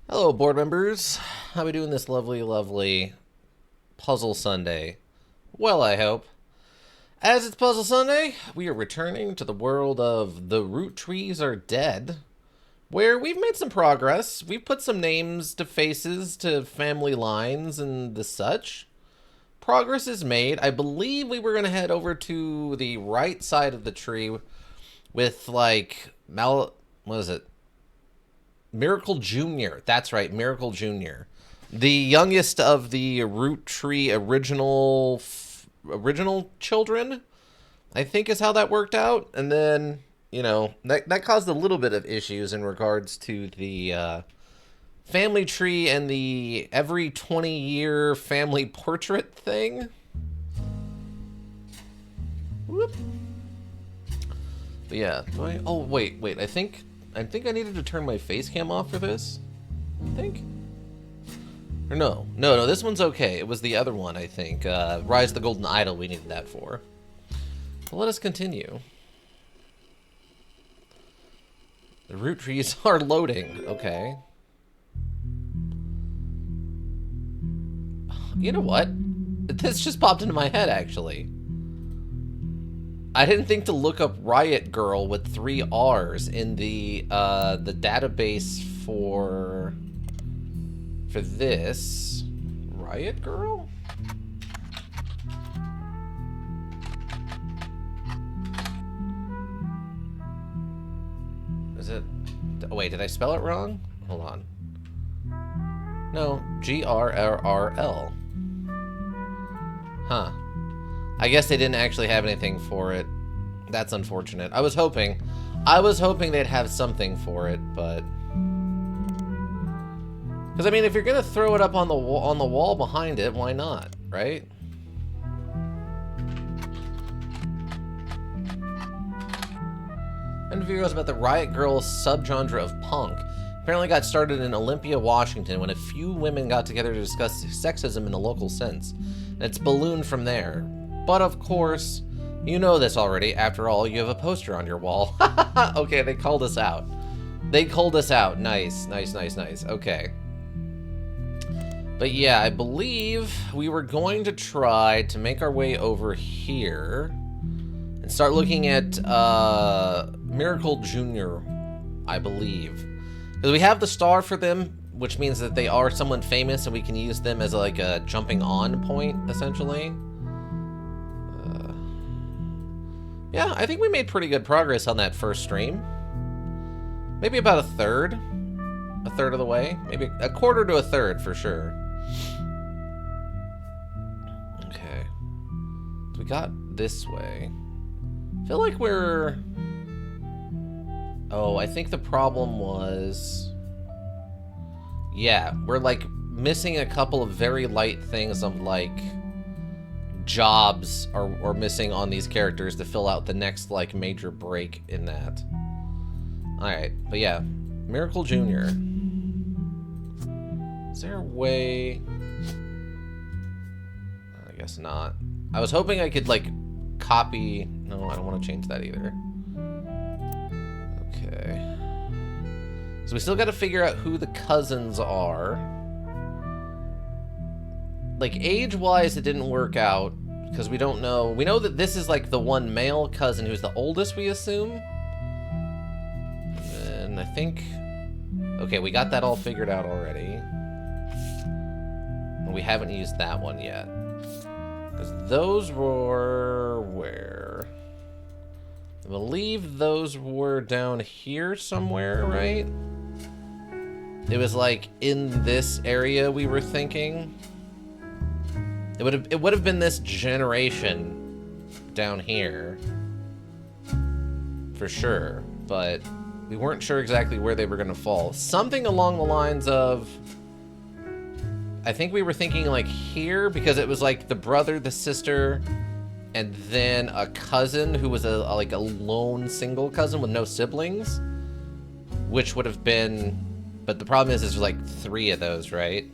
Hello, board members. How we doing this lovely, lovely Puzzle Sunday? Well, I hope. As it's Puzzle Sunday, we are returning to the world of The Roottrees Are Dead, where we've made some progress. We've put some names to faces to family lines and the such. Progress is made. I believe we were going to head over to the right side of the tree with, like, what is it? Miracle Jr. That's right, Miracle Jr. The youngest of the Root Tree original children, I think is how that worked out. And then, that caused a little bit of issues in regards to the family tree and the every 20-year family portrait thing. Whoop. But yeah, oh, wait, I think I needed to turn my face cam off for this. I think. Or no, this one's okay. It was the other one, I think. Rise of the Golden Idol we needed that for. But let us continue. The root trees are loading. Okay. You know what? This just popped into my head, actually. I didn't think to look up Riot Girl with 3 R's in the database for this. Riot Girl? Is it? Oh, wait, did I spell it wrong? Hold on. No, Grrrl. Huh. I guess they didn't actually have anything for it. That's unfortunate. I was hoping they'd have something for it, but because I mean, if you're gonna throw it up on the wall behind it, why not, right? And videos about the Riot Girl subgenre of punk apparently got started in Olympia, Washington, when a few women got together to discuss sexism in a local sense, and it's ballooned from there. But of course, you know this already. After all, you have a poster on your wall. Okay, they called us out. Nice. Okay. But yeah, I believe we were going to try to make our way over here and start looking at Miracle Jr., I believe. Because we have the star for them, which means that they are someone famous and we can use them as like a jumping on point, essentially. Yeah, I think we made pretty good progress on that first stream. Maybe about a third of the way. Maybe a quarter to a third for sure. Okay. So we got this way. I feel like we're... Oh, I think the problem was... Yeah, we're like missing a couple of very light things of like... jobs are missing on these characters to fill out the next like major break in that. Alright, but yeah, Miracle Jr. Is there a way? I guess not. I was hoping I could like copy. No, I don't want to change that either. Okay. So we still got to figure out who the cousins are. Like, age-wise, it didn't work out, because we don't know... We know that this is, like, the one male cousin who's the oldest, we assume? And I think... Okay, we got that all figured out already. And we haven't used that one yet. Because those were... Where? I believe those were down here somewhere, right? It was, like, in this area we were thinking... It would have been this generation down here for sure, but we weren't sure exactly where they were going to fall. Something along the lines of, I think we were thinking like here, because it was like the brother, the sister, and then a cousin who was like a lone single cousin with no siblings, which would have been, but the problem is there's like 3 of those, right?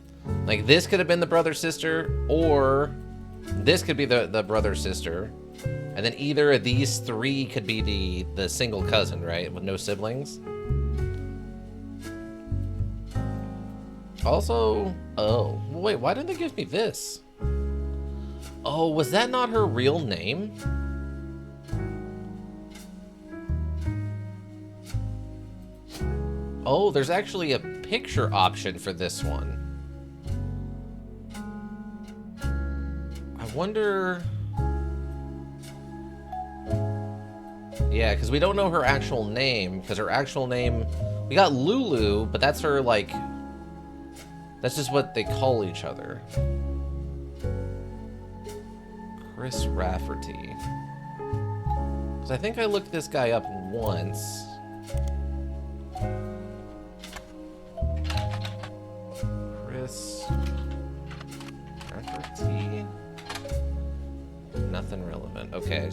Like, this could have been the brother-sister, or this could be the brother-sister. And then either of these 3 could be the single cousin, right? With no siblings. Also, oh, wait, why didn't they give me this? Oh, was that not her real name? Oh, there's actually a picture option for this one. I wonder... Yeah, because we don't know her actual name, because her actual name... We got Lulu, but that's her, like... That's just what they call each other. Chris Rafferty. Because I think I looked this guy up once. Chris Rafferty. Nothing relevant. Okay.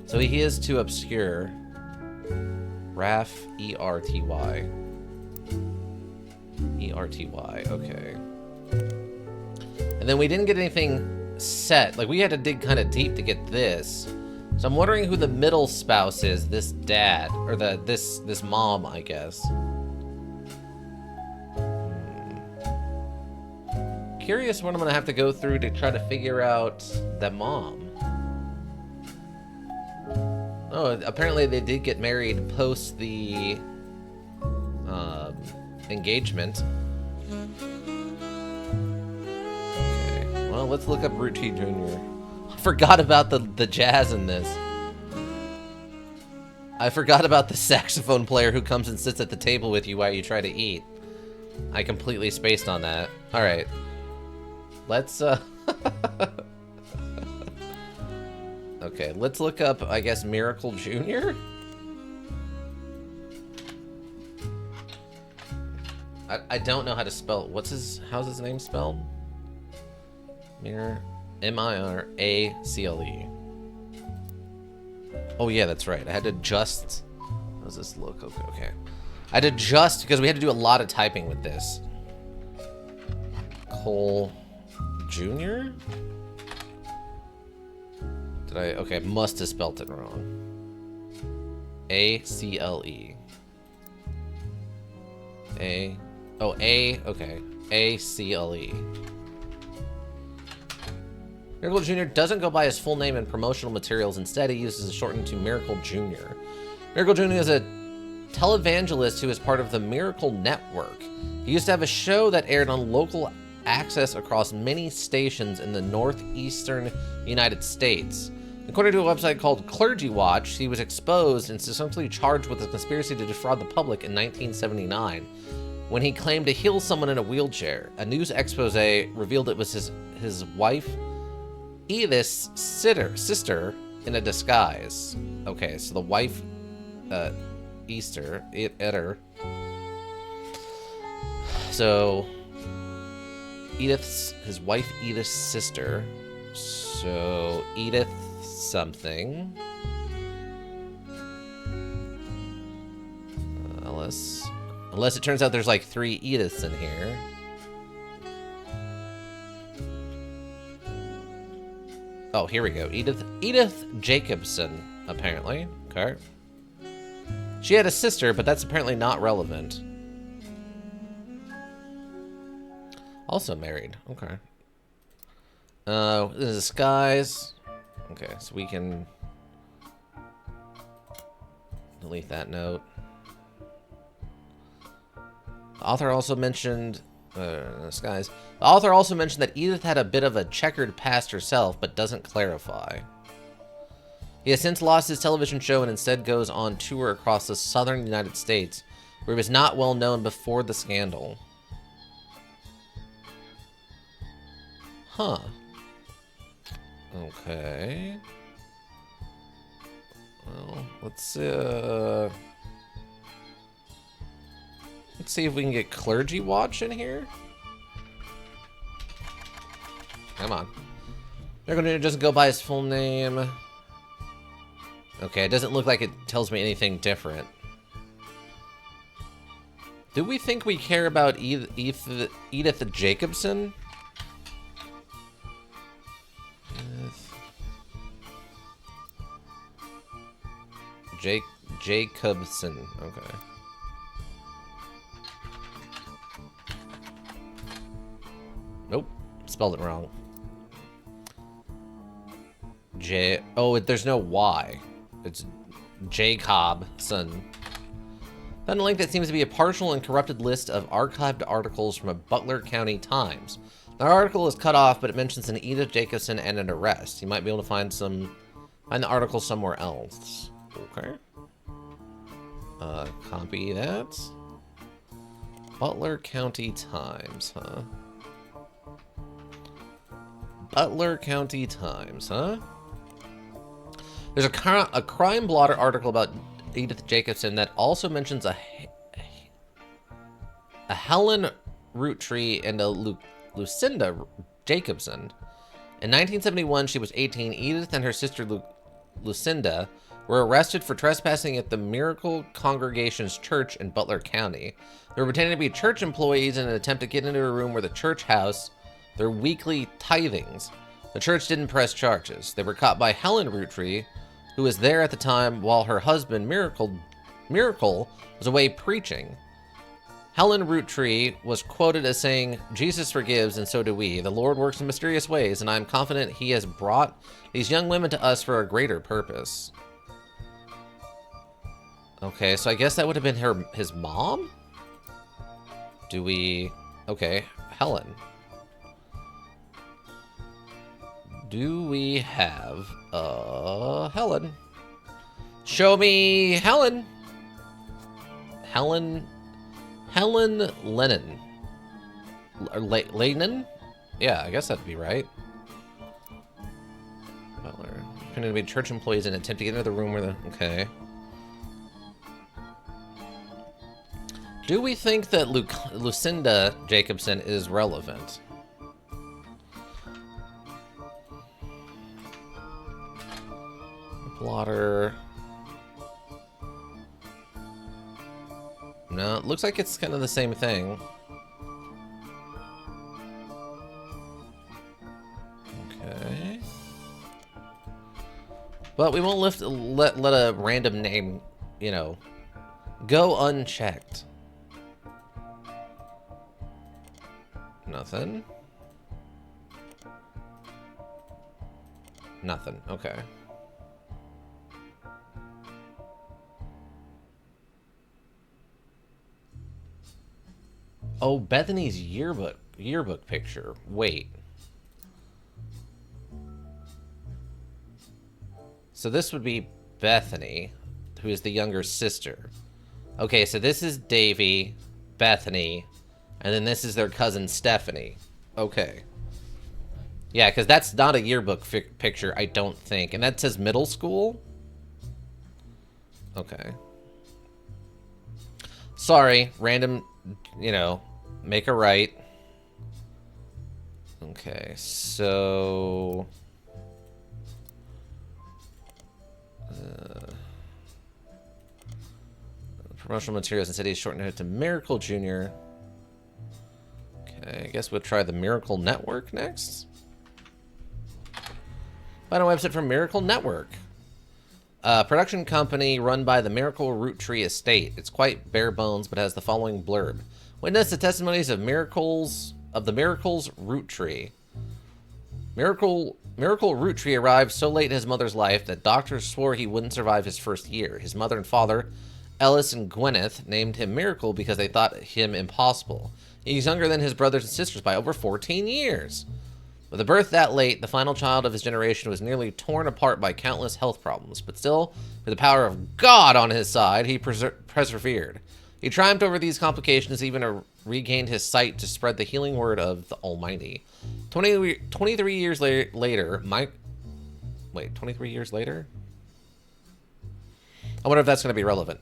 So he is too obscure. Raff, E-R-T-Y. E-R-T-Y, okay. And then we didn't get anything set. Like, we had to dig kind of deep to get this. So I'm wondering who the middle spouse is, this dad. Or this mom, I guess. Curious what I'm gonna have to go through to try to figure out the mom. Oh, apparently they did get married post the engagement. Okay, well, let's look up Roottrees Jr. I forgot about the jazz in this. I forgot about the saxophone player who comes and sits at the table with you while you try to eat. I completely spaced on that. All right, let's okay, let's look up, I guess, Miracle Jr.? I don't know how to spell. How's his name spelled? M-I-R-A-C-L-E. Oh yeah, that's right. I had to adjust. How does this look? Okay. I had to adjust because we had to do a lot of typing with this. Cole Jr.? Okay, must have spelt it wrong. A-C-L-E. Okay. A-C-L-E. Miracle Jr. doesn't go by his full name in promotional materials. Instead, he uses it shortened to Miracle Jr. Miracle Jr. is a televangelist who is part of the Miracle Network. He used to have a show that aired on local access across many stations in the northeastern United States. According to a website called Clergy Watch, he was exposed and subsequently charged with a conspiracy to defraud the public in 1979 when he claimed to heal someone in a wheelchair. A news expose revealed it was his wife, Edith's sister, in a disguise. Okay, so the wife, Etter. So, his wife Edith's sister. So, Edith something. Unless it turns out there's like 3 Ediths in here. Oh, here we go. Edith Jacobson, apparently. Okay. She had a sister, but that's apparently not relevant. Also married. Okay. This is Skies. Okay, so we can delete that note. The author also mentioned Skies. The author also mentioned that Edith had a bit of a checkered past herself, but doesn't clarify. He has since lost his television show and instead goes on tour across the southern United States, where he was not well known before the scandal. Huh. Okay. Well, let's see if we can get Clergy Watch in here. Come on. They're gonna just go by his full name. Okay, it doesn't look like it tells me anything different. Do we think we care about Edith Jacobson? Jacobson. Okay. Nope. Spelled it wrong. Oh, there's no Y. It's Jacobson. Found a link that seems to be a partial and corrupted list of archived articles from a Butler County Times. The article is cut off, but it mentions an Edith Jacobson and an arrest. You might be able to find the article somewhere else. Okay. Copy that. Butler County Times, huh? Butler County Times, huh? There's a crime blotter article about Edith Jacobson that also mentions a Helen Roottrees and a Lucinda Jacobson. In 1971, she was 18. Edith and her sister Lucinda were arrested for trespassing at the Miracle Congregation's church in Butler County. They were pretending to be church employees in an attempt to get into a room where the church housed their weekly tithings. The church didn't press charges. They were caught by Helen Roottrees, who was there at the time while her husband, Miracle, was away preaching. Helen Roottrees was quoted as saying, "Jesus forgives, and so do we. The Lord works in mysterious ways, and I am confident he has brought these young women to us for a greater purpose." Okay, so I guess that would have been his mom? Okay, Helen. Do we have Helen? Show me Helen. Helen Lennon. Lennon? Yeah, I guess that'd be right. Butler. Pretending to be church employees and attempt to get into the room where the... Okay. Do we think that Lucinda Jacobson is relevant? Blotter. No, it looks like it's kind of the same thing. Okay. But we won't let a random name, you know, go unchecked. Nothing. Nothing. Okay. Oh, Bethany's yearbook picture. Wait. So this would be Bethany, who is the younger sister. Okay, so this is Davy, Bethany, and then this is their cousin Stephanie. Okay. Yeah, because that's not a yearbook picture, I don't think. And that says middle school? Okay. Sorry, random, you know, make a right. Okay, so... promotional materials and cities shortened it to Miracle Jr. Okay, I guess we'll try the Miracle Network next. Find a website from Miracle Network. Production company run by the Miracle Roottrees estate. It's quite bare bones, but has the following blurb. Witness the testimonies of the Miracle's Roottrees. Miracle Roottrees arrived so late in his mother's life that doctors swore he wouldn't survive his first year. His mother and father, Ellis and Gwyneth, named him Miracle because they thought him impossible. He's younger than his brothers and sisters by over 14 years. With a birth that late, the final child of his generation was nearly torn apart by countless health problems, but still, with the power of God on his side, he persevered. He triumphed over these complications, even regained his sight to spread the healing word of the Almighty. 23 years later, 23 years later? I wonder if that's going to be relevant.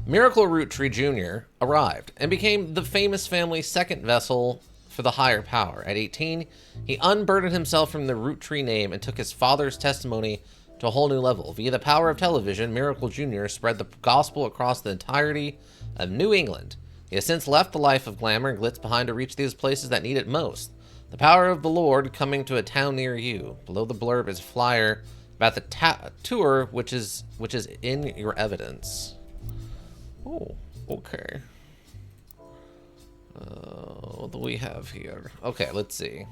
Miracle Roottrees Jr. arrived and became the famous family's second vessel for the higher power. At 18, he unburdened himself from the Roottrees name and took his father's testimony to a whole new level. Via the power of television, Miracle Jr. spread the gospel across the entirety of New England. He has since left the life of glamour and glitz behind to reach these places that need it most. The power of the Lord coming to a town near you. Below the blurb is a flyer about the tour, which is in your evidence. Oh, okay. What do we have here? Okay, let's see.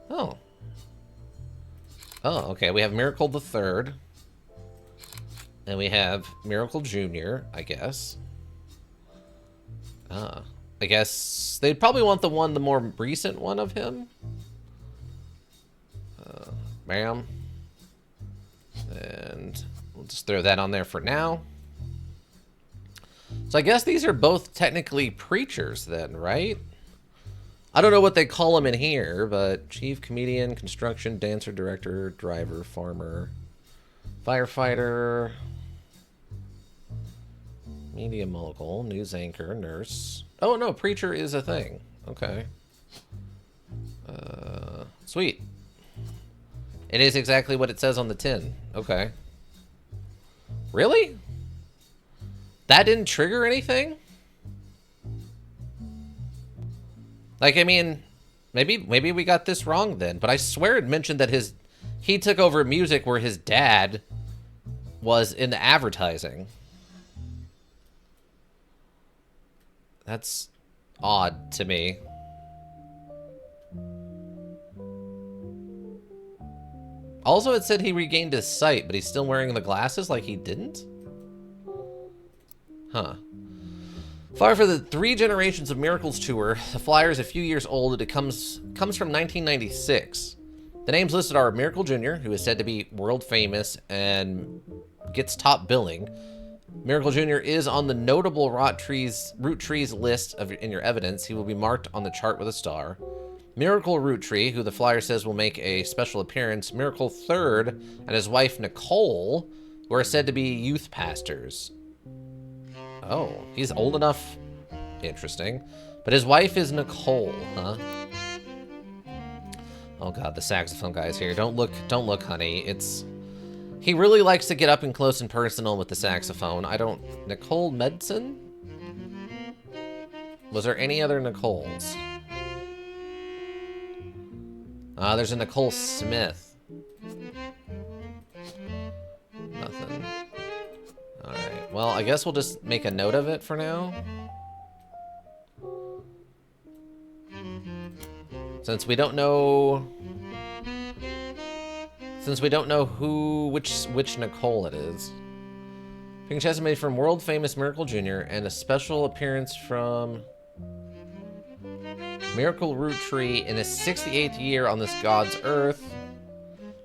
Oh. Oh, okay. We have Miracle the Third. And we have Miracle Jr., I guess. I guess they'd probably want the more recent one of him. Bam. And we'll just throw that on there for now. So I guess these are both technically preachers then, right? I don't know what they call them in here, but chief, comedian, construction, dancer, director, driver, farmer, firefighter, media mogul, news anchor, nurse. Oh, no, preacher is a thing. Okay. Sweet. It is exactly what it says on the tin. Okay. Really? That didn't trigger anything? Like, I mean, maybe we got this wrong then, but I swear it mentioned that he took over music where his dad was in the advertising. That's odd to me. Also, it said he regained his sight, but he's still wearing the glasses like he didn't? Huh. Flyer for the 3 Generations of Miracles tour. The flyer is a few years old, and it comes from 1996. The names listed are Miracle Jr., who is said to be world famous and gets top billing. Miracle Jr. is on the notable Roottrees list in your evidence. He will be marked on the chart with a star. Miracle Roottree, who the flyer says will make a special appearance. Miracle Third and his wife Nicole, who are said to be youth pastors. Oh, he's old enough. Interesting. But his wife is Nicole, huh? Oh god, the saxophone guy's here. Don't look, honey. He really likes to get up and close and personal with the saxophone. Nicole Medson? Was there any other Nicoles? There's a Nicole Smith. Nothing. Alright, well, I guess we'll just make a note of it for now. Since we don't know which Nicole it is. Pink chest made from world famous Miracle Jr. and a special appearance from Miracle Roottree in his 68th year on this God's earth.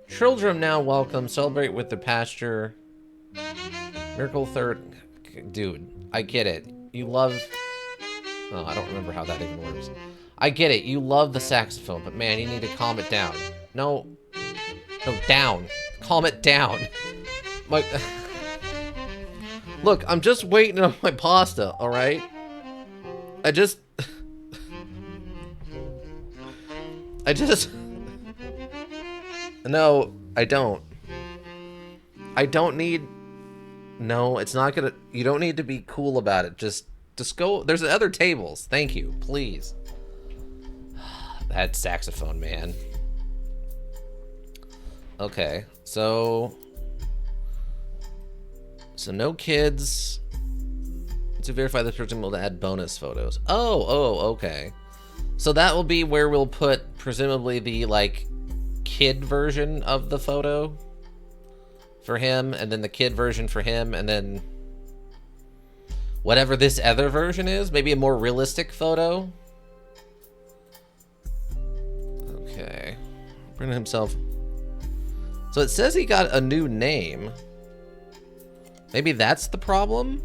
Children now welcome, celebrate with the pasture. Miracle Third, dude, I get it. You love, oh, I don't remember how that even works. I get it, you love the saxophone, but man, you need to calm it down. No, down. Calm it down. Look, I'm just waiting on my pasta, all right? No, I don't. I don't need, no, it's not gonna, you don't need to be cool about it. Just go, there's other tables. Thank you, please. That saxophone, man. Okay, so no kids. To verify this person, we'll add bonus photos. Oh, okay. So that will be where we'll put, presumably, the, like, kid version of the photo for him, and then the kid version for him, and then whatever this other version is, maybe a more realistic photo. Okay. Brennan himself. So it says he got a new name. Maybe that's the problem?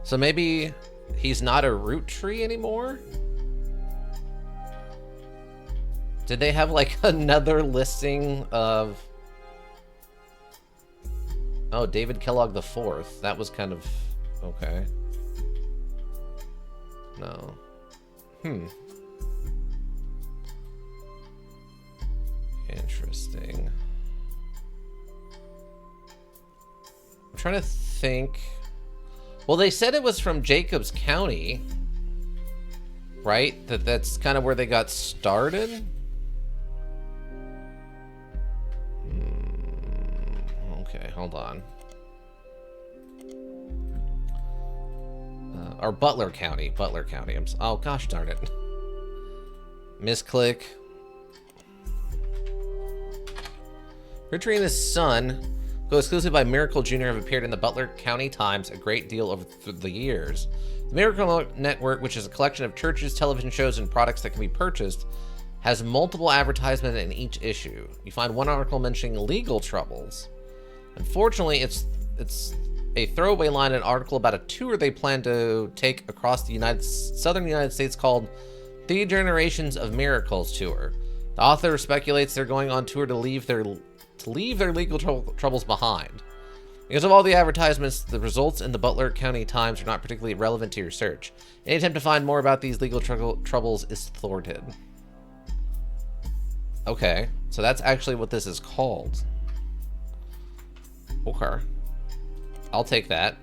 So maybe he's not a Roottree anymore? Did they have like another listing of... Oh, David Kellogg the Fourth. That was kind of... Okay. No. Interesting. I'm trying to think. Well, they said it was from Jacobs County, right? That's kind of where they got started. Okay, hold on. Or Butler County. Butler County. Oh, gosh darn it. Misclick. Roottrees and his son, go exclusively by Miracle Jr., have appeared in the Butler County Times a great deal over the years. The Miracle Network, which is a collection of churches, television shows, and products that can be purchased, has multiple advertisements in each issue. You find one article mentioning legal troubles. Unfortunately, it's a throwaway line in an article about a tour they plan to take across the southern United States called 3 Generations of Miracles Tour. The author speculates they're going on tour to leave their legal troubles behind. Because of all the advertisements, the results in the Butler County Times are not particularly relevant to your search. Any attempt to find more about these legal troubles is thwarted. Okay, so that's actually what this is called. Okay. I'll take that.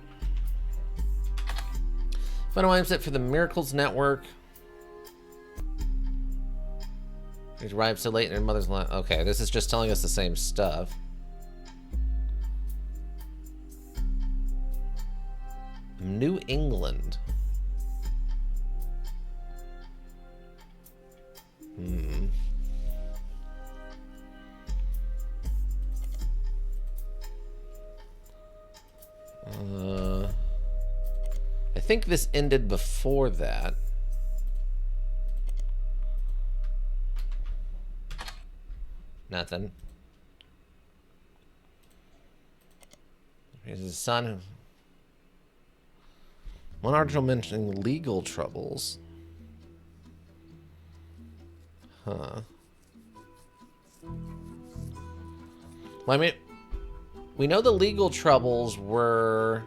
Final mindset for the Miracles Network. He arrived so late in her mother's life. Okay, this is just telling us the same stuff. New England. I think this ended before that. Nothing. Here's his son. One article mentioning legal troubles. Huh. Well, I mean, we know the legal troubles were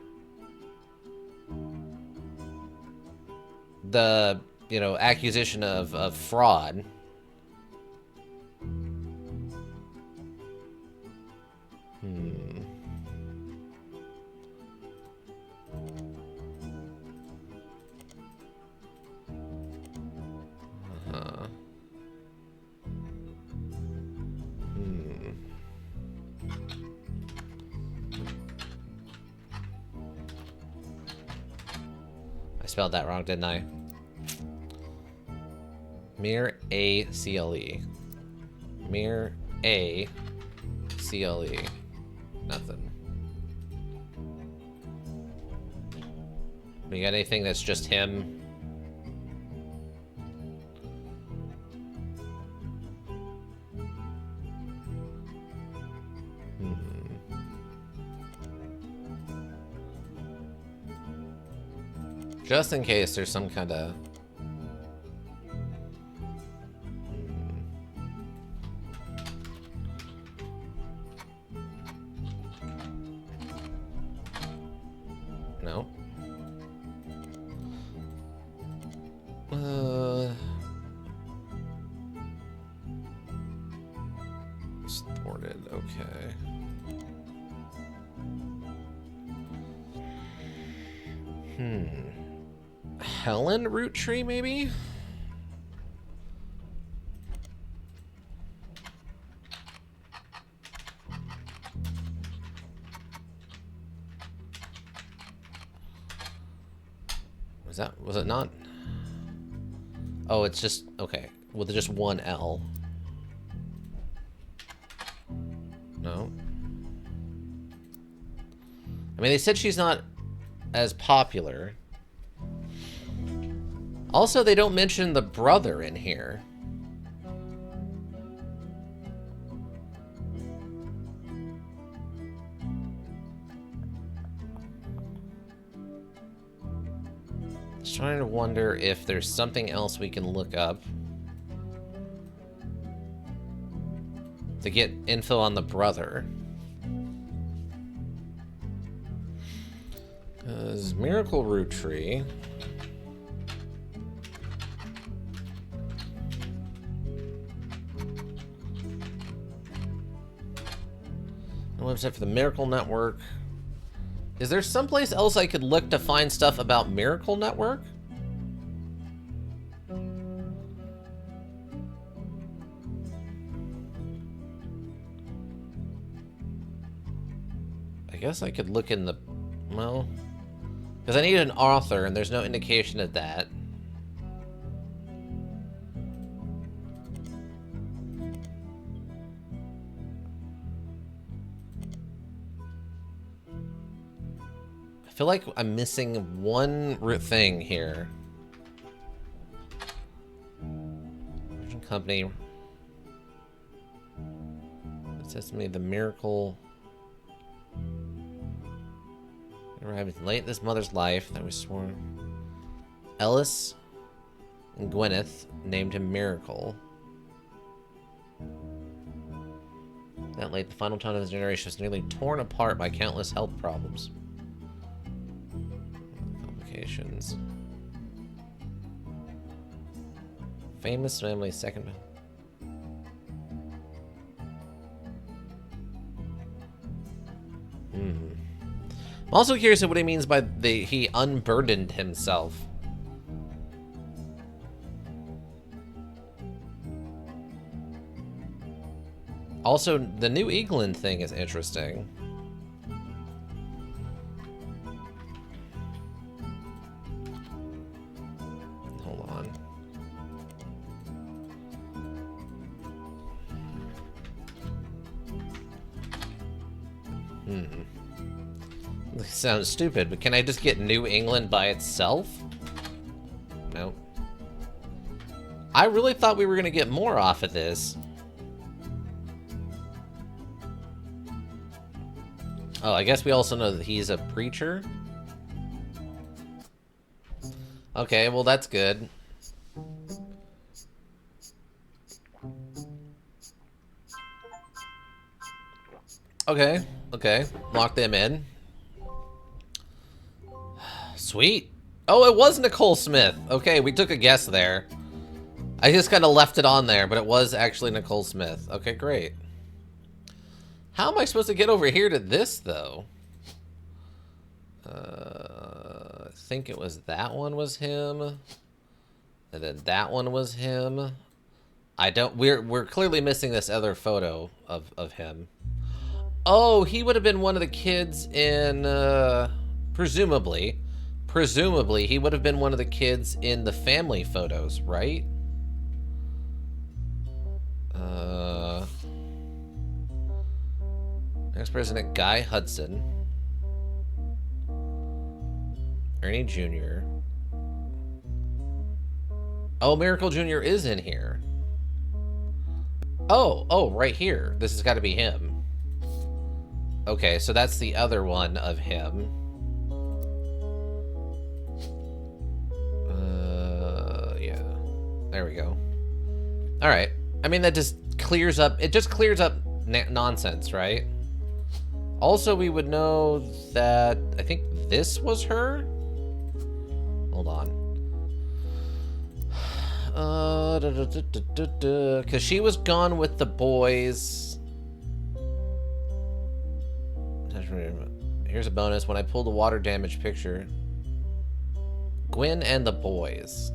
the, accusation of fraud. I spelled that wrong, didn't I? Mere A-C-L-E. Mere A-C-L-E. Nothing. You got anything that's just him? Just in case there's some kind of... No. It's thwarted, okay. Helen Roottrees, maybe? Was it not? Oh, it's just, okay. With just one L. No. I mean, they said she's not as popular. Also, they don't mention the brother in here. Just trying to wonder if there's something else we can look up to get info on the brother. Because Miracle Roottrees. Website for the Miracle Network. Is there someplace else I could look to find stuff about Miracle Network? I guess I could look in the... Well... Because I need an author, and there's no indication of that. I feel like I'm missing one thing here. Company. It says to me the miracle arrived late in this mother's life that was sworn. Ellis and Gwyneth named him Miracle. That late, the final time of his generation was nearly torn apart by countless health problems. Complications. Famous family second. I'm also curious of what he means by he unburdened himself. Also, the New England thing is interesting. Hold on. This sounds stupid, but can I just get New England by itself? No. I really thought we were going to get more off of this. Oh, I guess we also know that he's a preacher. Okay, well that's good. Okay, okay. Lock them in. Sweet. Oh, it was Nicole Smith. Okay, we took a guess there. I just kind of left it on there, but it was actually Nicole Smith. Okay, great. How am I supposed to get over here to this, though? I think it was that one was him. And then that one was him. I don't... We're clearly missing this other photo of him. Oh, he would have been one of the kids in... Presumably, he would have been one of the kids in the family photos, right? Next president, Guy Hudson. Ernie Jr. Oh, Miracle Jr. is in here. Oh, right here. This has got to be him. Okay, so that's the other one of him. Yeah. There we go. All right. I mean, that just clears up... It just clears up nonsense, right? Also, we would know that... I think this was her? Hold on. Because she was gone with the boys. Here's a bonus. When I pulled the water damage picture... Gwen and the boys.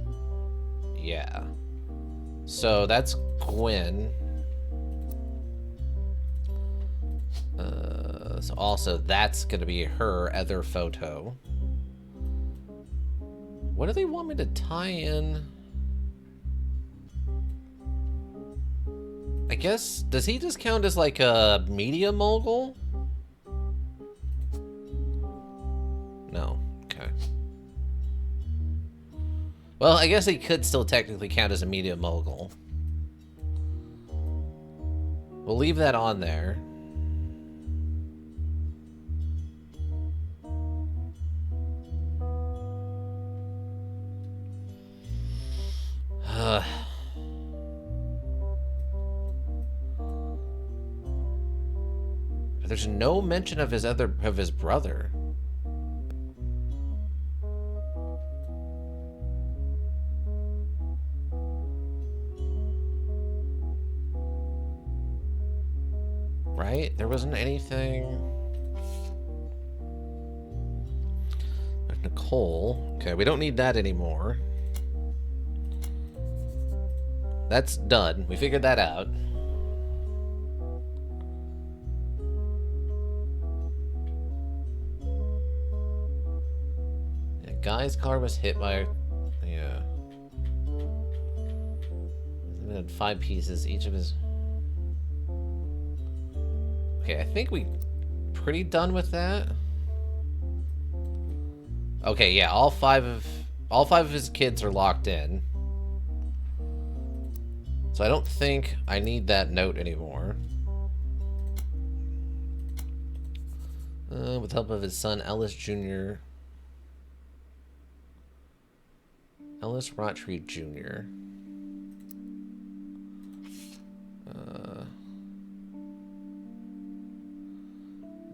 Yeah. So that's Gwen. So also that's gonna be her other photo. What do they want me to tie in? I guess, does he just count as like a media mogul? No. Okay. Well, I guess he could still technically count as a media mogul. We'll leave that on there. There's no mention of his brother. Right? There wasn't anything. Nicole. Okay, we don't need that anymore. That's done. We figured that out. guy's car was hit by... Yeah. He had 5 pieces, each of his... Okay, I think we pretty done with that. Okay, yeah, all five of his kids are locked in. So I don't think I need that note anymore. With the help of his son, Ellis Jr. Ellis Roottrees Jr.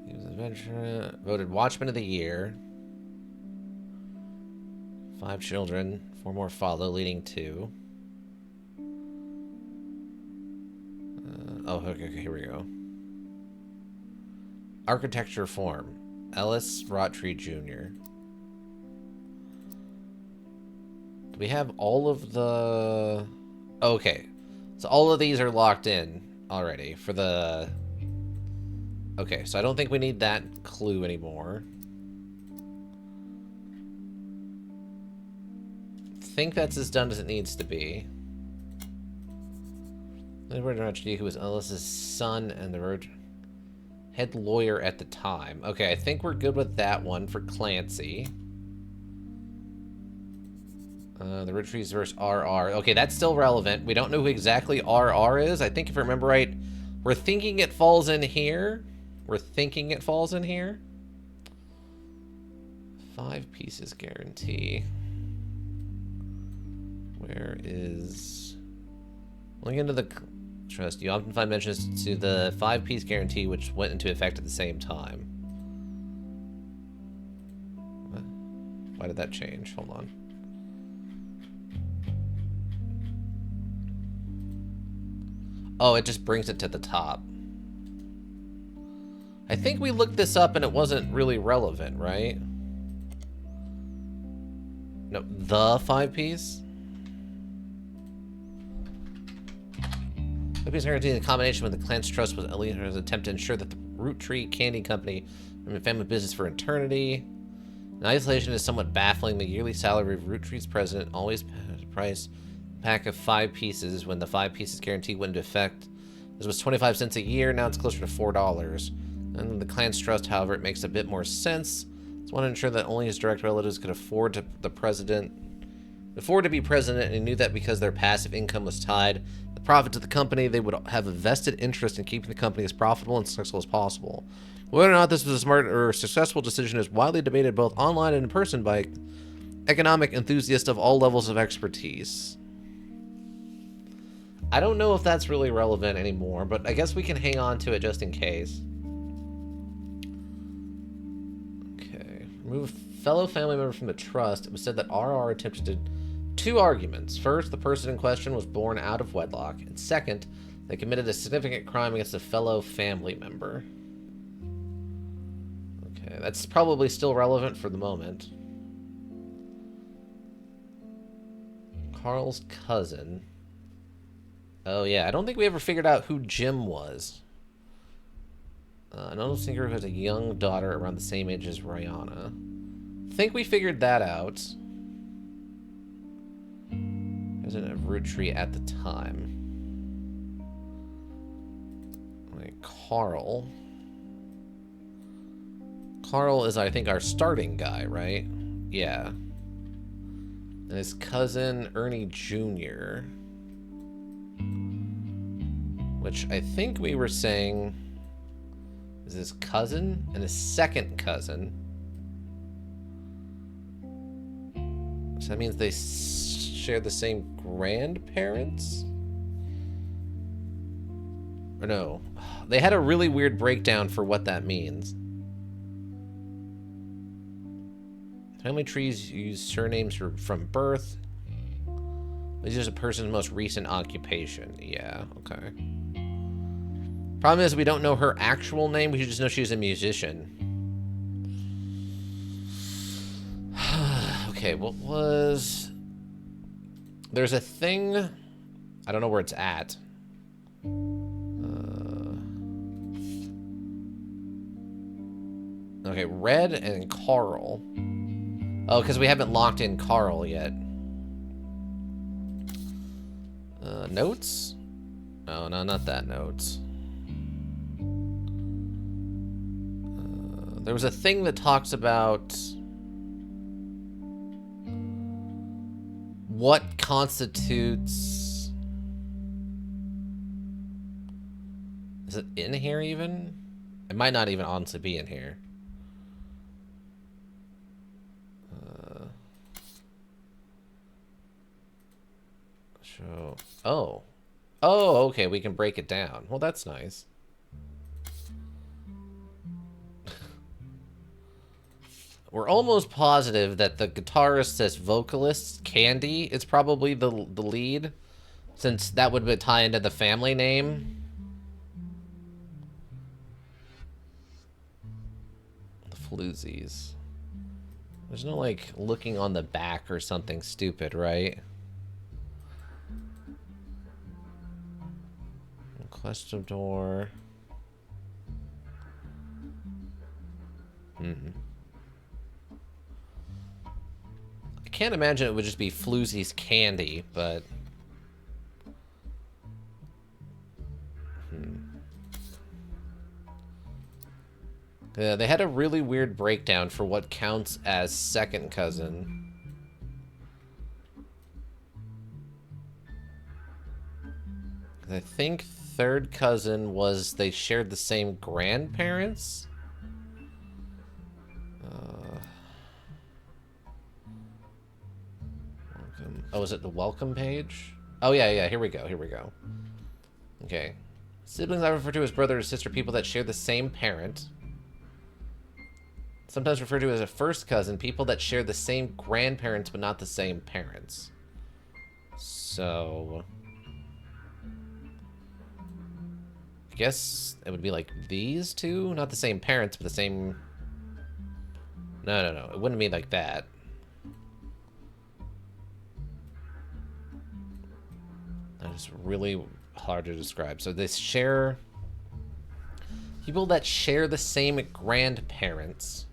He was adventurous, voted Watchman of the Year. 5 children, 4 more follow, leading 2. Okay, here we go. Architecture form, Ellis Roottrees Jr. Do we have all of the... Okay, so all of these are locked in already for the... Okay, so I don't think we need that clue anymore. I think that's as done as it needs to be. Edward Roottrees, who was Ellis's son and the head lawyer at the time. Okay, I think we're good with that one for Clancy. The Roottrees versus RR. Okay, that's still relevant. We don't know who exactly RR is. I think if I remember right, we're thinking it falls in here. 5 pieces guarantee. Where is... Looking into the trust, you often find mentions to the 5-piece guarantee, which went into effect at the same time. What? Why did that change? Hold on. Oh, it just brings it to the top. I think we looked this up and it wasn't really relevant, right? No, the 5-piece? The piece guarantee in combination with the Clancy Trust was at least an attempt to ensure that the Roottrees Candy Company remained a family business for eternity. In isolation is somewhat baffling. The yearly salary of Roottrees president always priced a pack of 5 pieces when the 5 pieces guarantee went into effect. This was 25 cents a year, now it's closer to $4. And the Clancy Trust, however, it makes a bit more sense. It's want to ensure that only his direct relatives could afford to be president, and he knew that because their passive income was tied the profit to the company, they would have a vested interest in keeping the company as profitable and successful as possible. Whether or not this was a smart or successful decision is widely debated both online and in person by economic enthusiasts of all levels of expertise. I don't know if that's really relevant anymore, but I guess we can hang on to it just in case. Okay. Remove a fellow family member from the trust. It was said that RR attempted 2 arguments. First, the person in question was born out of wedlock. And second, they committed a significant crime against a fellow family member. Okay, that's probably still relevant for the moment. Carl's cousin. Oh yeah, I don't think we ever figured out who Jim was. An old singer who has a young daughter around the same age as Rihanna. I think we figured that out. President of Roottrees at the time. Okay, Carl. Carl is, I think, our starting guy, right? Yeah. And his cousin, Ernie Jr., which I think we were saying is his cousin and his second cousin. So that means they share the same grandparents? Or no. They had a really weird breakdown for what that means. Family trees use surnames from birth. This is a person's most recent occupation. Yeah, okay. Problem is, we don't know her actual name. We just know she's a musician. Okay, what was... There's a thing... I don't know where it's at. Okay, Red and Carl. Oh, because we haven't locked in Carl yet. Notes? Oh, no, not that notes. There was a thing that talks about what constitutes... Is it in here even? It might not even honestly be in here. Show. Oh. Oh, okay, we can break it down. Well, that's nice. We're almost positive that the guitarist says vocalist, Candy, is probably the lead, since that would tie into the family name. The floozies. There's no, like, looking on the back or something stupid, right? Conquistador. I can't imagine it would just be Floozy's Candy, but... Yeah, they had a really weird breakdown for what counts as second cousin. I think third cousin was they shared the same grandparents. Welcome. Oh, is it the welcome page? Oh, yeah, here we go. Okay. Siblings I refer to as brother or sister, people that share the same parent. Sometimes referred to as a first cousin, people that share the same grandparents but not the same parents. So... I guess it would be like these two? Not the same parents, but the same... No. It wouldn't be like that. That is really hard to describe. So they share... People that share the same grandparents.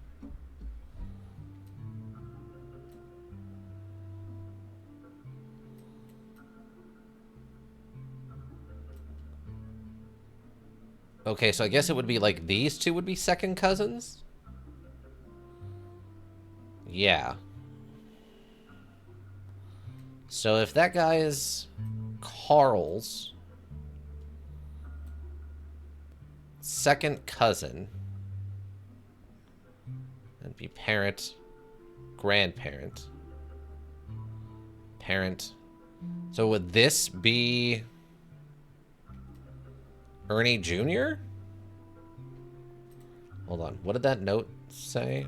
Okay, so I guess it would be like these two would be second cousins? Yeah. So if that guy is Carl's second cousin, that'd be parent, grandparent, parent. So would this be Ernie Jr.? Hold on. What did that note say?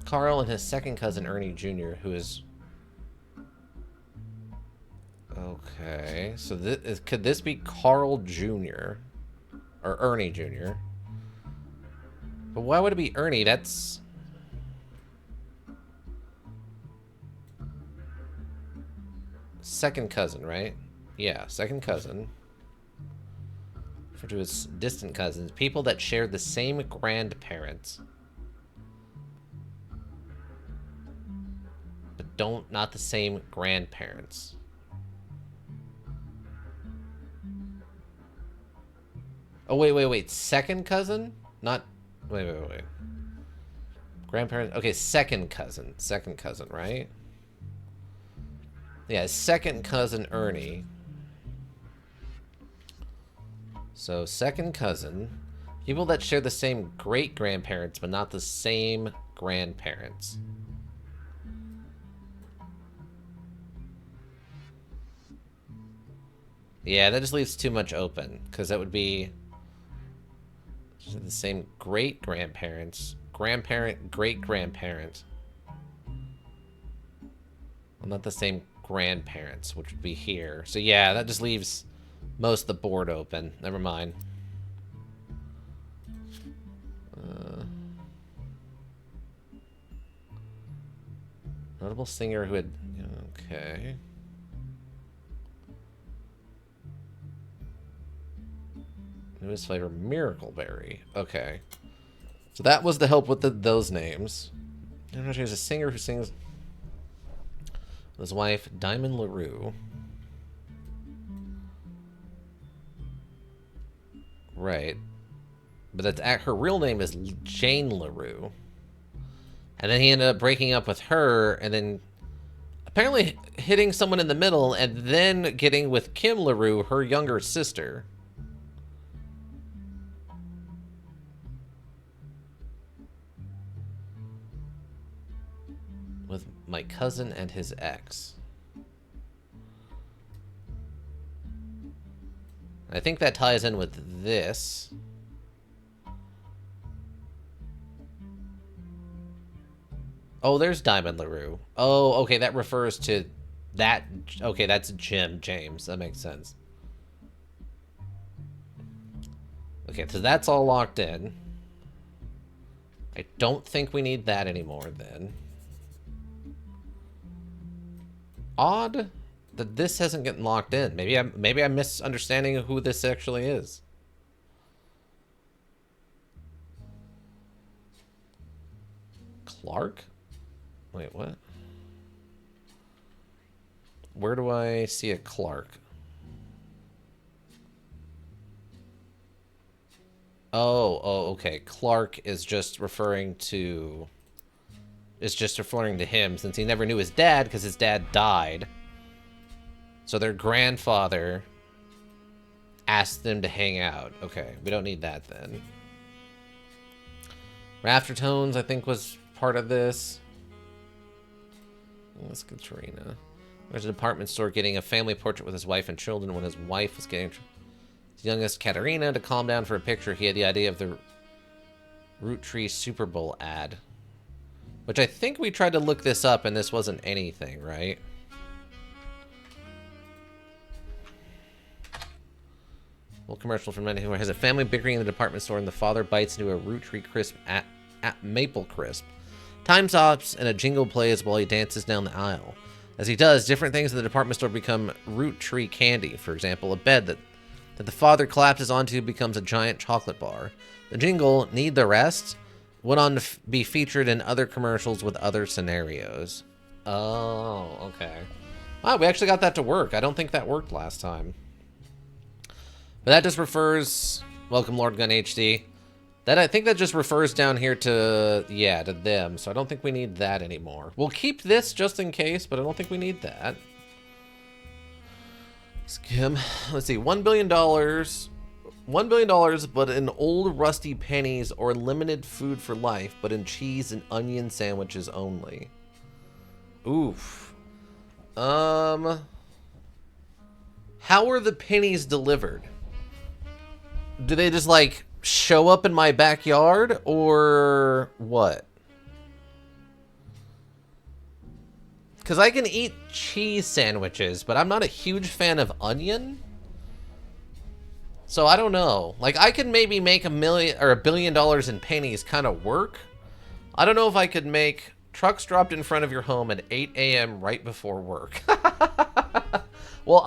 Carl and his second cousin, Ernie Jr., who is... Okay. So could this be Carl Jr.? Or Ernie Jr.? But why would it be Ernie? That's... Second cousin, right? Yeah, second cousin. Referred to as distant cousins. People that share the same grandparents. But not the same grandparents. Oh, wait. Second cousin? Not... Wait. Grandparents... Okay, second cousin. Second cousin, right? Yeah, second cousin Ernie. So, second cousin. People that share the same great-grandparents, but not the same grandparents. Yeah, that just leaves too much open, because that would be the same great-grandparents, grandparent, great-grandparent. Well, not the same grandparents, which would be here. So yeah, that just leaves most of the board open. Never mind. Notable singer who had... Okay. Newest flavor, Miracle Berry. Okay. So that was the help with those names. There's a singer who sings with his wife, Diamond LaRue. Right. But that's her real name is Jane LaRue. And then he ended up breaking up with her, and then apparently hitting someone in the middle, and then getting with Kim LaRue, her younger sister. With my cousin and his ex. I think that ties in with this. Oh, there's Diamond LaRue. Oh, okay, that refers to that. Okay, that's James. That makes sense. Okay, so that's all locked in. I don't think we need that anymore then. Odd that this hasn't gotten locked in. Maybe I'm misunderstanding who this actually is. Clark? Wait, what? Where do I see a Clark? Oh, okay. Clark is just referring to... It's just referring to him, since he never knew his dad, because his dad died. So their grandfather asked them to hang out. Okay, we don't need that then. Rafter Tones, I think, was part of this. Let's get Katrina. There's a department store getting a family portrait with his wife and children when his wife was getting his youngest Katerina to calm down for a picture. He had the idea of the Roottrees Super Bowl ad. Which I think we tried to look this up and this wasn't anything, right? Little commercial from who has a family bickering in the department store and the father bites into a Roottree crisp at Maple Crisp. Time stops and a jingle plays while he dances down the aisle. As he does, different things in the department store become Roottree candy. For example, a bed that the father collapses onto becomes a giant chocolate bar. The jingle, Need the Rest, went on to be featured in other commercials with other scenarios. Oh, okay. Wow, we actually got that to work. I don't think that worked last time. But that just refers... Welcome, Lord Gun HD. I think that just refers down here to... Yeah, to them. So I don't think we need that anymore. We'll keep this just in case, but I don't think we need that. Skim. Let's see. $1 billion... $1 billion, but in old rusty pennies or limited food for life, but in cheese and onion sandwiches only. Oof. How are the pennies delivered? Do they just, like, show up in my backyard, or what? Because I can eat cheese sandwiches, but I'm not a huge fan of onion. So I don't know. Like, I could maybe make $1 billion in pennies kind of work. I don't know if I could make trucks dropped in front of your home at 8 a.m. right before work. Well,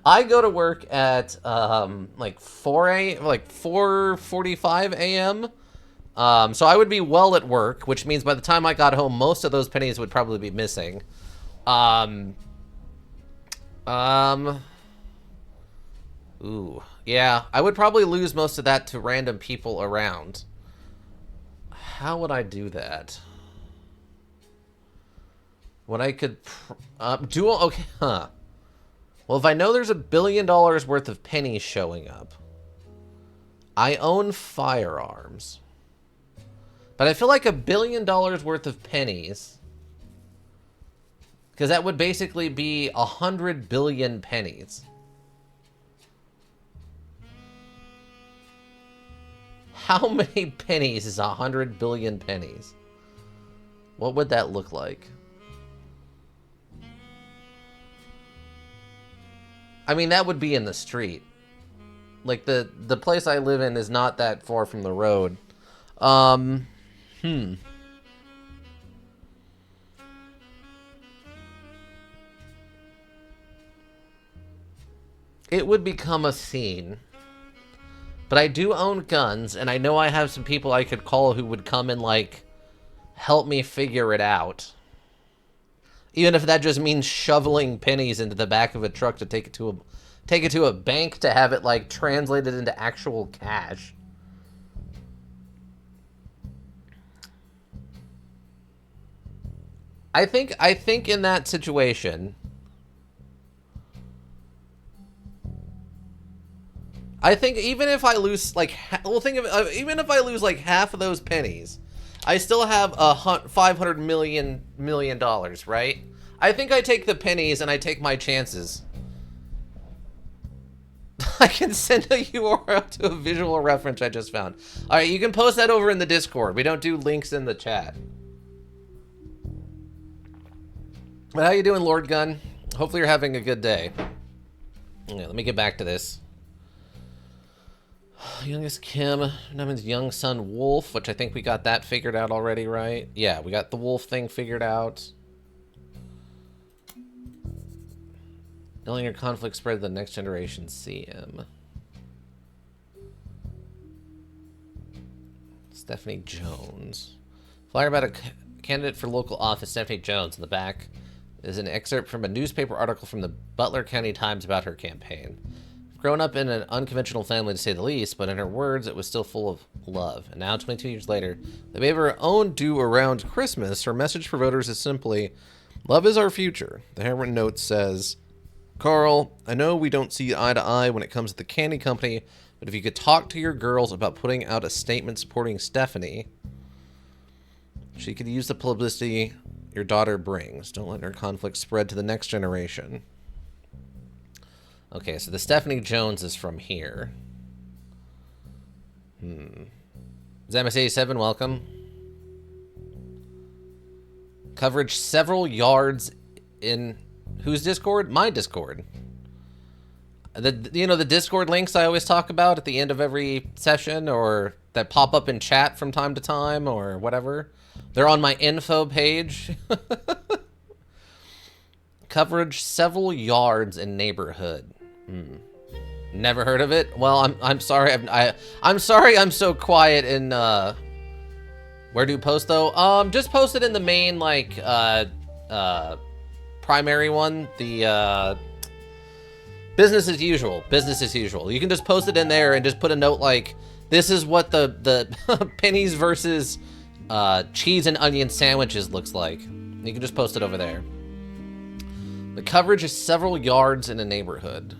I go to work at like 4:45 a.m. So I would be well at work, which means by the time I got home, most of those pennies would probably be missing. Ooh, yeah, I would probably lose most of that to random people around. How would I do that? When I could okay, huh? Well, if I know there's $1 billion worth of pennies showing up, I own firearms, but I feel like $1 billion worth of pennies, because that would basically be 100 billion pennies. How many pennies is 100 billion pennies? What would that look like? I mean, that would be in the street. Like, the place I live in is not that far from the road. It would become a scene. But I do own guns, and I know I have some people I could call who would come and, like, help me figure it out. Even if that just means shoveling pennies into the back of a truck to take it to a bank to have it, like, translated into actual cash. I think in that situation, I think even if I lose like, even if I lose like half of those pennies, I still have $500 million, right? I think I take the pennies and I take my chances. I can send a URL to a visual reference I just found. All right, you can post that over in the Discord. We don't do links in the chat. But how you doing, Lord Gun? Hopefully you're having a good day. Yeah, let me get back to this. Youngest Kim, Nevin's young son Wolf, which I think we got that figured out already, right? Yeah, we got the Wolf thing figured out. Don't your conflict spread to the next generation CM. Stephanie Jones. Flyer about a candidate for local office, Stephanie Jones. In the back is an excerpt from a newspaper article from the Butler County Times about her campaign. Grown up in an unconventional family, to say the least, but in her words, it was still full of love. And now, 22 years later, the baby of her own due around Christmas, her message for voters is simply, love is our future. The handwritten note says, Carl, I know we don't see eye to eye when it comes to the candy company, but if you could talk to your girls about putting out a statement supporting Stephanie, she could use the publicity your daughter brings. Don't let her conflict spread to the next generation. Okay, so the Stephanie Jones is from here. Zamas87, welcome. Coverage several yards in whose Discord? My Discord. The Discord links I always talk about at the end of every session, or that pop up in chat from time to time, or whatever. They're on my info page. Coverage several yards in neighborhood. Never heard of it. Well, I'm sorry. I'm sorry. I'm so quiet. In where do you post though? Just post it in the main primary one. The business as usual. Business as usual. You can just post it in there and just put a note like, "This is what the pennies versus cheese and onion sandwiches looks like." You can just post it over there. The coverage is several yards in a neighborhood.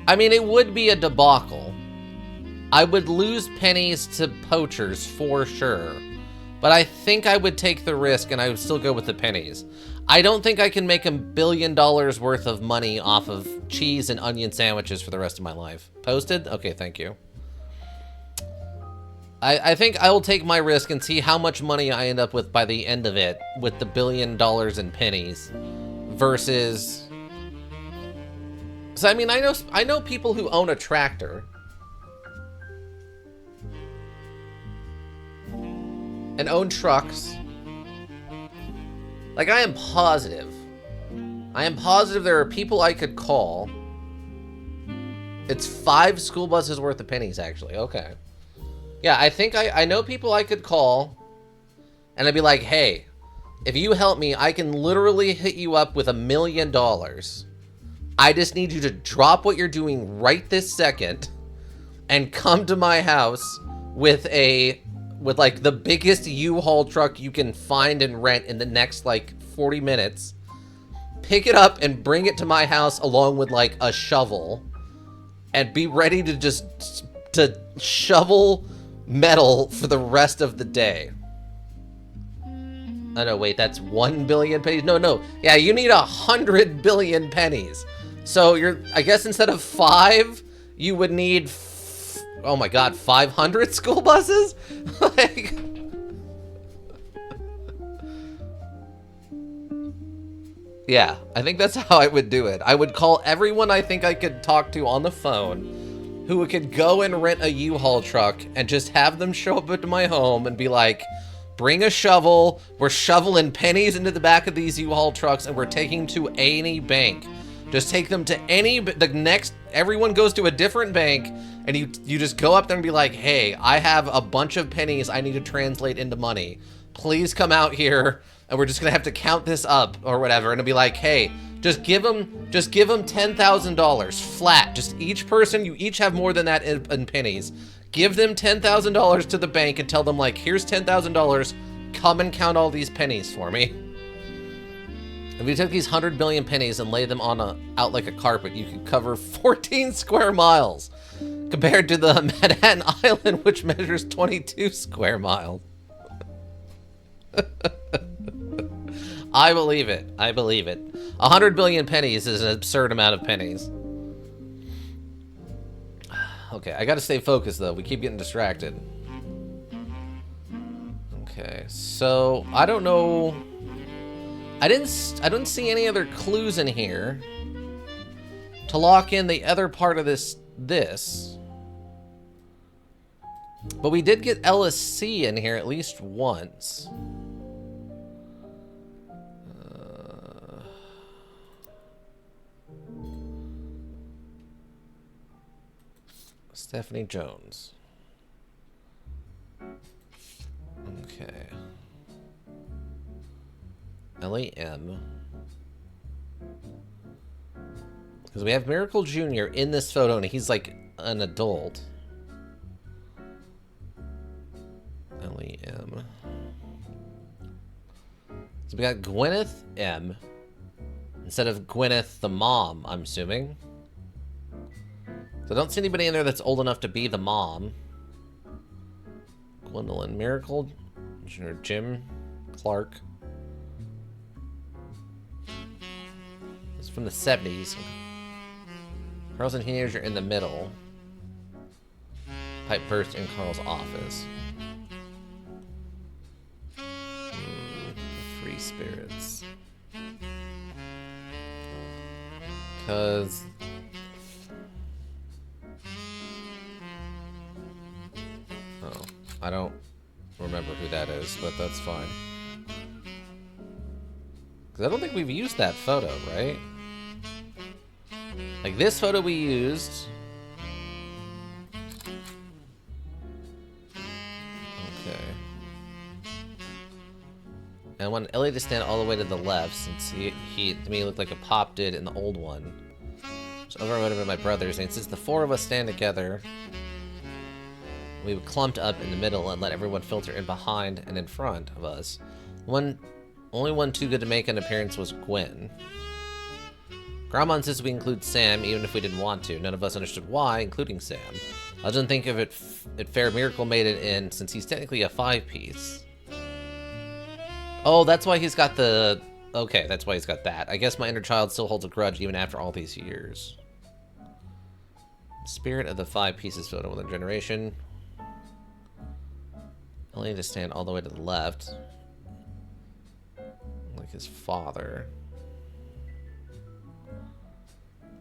I mean, it would be a debacle. I would lose pennies to poachers for sure. But I think I would take the risk and I would still go with the pennies. I don't think I can make $1 billion worth of money off of cheese and onion sandwiches for the rest of my life. Posted? Okay, thank you. I think I will take my risk and see how much money I end up with by the end of it with the $1 billion in pennies versus... So, I mean, I know people who own a tractor and own trucks. Like, I am positive there are people I could call. It's 5 school buses worth of pennies, actually. Okay. Yeah, I think I know people I could call, and I'd be like, hey, if you help me, I can literally hit you up with $1 million. I just need you to drop what you're doing right this second and come to my house with like the biggest U-Haul truck you can find and rent in the next like 40 minutes. Pick it up and bring it to my house along with like a shovel and be ready to just shovel metal for the rest of the day. Oh no, wait, that's 1 billion pennies? No. Yeah, you need 100 billion pennies. So I guess instead of 5, you would need, oh my god, 500 school buses? Like, yeah, I think that's how I would do it. I would call everyone I think I could talk to on the phone who could go and rent a U-Haul truck and just have them show up at my home and be like, bring a shovel, we're shoveling pennies into the back of these U-Haul trucks and we're taking to any bank. Just take them to everyone goes to a different bank, and you just go up there and be like, hey, I have a bunch of pennies I need to translate into money. Please come out here, and we're just gonna have to count this up or whatever. And it'll be like, hey, just give them $10,000 flat. Just each person, you each have more than that in pennies. Give them $10,000 to the bank and tell them, like, here's $10,000. Come and count all these pennies for me. If you took these 100 billion pennies and lay them out like a carpet, you could cover 14 square miles, compared to the Manhattan Island, which measures 22 square miles. I believe it. I believe it. 100 billion pennies is an absurd amount of pennies. Okay, I gotta stay focused, though. We keep getting distracted. Okay, so I don't know. I don't see any other clues in here to lock in the other part of this. But we did get LSC in here at least once. Stephanie Jones. Okay. LAM. Because we have Miracle Jr. in this photo, and he's like an adult. LAM. So we got Gwyneth M. Instead of Gwyneth the mom, I'm assuming. So I don't see anybody in there that's old enough to be the mom. Gwendolyn Miracle Jr. Jim Clark. It's from the 70s. Carl's a teenager in the middle. Pipe burst in Carl's office. Free spirits. Because... oh, I don't remember who that is, but that's fine. Because I don't think we've used that photo, right? Like, this photo we used. Okay. And I want Ellie to stand all the way to the left, since he to me looked like a Pop did in the old one. So over and over my brothers, and since the four of us stand together, we would clumped up in the middle and let everyone filter in behind and in front of us. Only one too good to make an appearance was Gwen. Grandma insists we include Sam, even if we didn't want to. None of us understood why, including Sam. I didn't think of it fair Miracle made it in, since he's technically a 5-piece. Oh, that's why he's got the... okay, that's why he's got that. I guess my inner child still holds a grudge even after all these years. Spirit of the 5 pieces photo in the generation. I'll need to stand all the way to the left. Like his father.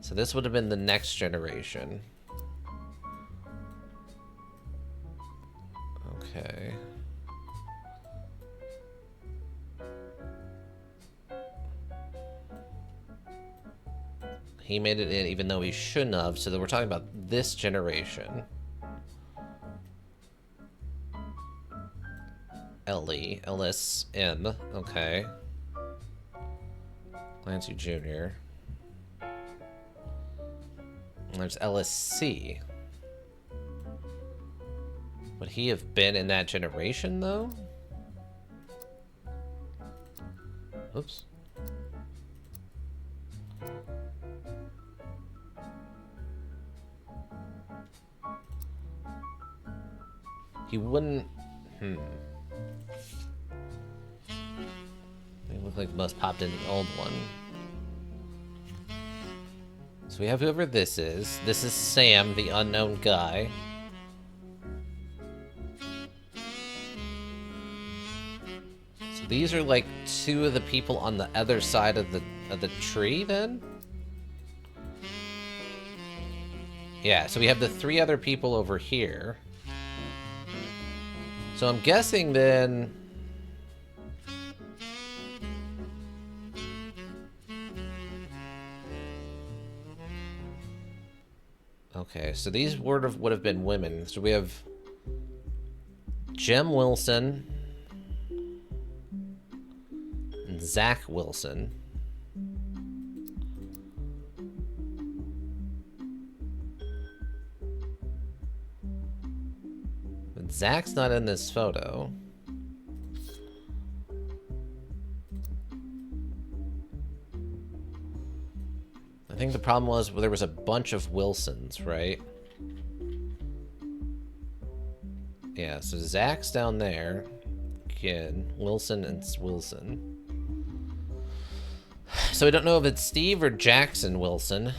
So this would have been the next generation. Okay. He made it in even though he shouldn't have, so that we're talking about this generation. Ellie, Ellis, M, okay. Clancy Jr. And there's LSC. Would he have been in that generation, though? Oops. He wouldn't... They look like the most popped in the old one. So we have whoever this is. This is Sam, the unknown guy. So these are like two of the people on the other side of the tree, then? Yeah, so we have the 3 other people over here. So I'm guessing then... Okay, so these would have been women. So we have Jem Wilson and Zach Wilson. But Zach's not in this photo. I think the problem was there was a bunch of Wilsons, right? Yeah, so Zach's down there. Again, Wilson and Wilson. So we don't know if it's Steve or Jackson Wilson.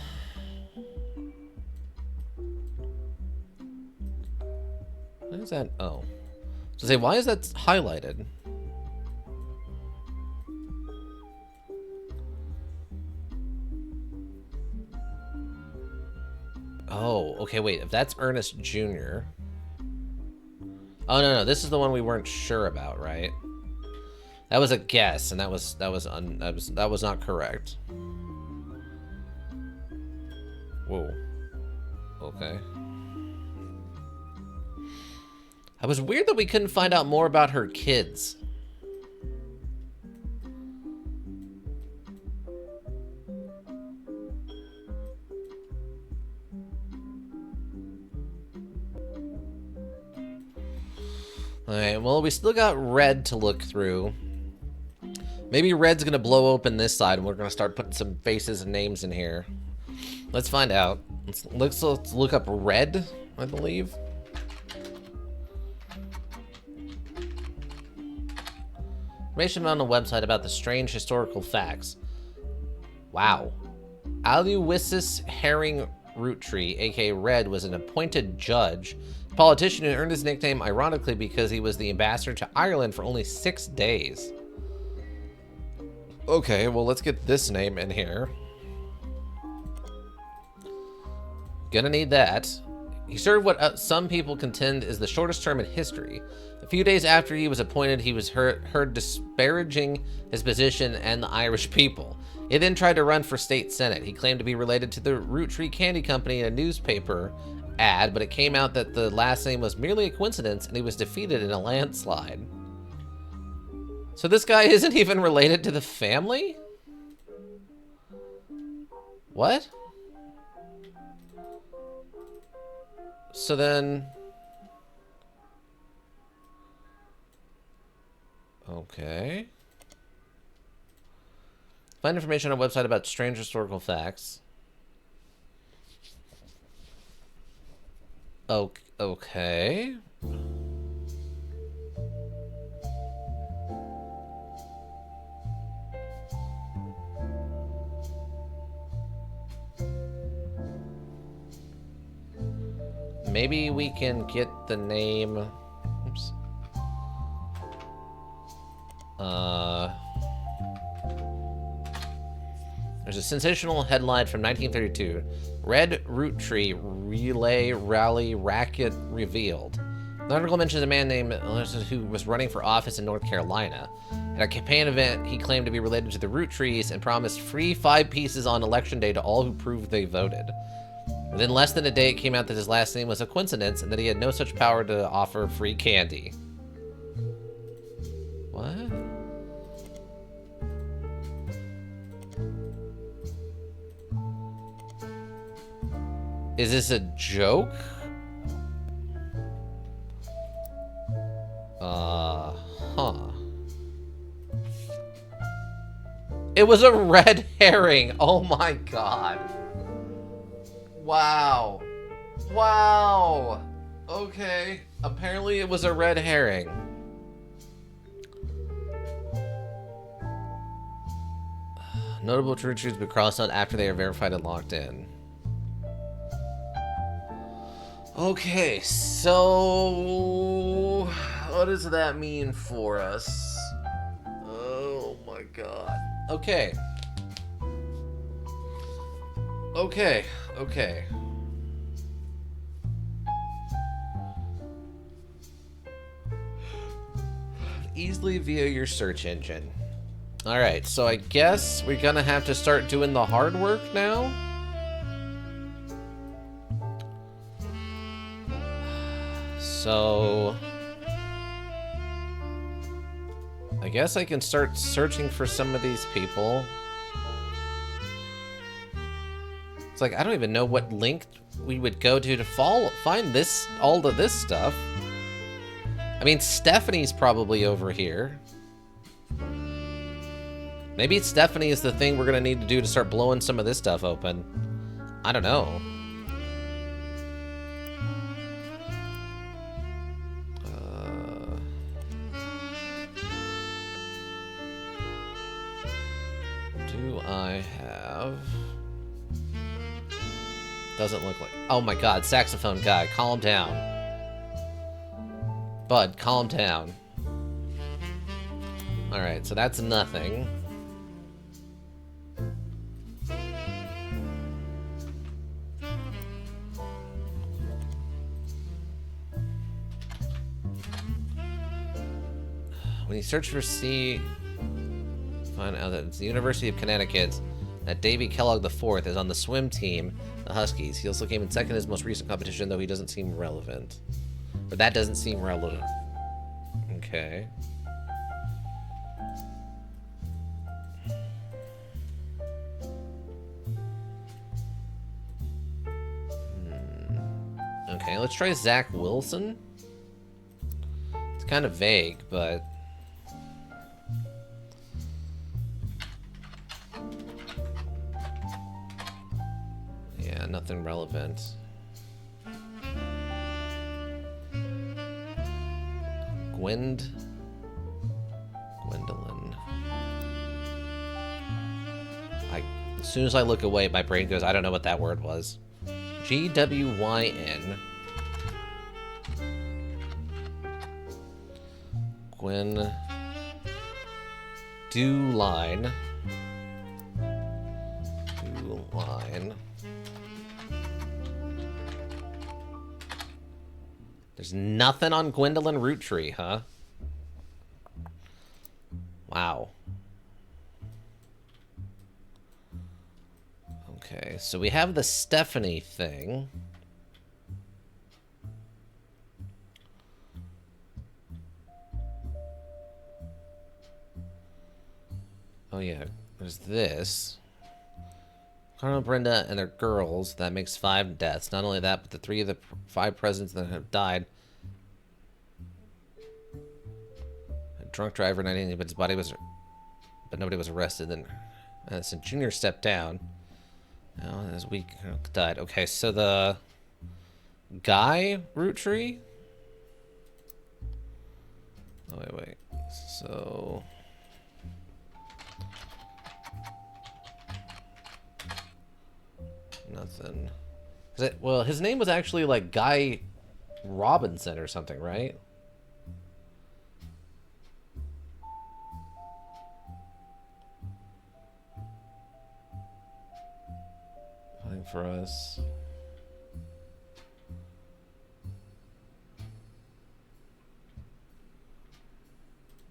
What is that? Oh. So say, why is that highlighted? Oh, okay, wait. If that's Ernest Jr. Oh no, this is the one we weren't sure about, right? That was a guess, and that was not correct. Whoa. Okay. It was weird that we couldn't find out more about her kids. Alright, well, we still got Red to look through. Maybe Red's gonna blow open this side and we're gonna start putting some faces and names in here. Let's find out. Let's look up Red, I believe. Information on the website about the strange historical facts. Wow. Aloysius Herring Roottrees, aka Red, was an appointed judge, politician who earned his nickname ironically because he was the ambassador to Ireland for only 6 days. Okay, well, let's get this name in here. Gonna need that. He served what some people contend is the shortest term in history. A few days after he was appointed, he was heard disparaging his position and the Irish people. He then tried to run for state senate. He claimed to be related to the Roottrees Candy Company in a newspaper ad, but it came out that the last name was merely a coincidence and he was defeated in a landslide. So this guy isn't even related to the family? What? So then... Okay. Find information on a website about strange historical facts. Okay. Maybe we can get the name... Oops. There's a sensational headline from 1932. Red Roottrees Relay Rally Racket Revealed. The article mentions a man named who was running for office in North Carolina. At a campaign event, he claimed to be related to the Roottrees and promised free 5 pieces on election day to all who proved they voted. Within less than a day, it came out that his last name was a coincidence and that he had no such power to offer free candy. What? Is this a joke? Huh. It was a red herring. Oh my god. Wow. Wow. Okay. Apparently it was a red herring. Notable Roottrees will be crossed out after they are verified and locked in. Okay, so what does that mean for us? Oh my god. Okay. Okay. Easily via your search engine. Alright, so I guess we're gonna have to start doing the hard work now. So I guess I can start searching for some of these people. It's like, I don't even know what link we would go to find this, all of this stuff. I mean, Stephanie's probably over here. Maybe Stephanie is the thing we're gonna need to do to start blowing some of this stuff open. I don't know. Do I have... Doesn't look like... Oh my god, saxophone guy, calm down. Bud, calm down. Alright, so that's nothing. When you search for C, find out that it's the University of Connecticut, that Davy Kellogg IV is on the swim team, the Huskies. He also came in second in his most recent competition, though he doesn't seem relevant. Or that doesn't seem relevant. Okay. Okay, let's try Zach Wilson. It's kind of vague, but... yeah, nothing relevant. Gwendolyn. As soon as I look away, my brain goes, I don't know what that word was. Gwyn. Gwen. Dewline. There's nothing on Gwendolyn Roottrees, huh? Wow. Okay, so we have the Stephanie thing. Oh yeah, there's this. Carl, Brenda, and their girls. That makes 5 deaths. Not only that, but the 3 of the 5 presidents that have died. A drunk driver, 19, but his body was... but nobody was arrested. Then so Junior stepped down. Oh, his weak died. Okay, so the... guy Roottrees? Oh, wait. So... nothing. Well, his name was actually like Guy Robinson or something, right? Fine for us.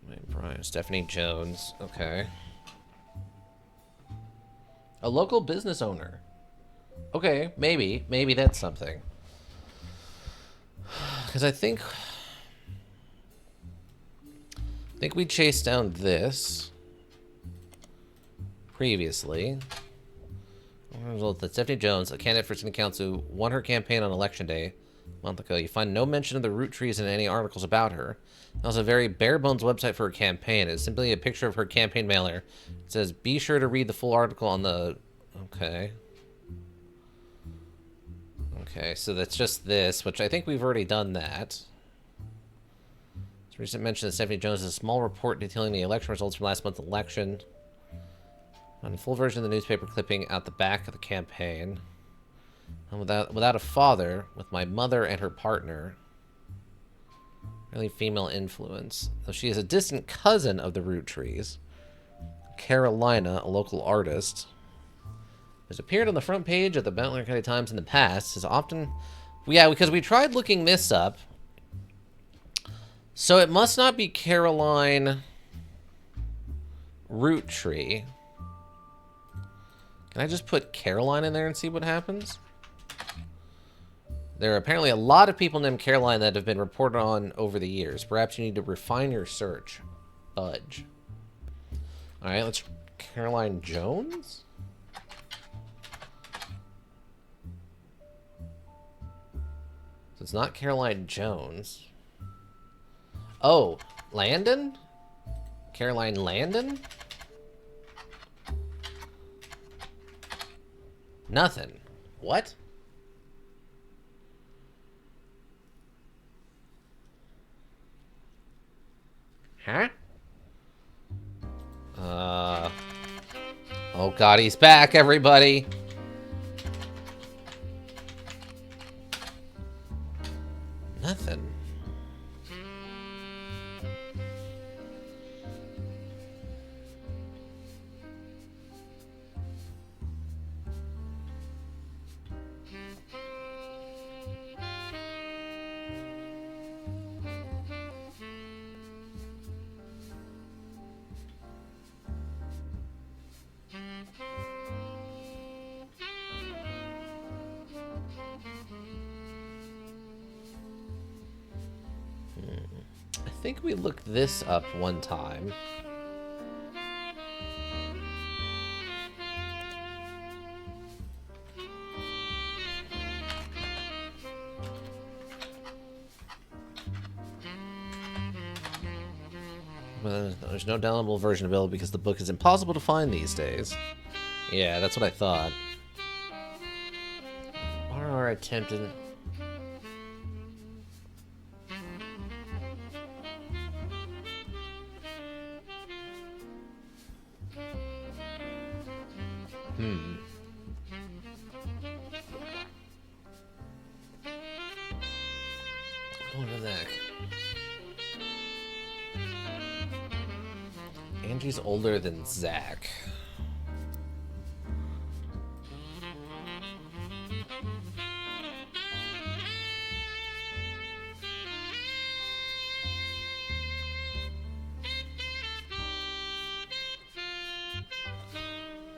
Wait, Brian. Stephanie Jones. Okay. A local business owner. Okay, maybe that's something. Because I think we chased down this previously. Result that Stephanie Jones, a candidate for city council, won her campaign on election day a month ago. You find no mention of the Roottrees in any articles about her. That was a very bare bones website for her campaign. It's simply a picture of her campaign mailer. It says, "Be sure to read the full article on the..." Okay. Okay, so that's just this, which I think we've already done that. It's recent mention that Stephanie Jones has a small report detailing the election results from last month's election. On a full version of the newspaper clipping out the back of the campaign. And without a father, with my mother and her partner. Really female influence. Though she is a distant cousin of the Roottrees. Carolina, a local artist, has appeared on the front page of the Mountain County Times in the past. Has often... yeah, because we tried looking this up. So it must not be Caroline Roottrees. Can I just put Caroline in there and see what happens? There are apparently a lot of people named Caroline that have been reported on over the years. Perhaps you need to refine your search. Fudge. Alright, let's... Caroline Jones? So it's not Caroline Jones. Oh, Landon? Caroline Landon? Nothing. What? Huh? Oh god, he's back, everybody! Nothing. I think we looked this up one time. Well, there's no downloadable version available because the book is impossible to find these days. Yeah, that's what I thought. RR attempted... What the heck? Angie's older than Zach.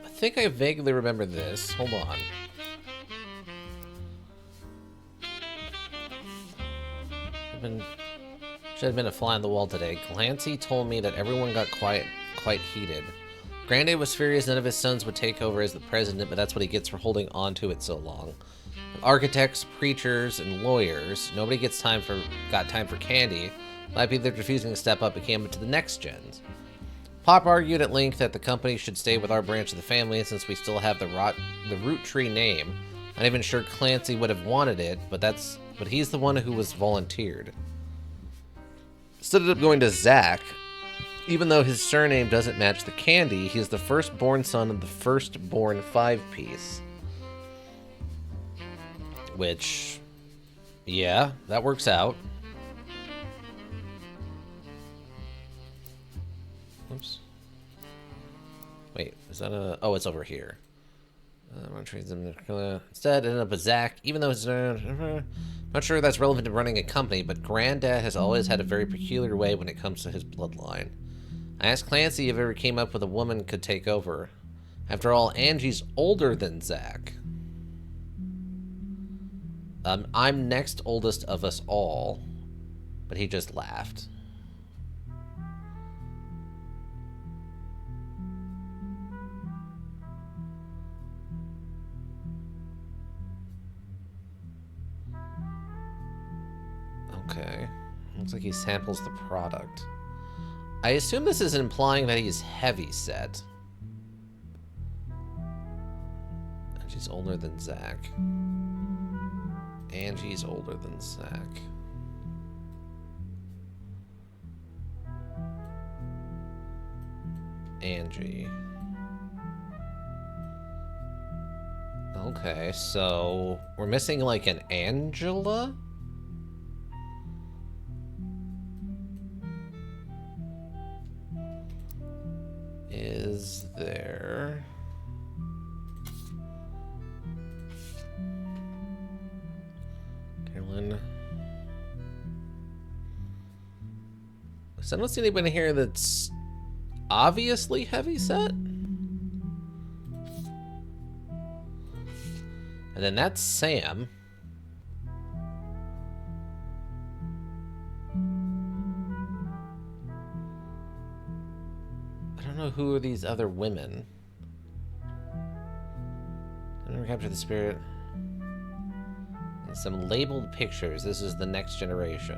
I think I vaguely remember this. Hold on. Should have been a fly on the wall today. Clancy told me that everyone got quite heated. Granddad was furious none of his sons would take over as the president, but that's what he gets for holding on to it so long. Architects, preachers, and lawyers. Nobody got time for candy. Might be they're refusing to step up and camp it to the next gens. Pop argued at length that the company should stay with our branch of the family since we still have the Roottrees name. Not even sure Clancy would have wanted it, but he's the one who was volunteered. Stood up going to Zach. Even though his surname doesn't match the candy, he is the firstborn son of the firstborn five-piece. Which, yeah, that works out. Oops. Wait, is that a... Oh, it's over here. Instead, ended up with Zach, even though it's... not sure that's relevant to running a company, but Granddad has always had a very peculiar way when it comes to his bloodline. I asked Clancy if ever came up with a woman could take over. After all, Angie's older than Zach. I'm next oldest of us all, but he just laughed. Okay. Looks like he samples the product. I assume this is implying that he's heavy set. Angie's older than Zach. Angie's older than Zach. Angie. Okay, so we're missing like an Angela? Is there... Carolyn... So I don't see anybody here that's obviously heavy set. And then that's Sam. know who are these other women. I never captured the spirit. And some labeled pictures. This is the next generation.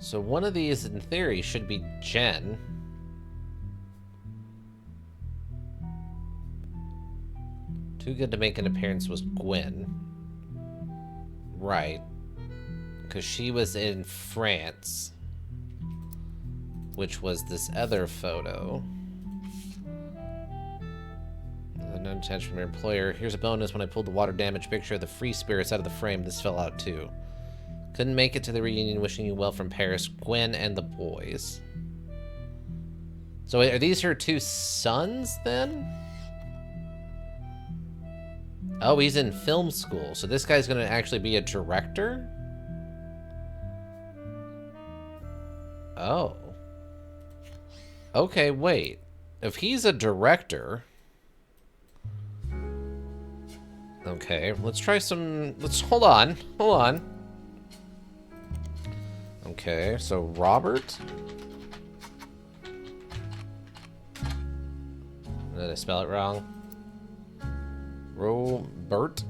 So one of these, in theory, should be Jen. Too good to make an appearance was Gwen. Right. Because she was in France. Which was this other photo. No attention from your employer. Here's a bonus. When I pulled the water damage picture of the free spirits out of the frame, this fell out too. Couldn't make it to the reunion. Wishing you well from Paris, Gwen and the boys. So wait, are these her two sons then? Oh, he's in film school. So this guy's going to actually be a director? Oh. Okay, wait. If he's a director... Okay, let's try some... Hold on. Hold on. Okay, so Robert. Did I spell it wrong? Robert.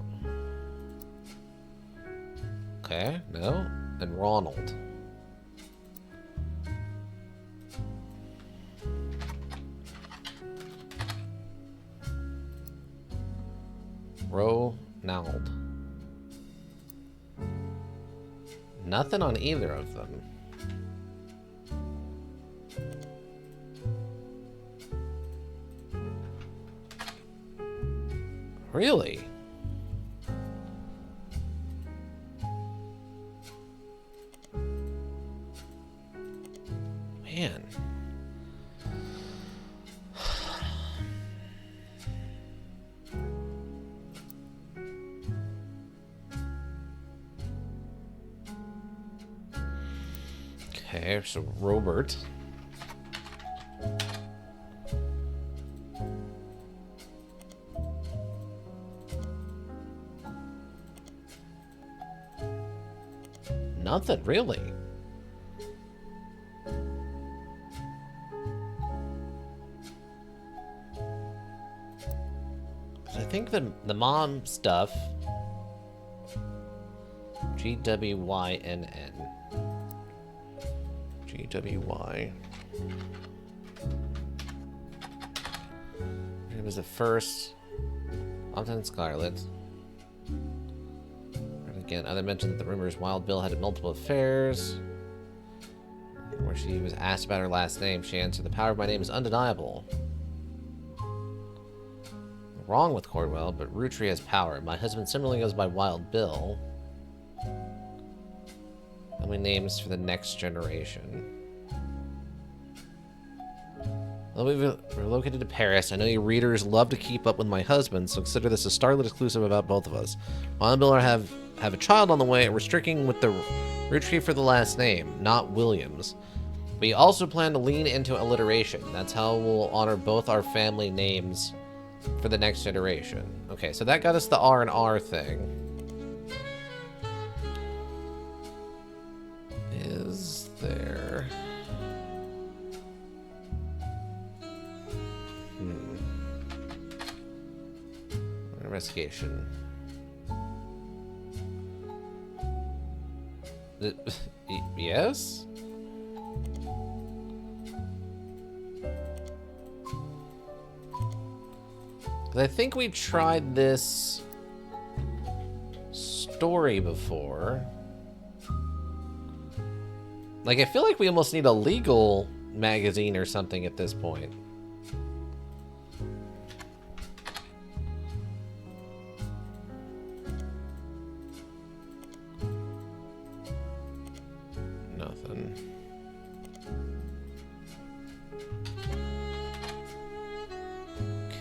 Okay, no. And Ronald. Ronald. Nothing on either of them. Really? Man. Okay, so Robert. Nothing, really. I think the mom stuff. GWYNN. GWY. It was the first. Often Scarlet. Again, other mentioned that the rumors Wild Bill had multiple affairs. Where she was asked about her last name, she answered, "The power of my name is undeniable." Wrong with Cordwell, but Roottrees has power. My husband similarly goes by Wild Bill. How many names for the next generation? Well, we've relocated to Paris. I know you readers love to keep up with my husband, so consider this a Starlit exclusive about both of us. Wild and Bill have a child on the way, and we're sticking with the Roottrees for the last name, not Williams. We also plan to lean into alliteration. That's how we'll honor both our family names for the next generation. Okay, so that got us the R and R thing. Is there... Investigation. Yes? I think we tried this story before. Like, I feel like we almost need a legal magazine or something at this point. Nothing.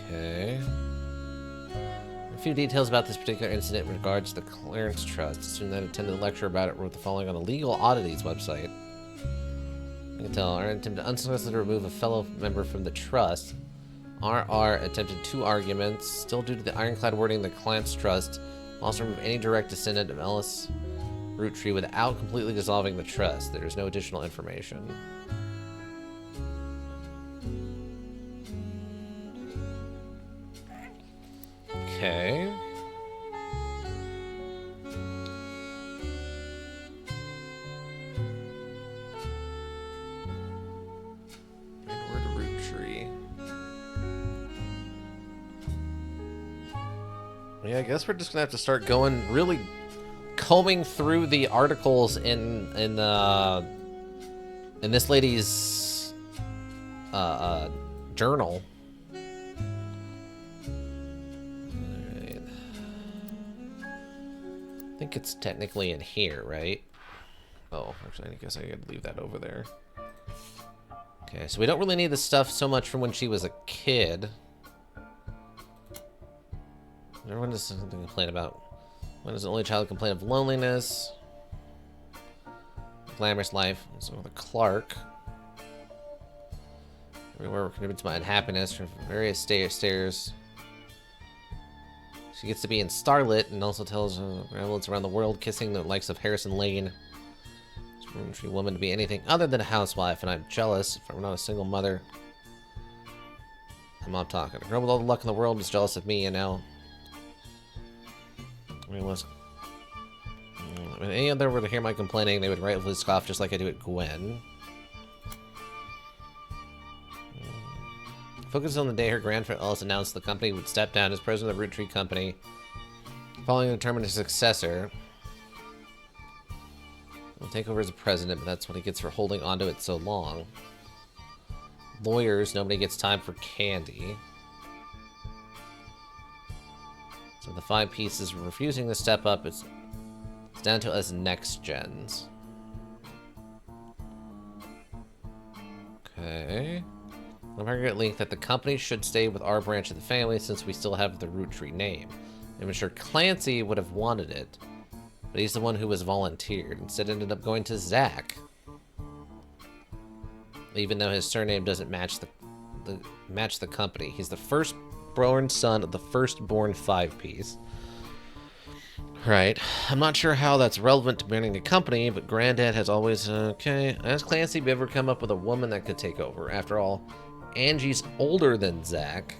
Okay. A few details about this particular incident in regards to the Clearance Trust. A student that attended a lecture about it wrote the following on the Legal Oddities website. I can tell. R attempted unsuccessfully to remove a fellow member from the trust. RR attempted 2 arguments. Still due to the ironclad wording of the client's trust. Also remove any direct descendant of Ellis Roottrees without completely dissolving the trust. There is no additional information. Okay. Word Roottrees. Yeah, I guess we're just gonna have to start going really combing through the articles in this lady's journal. Alright. I think it's technically in here, right? Oh, actually, I guess I could leave that over there. Okay, so we don't really need the stuff so much from when she was a kid. Everyone does something to complain about. When does an only child complain of loneliness? Glamorous life. So the Clark. Everywhere contributes to my unhappiness from various stairs. She gets to be in Starlit and also tells ramblings around the world, kissing the likes of Harrison Lane. She's a woman to be anything other than a housewife, and I'm jealous if I'm not a single mother. I'm not talking. A girl with all the luck in the world is jealous of me, you know. I mean, when any other were to hear my complaining, they would rightfully scoff just like I do at Gwen. Focus on the day her grandfather Ellis announced the company would step down as president of the Roottrees Company, following to determine his successor. He'll take over as a president, but that's what he gets for holding onto it so long. Lawyers, nobody gets time for candy. So the 5 pieces refusing to step up, it's down to us next gens. Okay. The Margaret linked that the company should stay with our branch of the family since we still have the Roottrees name. I'm sure Clancy would have wanted it, but he's the one who was volunteered. Instead, ended up going to Zach, even though his surname doesn't match the company. He's the firstborn son of the firstborn 5-piece. Right. I'm not sure how that's relevant to running the company, but Granddad has always... Okay. Ask Clancy if you ever come up with a woman that could take over. After all, Angie's older than Zach.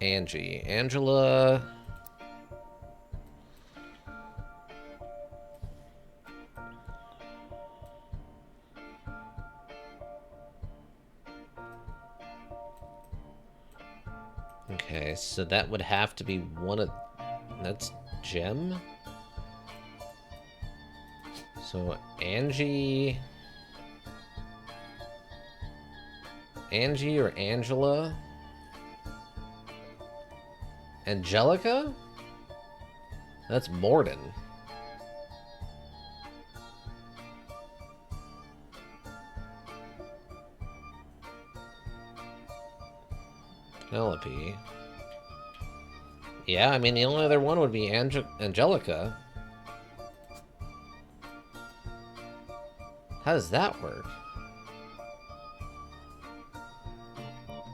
Angela... Okay, so that would have to be one of... That's Jem? So, Angie or Angela? Angelica? That's Morden. Penelope. Yeah, I mean, the only other one would be Angelica. How does that work?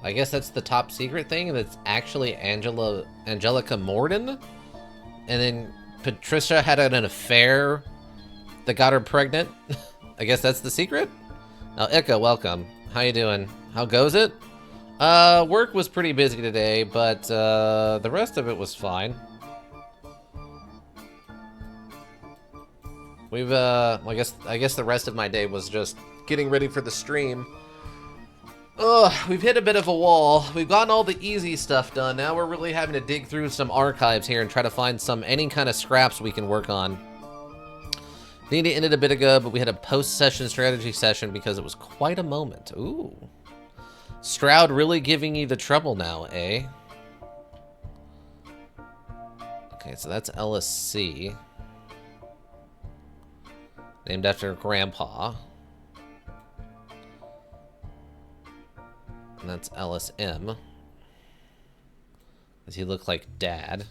I guess that's the top secret thing, that's actually Angelica Morden? And then Patricia had an affair that got her pregnant? I guess that's the secret? Oh, Ika, welcome. How you doing? How goes it? Work was pretty busy today, but the rest of it was fine. We've I guess the rest of my day was just getting ready for the stream. We've hit a bit of a wall. We've gotten all the easy stuff done. Now we're really having to dig through some archives here and try to find any kind of scraps we can work on. Meeting ended a bit ago, but we had a post-session strategy session because it was quite a moment. Ooh. Stroud really giving you the trouble now, eh? Okay, so that's LSC. Named after Grandpa. And that's LSM. Does he look like Dad?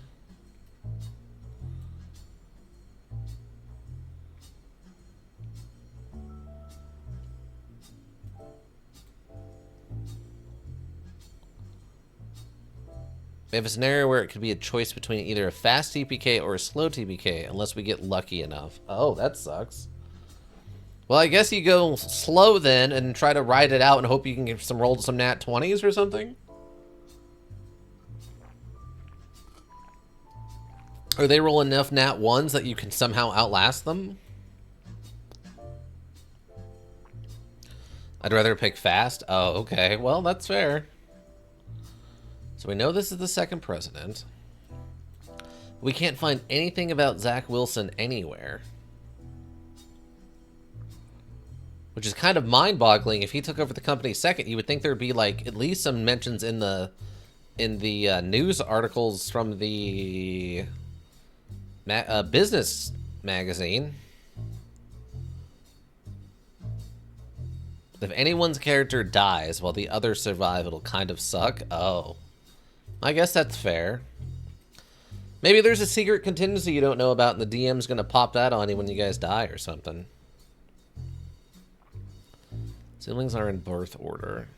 We have a scenario where it could be a choice between either a fast TPK or a slow TPK, unless we get lucky enough. Oh, that sucks. Well, I guess you go slow then and try to ride it out and hope you can get some nat 20s or something. Or they roll enough nat 1s that you can somehow outlast them. I'd rather pick fast. Oh, okay. Well, that's fair. So we know this is the second president. We can't find anything about Zach Wilson anywhere. Which is kind of mind-boggling. If he took over the company second, you would think there'd be like at least some mentions in the news articles from the business magazine. If anyone's character dies while the others survive, it'll kind of suck. Oh. I guess that's fair. Maybe there's a secret contingency you don't know about and the DM's gonna pop that on you when you guys die or something. Siblings are in birth order.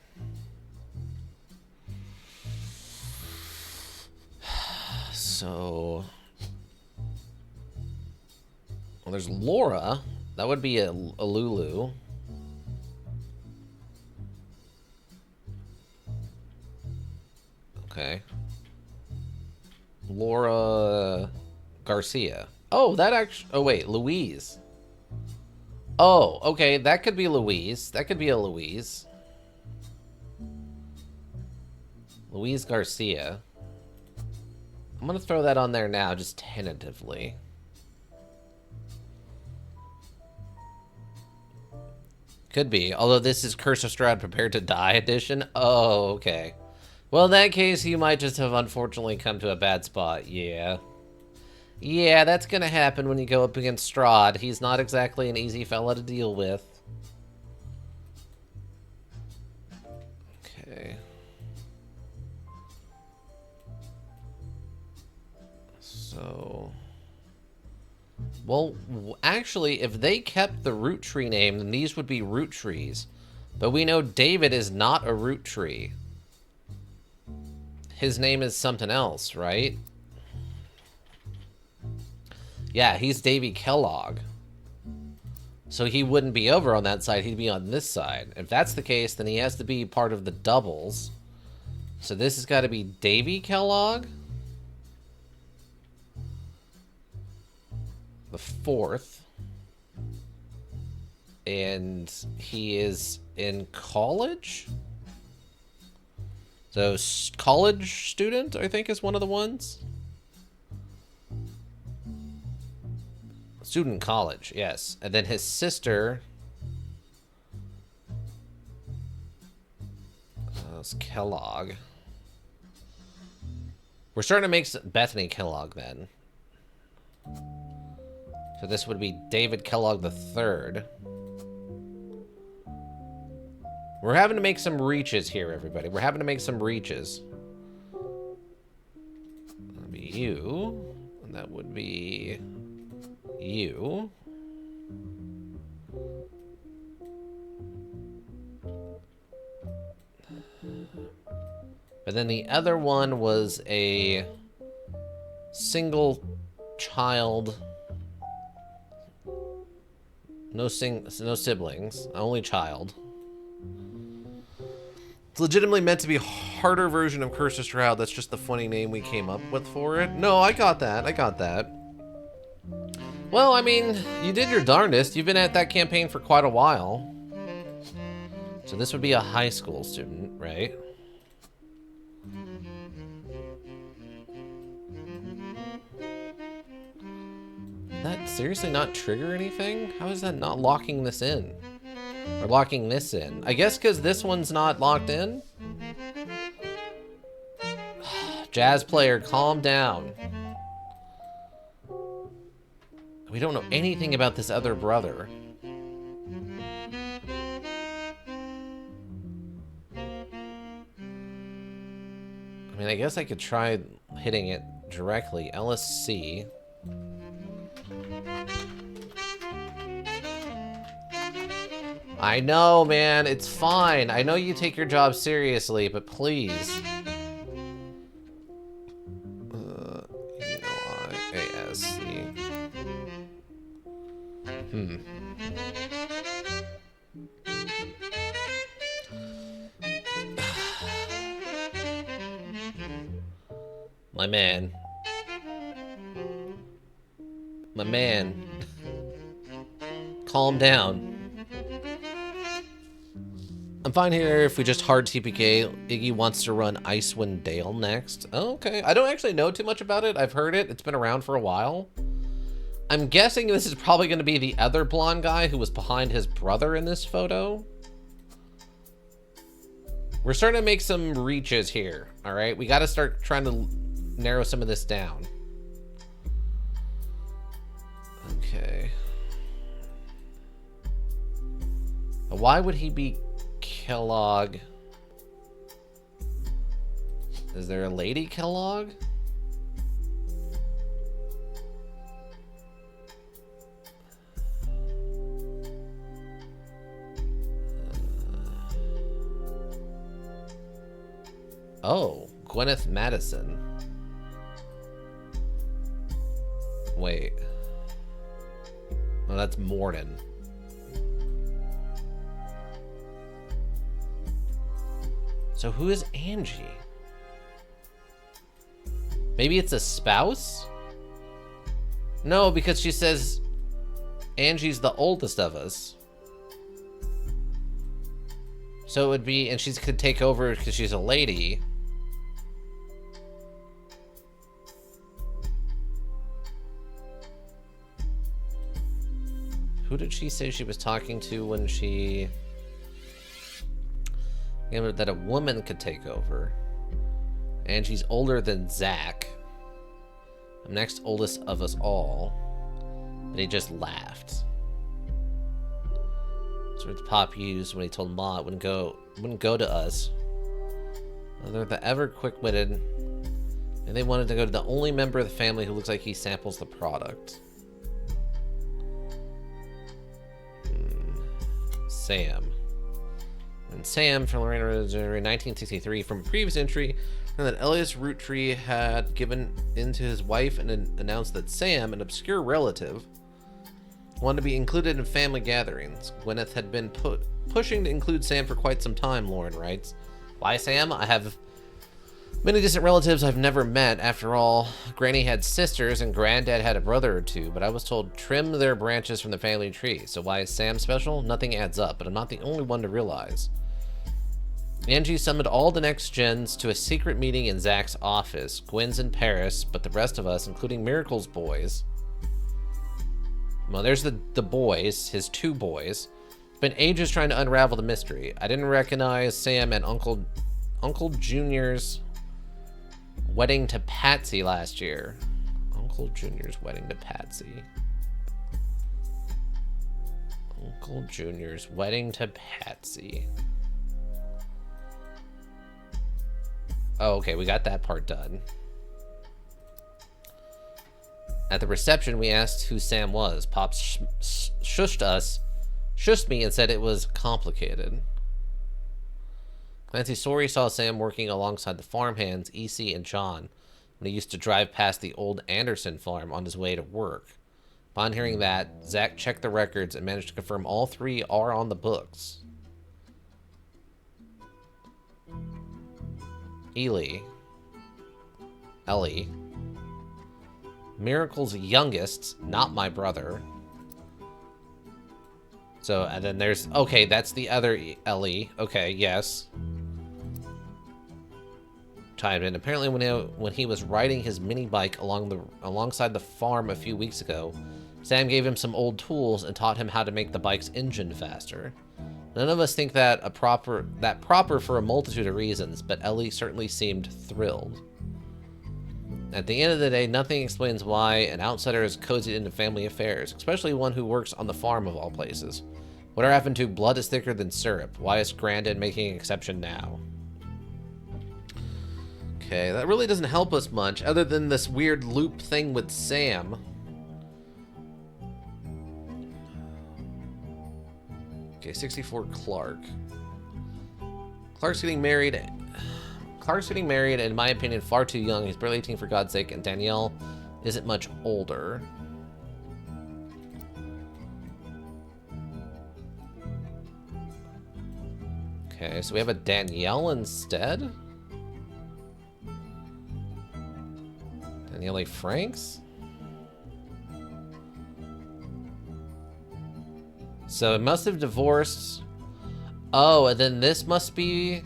So... well, there's Laura. That would be a Lulu. Okay. Laura Garcia. Oh, that actually... oh, wait. Louise. Oh, okay. That could be Louise. That could be a Louise. Louise Garcia. I'm going to throw that on there now, just tentatively. Could be. Although this is Curse of Strahd Prepared to Die edition. Oh, okay. Well, in that case, you might just have unfortunately come to a bad spot. Yeah. Yeah, that's gonna happen when you go up against Strahd. He's not exactly an easy fella to deal with. Okay. So... well, actually, if they kept the root tree name, then these would be Roottrees. But we know David is not a root tree. His name is something else, right? Yeah, he's Davy Kellogg. So he wouldn't be over on that side, he'd be on this side. If that's the case, then he has to be part of the doubles. So this has got to be Davy Kellogg. The fourth. And he is in college? So, college student, I think, is one of the ones. Student college, yes. And then his sister... is Kellogg. We're starting to make Bethany Kellogg, then. So this would be David Kellogg III. We're having to make some reaches here, everybody. We're having to make some reaches. That'd be you. And that would be you. But then the other one was a single child. No siblings. Only child. It's legitimately meant to be a harder version of Curse of Strahd. That's just the funny name we came up with for it. No, I got that. I got that. Well, I mean, you did your darndest. You've been at that campaign for quite a while. So this would be a high school student, right? Did that seriously not trigger anything? How is that not locking this in? Or locking this in. I guess because this one's not locked in? Jazz player, calm down. We don't know anything about this other brother. I mean, I guess I could try hitting it directly. LSC. I know, man. It's fine. I know you take your job seriously, but please. Let's see. My man. My man. Calm down. I'm fine here if we just hard TPK. Iggy wants to run Icewind Dale next. Oh, okay. I don't actually know too much about it. I've heard it. It's been around for a while. I'm guessing this is probably going to be the other blonde guy who was behind his brother in this photo. We're starting to make some reaches here, all right? We got to start trying to narrow some of this down. Okay. Why would he be Kellogg? Is there a lady Kellogg? Oh, Gwyneth Madison. Wait. Oh, that's Morden. So who is Angie? Maybe it's a spouse? No, because she says Angie's the oldest of us. So it would be, and she could take over because she's a lady. Who did she say she was talking to when she... that a woman could take over? Angie's older than Zach. I'm next oldest of us all. And he just laughed. That's what Pop used when he told Ma it wouldn't go to us. They're the ever quick-witted, and they wanted to go to the only member of the family who looks like he samples the product. Sam. And Sam from Lorena in 1963 from a previous entry that Elias Roottrees had given in to his wife and announced that Sam, an obscure relative, wanted to be included in family gatherings. Gwyneth had been pushing to include Sam for quite some time, Lauren writes. Why, Sam? I have many distant relatives I've never met. After all, Granny had sisters and Granddad had a brother or two, but I was told trim their branches from the family tree. So why is Sam special? Nothing adds up, but I'm not the only one to realize. Angie summoned all the next gens to a secret meeting in Zach's office. Gwen's in Paris, but the rest of us, including Miracle's boys... Well, there's the boys, his two boys. It's been ages trying to unravel the mystery. I didn't recognize Sam and Uncle Junior's wedding to Patsy last year. Uncle Junior's wedding to Patsy. Uncle Junior's wedding to Patsy. Oh, okay, we got that part done. At the reception, we asked who Sam was. Pop shushed me and said it was complicated. Clancy Sorey saw Sam working alongside the farmhands, EC and John, when he used to drive past the old Anderson farm on his way to work. Upon hearing that, Zach checked the records and managed to confirm all three are on the books. Ellie. Miracle's youngest, not my brother. So, and then there's... Okay, that's the other Ellie. Okay, yes. Chimed in. Apparently when he was riding his mini bike alongside the farm a few weeks ago, Sam gave him some old tools and taught him how to make the bike's engine faster. None of us think that proper for a multitude of reasons, but Ellie certainly seemed thrilled. At the end of the day, nothing explains why an outsider is cozied into family affairs, especially one who works on the farm of all places. Whatever happened to blood is thicker than syrup? Why is Grandin making an exception now? Okay, that really doesn't help us much, other than this weird loop thing with Sam. Okay, 64 Clark. Clark's getting married, and in my opinion, far too young. He's barely 18 for God's sake, and Danielle isn't much older. Okay, so we have a Danielle instead. Danielle Franks. So it must have divorced. Oh, and then this must be...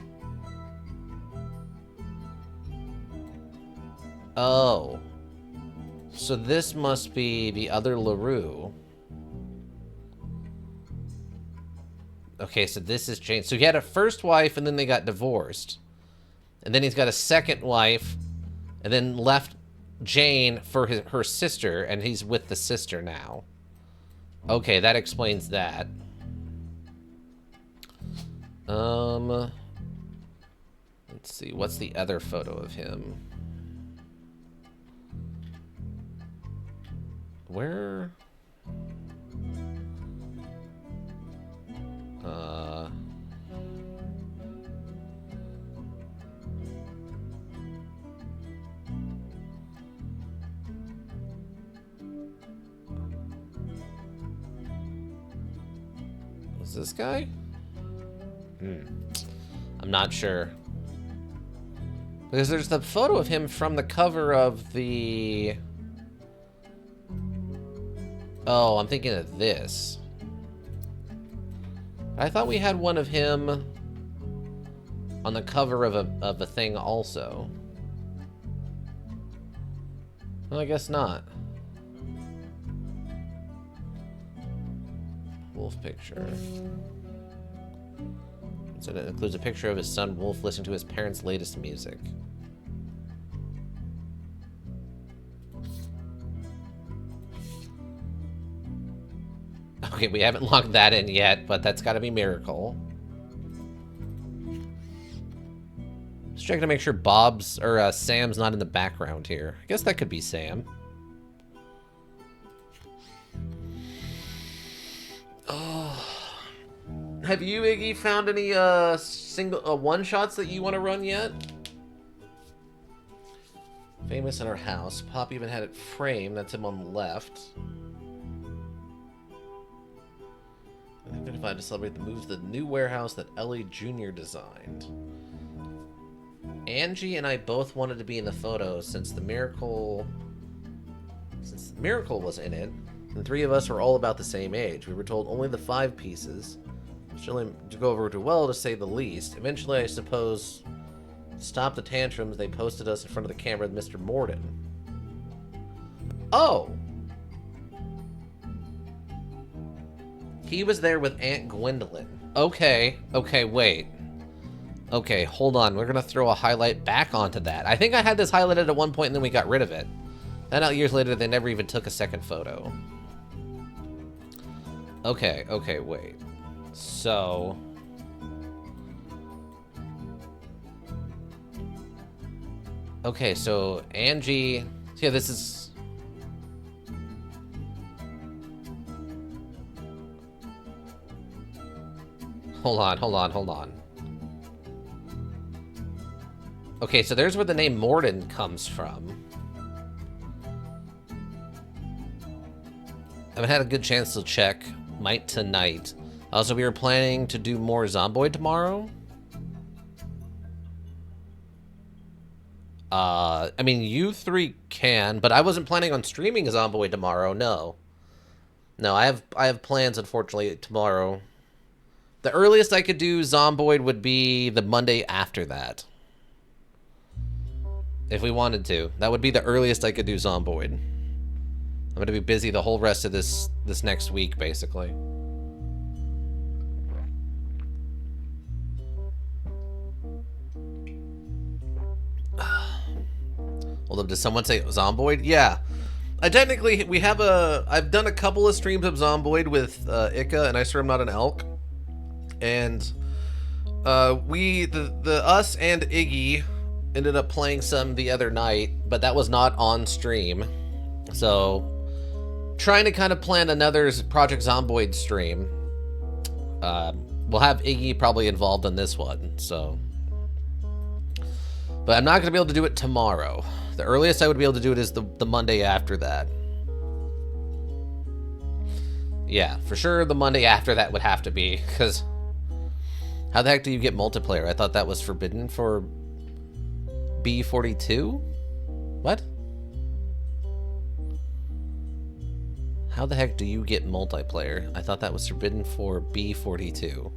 Oh. So this must be the other LaRue. Okay, so this is changed. So he had a first wife, and then they got divorced. And then he's got a second wife, and then left Jane for her sister, and he's with the sister now. Okay, that explains that. Let's see, what's the other photo of him? Where? Was this guy? I'm not sure. Because there's the photo of him from the cover of the... Oh, I'm thinking of this. I thought we had one of him on the cover of a thing also. Well, I guess not. Wolf picture. So it includes a picture of his son Wolf listening to his parents' latest music. Okay, we haven't logged that in yet, but that's got to be Miracle. Just checking to make sure Bob's or Sam's not in the background here. I guess that could be Sam. Oh, have you, Iggy, found any single one-shots that you want to run yet? Famous in our house. Pop even had it framed. That's him on the left. I've been invited to celebrate the move to the new warehouse that Ellie Jr. designed. Angie and I both wanted to be in the photo since the Miracle was in it. The three of us were all about the same age. We were told only the 5 pieces. Shouldn't to go over too well, to say the least. Eventually, I suppose, to stop the tantrums, they posted us in front of the camera with Mr. Morden. Oh! He was there with Aunt Gwendolyn. Okay, wait. Okay, hold on. We're gonna throw a highlight back onto that. I think I had this highlighted at one point and then we got rid of it. Then out years later, they never even took a second photo. Okay, wait. So... Okay, so Angie... Yeah, this is... Hold on. Okay, so there's where the name Morden comes from. I haven't had a good chance to check. Might tonight. Also, we were planning to do more Zomboid tomorrow. I mean, you three can, but I wasn't planning on streaming Zomboid tomorrow, no. No, I have plans, unfortunately, tomorrow. The earliest I could do Zomboid would be the Monday after that. If we wanted to. That would be the earliest I could do Zomboid. I'm going to be busy the whole rest of this next week, basically. Hold up, did someone say Zomboid? Yeah. I've done a couple of streams of Zomboid with Ika, and I swear I'm not an elk. And us and Iggy ended up playing some the other night, but that was not on stream. So, trying to kind of plan another Project Zomboid stream. We'll have Iggy probably involved in this one, so. But I'm not going to be able to do it tomorrow. The earliest I would be able to do it is the Monday after that. Yeah, for sure the Monday after that would have to be, because how the heck do you get multiplayer? I thought that was forbidden for B42? What? How the heck do you get multiplayer? I thought that was forbidden for B42.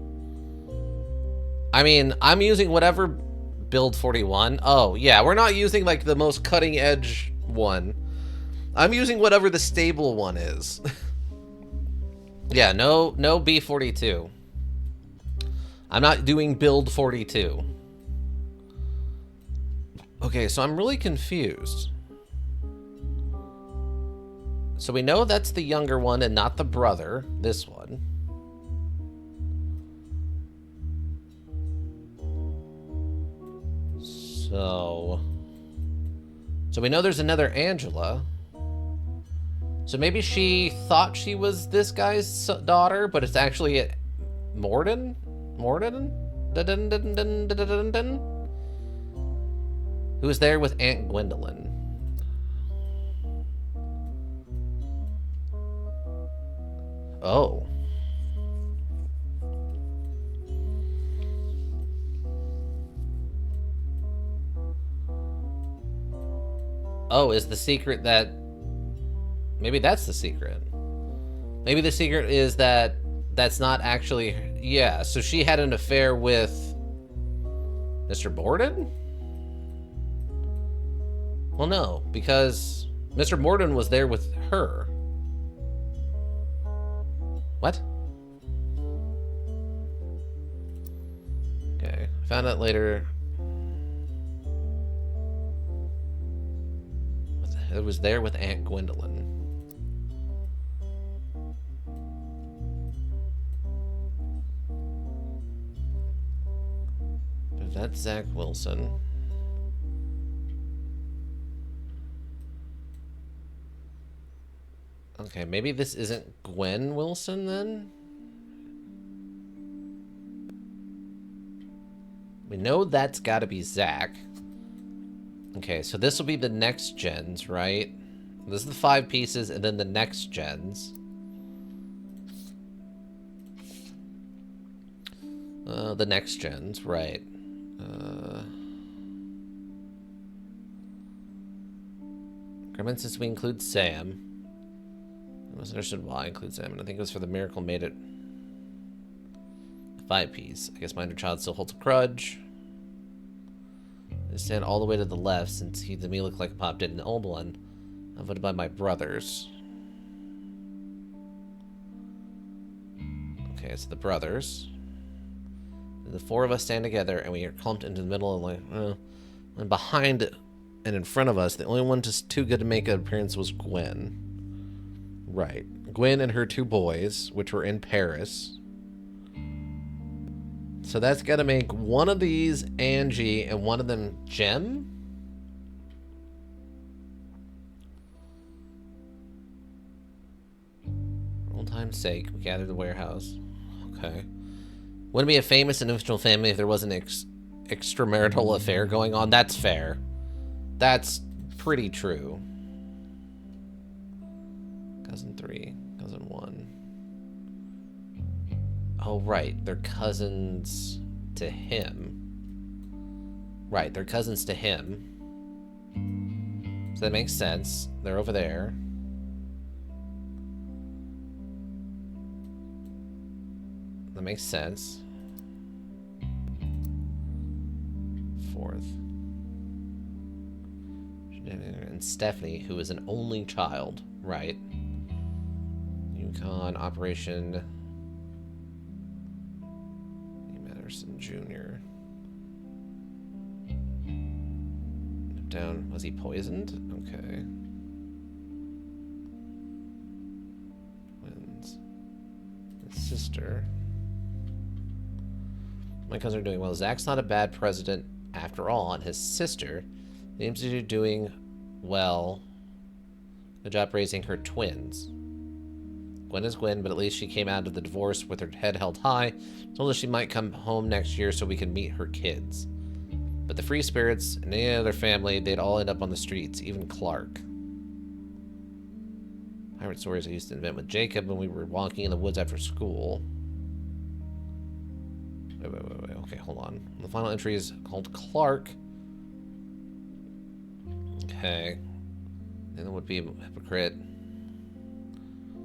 I mean, I'm using whatever build 41. Oh, yeah, we're not using like the most cutting edge one. I'm using whatever the stable one is. Yeah, no B42. I'm not doing build 42. Okay, so I'm really confused. So we know that's the younger one and not the brother, this one. So we know there's another Angela. So maybe she thought she was this guy's daughter, but it's actually Morden? Morden? Who was there with Aunt Gwendolyn. Oh. Oh, is the secret that... Maybe that's the secret. Maybe the secret is that that's not actually... Yeah, so she had an affair with Mr. Borden? Well, no, because Mr. Borden was there with her. What? Okay, found out later. It was there with Aunt Gwendolyn. But that's Zach Wilson. Okay, maybe this isn't Gwen Wilson then? We know that's gotta be Zach. Okay, so this will be the next gens, right? This is the 5 pieces, and then the next gens. The next gens, right. Gremlin, since we include Sam. I wasn't understood why I include Sam, and I think it was for the miracle made it a 5-piece. I guess my inner child still holds a grudge. I stand all the way to the left since he to me looked like Pop did an old one. I voted by my brothers. Okay, it's the brothers. And the 4 of us stand together, and we are clumped into the middle and like, and behind and in front of us, the only one just too good to make an appearance was Gwen. Right. Gwen and her 2 boys, which were in Paris. So that's got to make one of these Angie and one of them Jem? For old time's sake, we gathered the warehouse. Okay. Wouldn't be a famous and influential family if there was an extramarital affair going on. That's fair. That's pretty true. Cousin 3, cousin 1. Oh, right. They're cousins to him. Right, they're cousins to him. So that makes sense. They're over there. That makes sense. 4th. And Stephanie, who is an only child. Right. Yukon, Operation... Madison Jr. Down. Was he poisoned? Okay. Twins. His sister. My cousins are doing well. Zach's not a bad president after all, and his sister seems to be doing well. Good job raising her twins. Gwen is Gwen, but at least she came out of the divorce with her head held high. Told us she might come home next year so we can meet her kids. But the free spirits and any other family, they'd all end up on the streets, even Clark. Pirate stories I used to invent with Jacob when we were walking in the woods after school. Wait. Okay, hold on. The final entry is called Clark. Okay. Then it would be a hypocrite.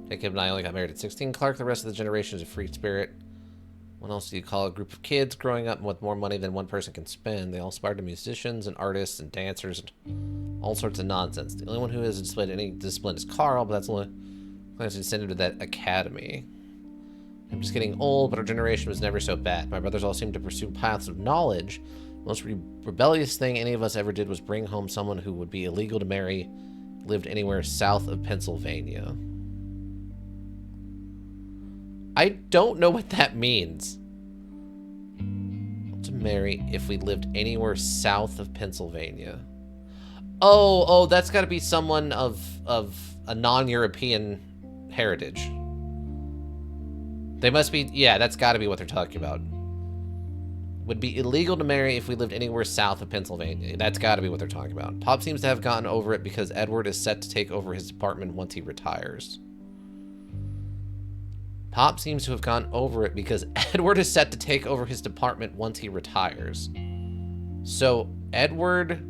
Jacob and I only got married at 16. Clark, the rest of the generation, is a free spirit. What else do you call a group of kids growing up with more money than one person can spend? They all aspire to musicians and artists and dancers and all sorts of nonsense. The only one who has displayed any discipline is Carl, but that's only because he's sent him to that academy. I'm just getting old, but our generation was never so bad. My brothers all seemed to pursue paths of knowledge. The most rebellious thing any of us ever did was bring home someone who would be illegal to marry, lived anywhere south of Pennsylvania. I don't know what that means. To marry if we lived anywhere south of Pennsylvania. Oh, that's got to be someone of a non-European heritage. They must be, yeah, that's got to be what they're talking about. Would be illegal to marry if we lived anywhere south of Pennsylvania. That's got to be what they're talking about. Pop seems to have gotten over it because Edward is set to take over his department once he retires. Pop seems to have gone over it because Edward is set to take over his department once he retires. So, Edward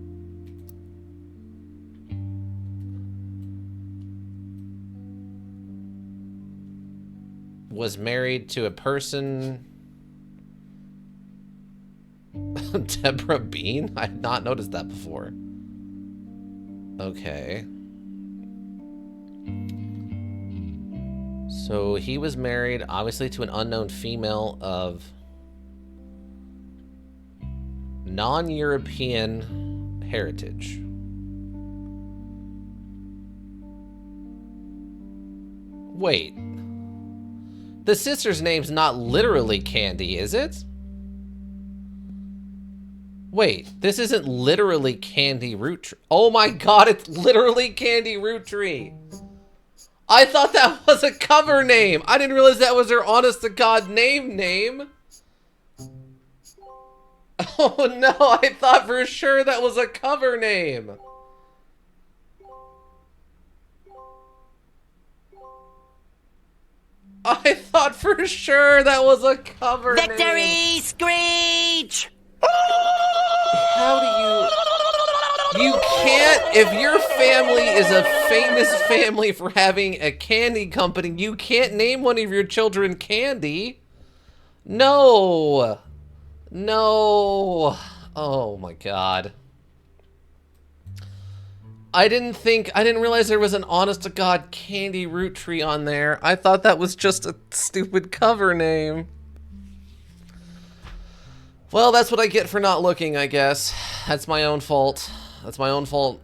was married to a person... Deborah Bean? I had not noticed that before. Okay. So he was married, obviously, to an unknown female of non-European heritage. Wait. The sister's name's not literally Candy, is it? Wait, this isn't literally Candy Roottrees. Oh my god, it's literally Candy Roottrees. I thought that was a cover name. I didn't realize that was her honest-to-God name. Oh no, I thought for sure that was a cover name. I thought for sure that was a cover name. Victory Screech! How do you... You can't, if your family is a famous family for having a candy company, you can't name one of your children Candy. No. No. Oh my god. I didn't realize there was an honest-to-God Candy Roottrees on there. I thought that was just a stupid cover name. Well, that's what I get for not looking, I guess. That's my own fault. That's my own fault.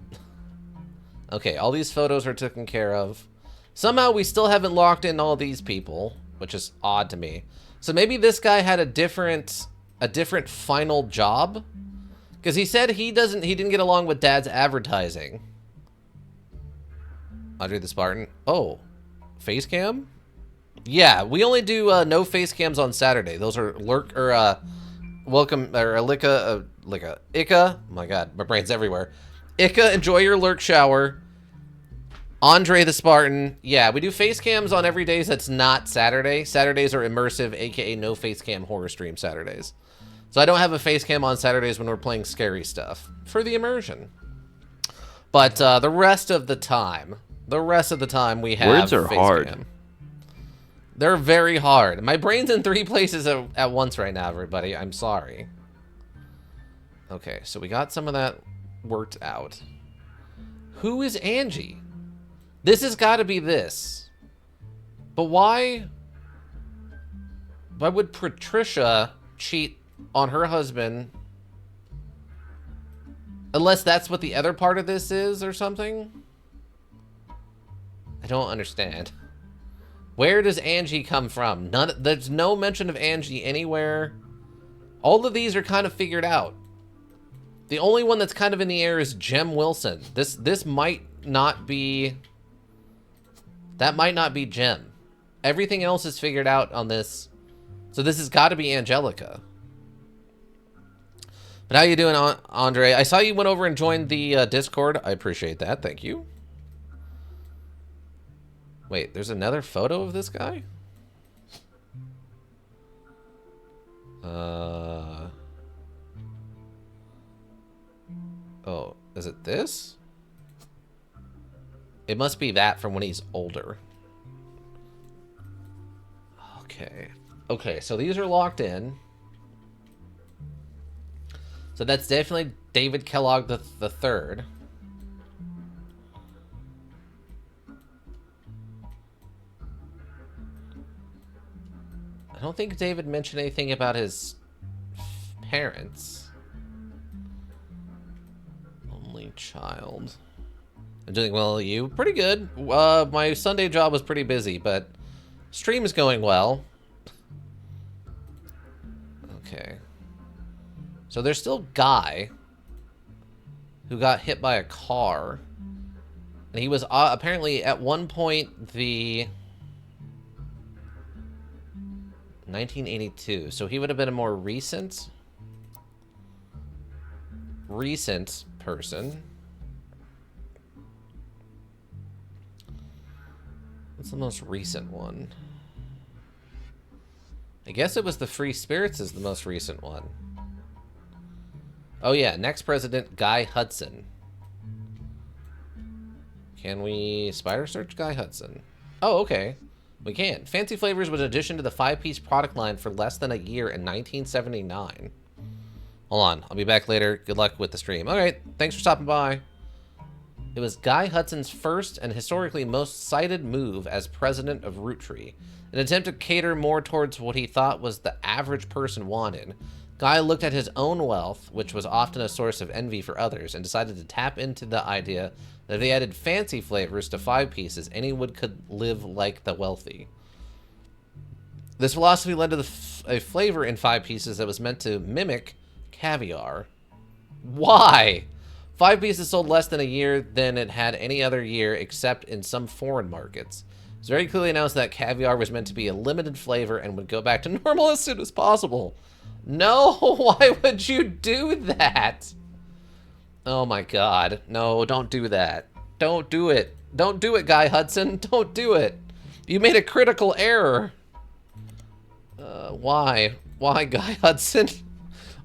Okay, all these photos are taken care of. Somehow we still haven't locked in all these people, which is odd to me. So maybe this guy had a different final job? Because he said he didn't get along with Dad's advertising. Andre the Spartan. Oh, face cam? Yeah, we only do no face cams on Saturday. Those are welcome, or Ica. Oh my god, my brain's everywhere. Ica, enjoy your lurk shower. Andre the Spartan. Yeah, we do face cams on every days that's not Saturday. Saturdays are immersive, aka no face cam horror stream Saturdays. So I don't have a face cam on Saturdays when we're playing scary stuff for the immersion. But the rest of the time we have Words are face hard. cam. They're very hard. My brain's in 3 places at once right now, everybody. I'm sorry. Okay, so we got some of that worked out. Who is Angie? This has got to be this. But why would Patricia cheat on her husband? Unless that's what the other part of this is or something? I don't understand. Where does Angie come from? There's no mention of Angie anywhere. All of these are kind of figured out. The only one that's kind of in the air is Jem Wilson. This might not be... That might not be Jem. Everything else is figured out on this. So this has got to be Angelica. But how you doing, Andre? I saw you went over and joined the Discord. I appreciate that. Thank you. Wait, there's another photo of this guy? Oh, is it this? It must be that from when he's older. Okay. Okay, so these are locked in. So that's definitely David Kellogg the third. I don't think David mentioned anything about his parents. Only child. I'm doing well, you? Pretty good. My Sunday job was pretty busy, but stream is going well. Okay. So there's still Guy, who got hit by a car. And he was apparently at one point the 1982. So he would have been a more recent person. What's the most recent one? I guess it was the Free Spirits is the most recent one. Oh yeah, next president, Guy Hudson. Can we spider search Guy Hudson? Oh, okay. We can. Fancy Flavors was an addition to the 5-piece product line for less than a year in 1979. Hold on, I'll be back later. Good luck with the stream. Alright, thanks for stopping by. It was Guy Hudson's first and historically most cited move as president of Roottrees. An attempt to cater more towards what he thought was the average person wanted. Guy looked at his own wealth, which was often a source of envy for others, and decided to tap into the idea that if he added fancy flavors to 5 pieces, anyone could live like the wealthy. This philosophy led to a flavor in 5 pieces that was meant to mimic caviar. Why? 5 pieces sold less than a year than it had any other year except in some foreign markets. It was very clearly announced that caviar was meant to be a limited flavor and would go back to normal as soon as possible. No, why would you do that? Oh my god. No, don't do that. Don't do it. Don't do it, Guy Hudson. Don't do it. You made a critical error. Why? Why, Guy Hudson?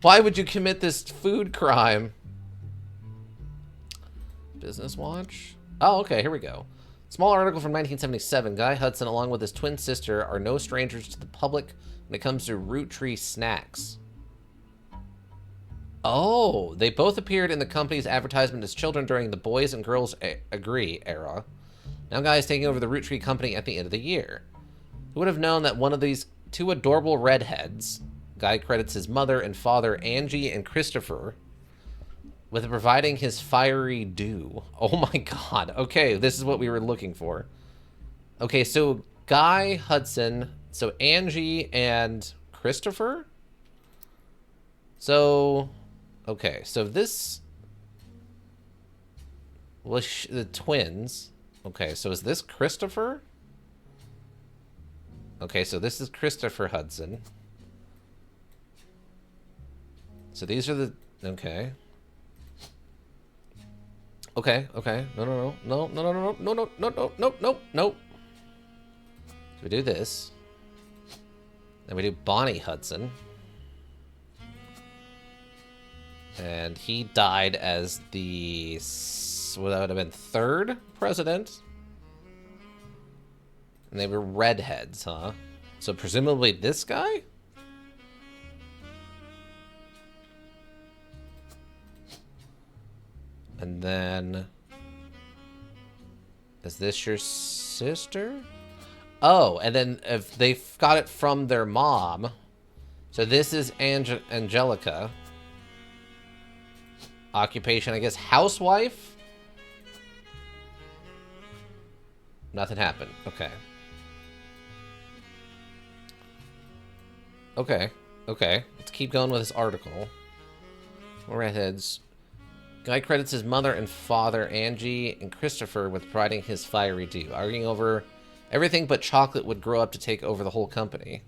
Why would you commit this food crime? Business Watch? Oh, okay, here we go. Small article from 1977. Guy Hudson, along with his twin sister, are no strangers to the public when it comes to Roottrees snacks. Oh, they both appeared in the company's advertisement as children during the Boys and Girls Agree era. Now Guy is taking over the Roottrees company at the end of the year. Who would have known that one of these 2 adorable redheads, Guy credits his mother and father, Angie and Christopher, with providing his fiery dew. Oh my god. Okay, this is what we were looking for. Okay, so Guy Hudson, so Angie and Christopher? So, okay, so this was the twins. Okay, so is this Christopher? Okay, so this is Christopher Hudson. So these are the, okay. Okay, okay. No. So we do this. Then we do Bonnie Hudson. And he died as the, well, that would have been 3rd president. And they were redheads, huh? So presumably this guy? And then, is this your sister? Oh, and then if they got it from their mom. So this is Angelica. Occupation, I guess, housewife? Nothing happened. Okay. Okay. Okay. Let's keep going with this article. More redheads. Guy credits his mother and father, Angie and Christopher, with providing his fiery dew, arguing over everything but chocolate would grow up to take over the whole company.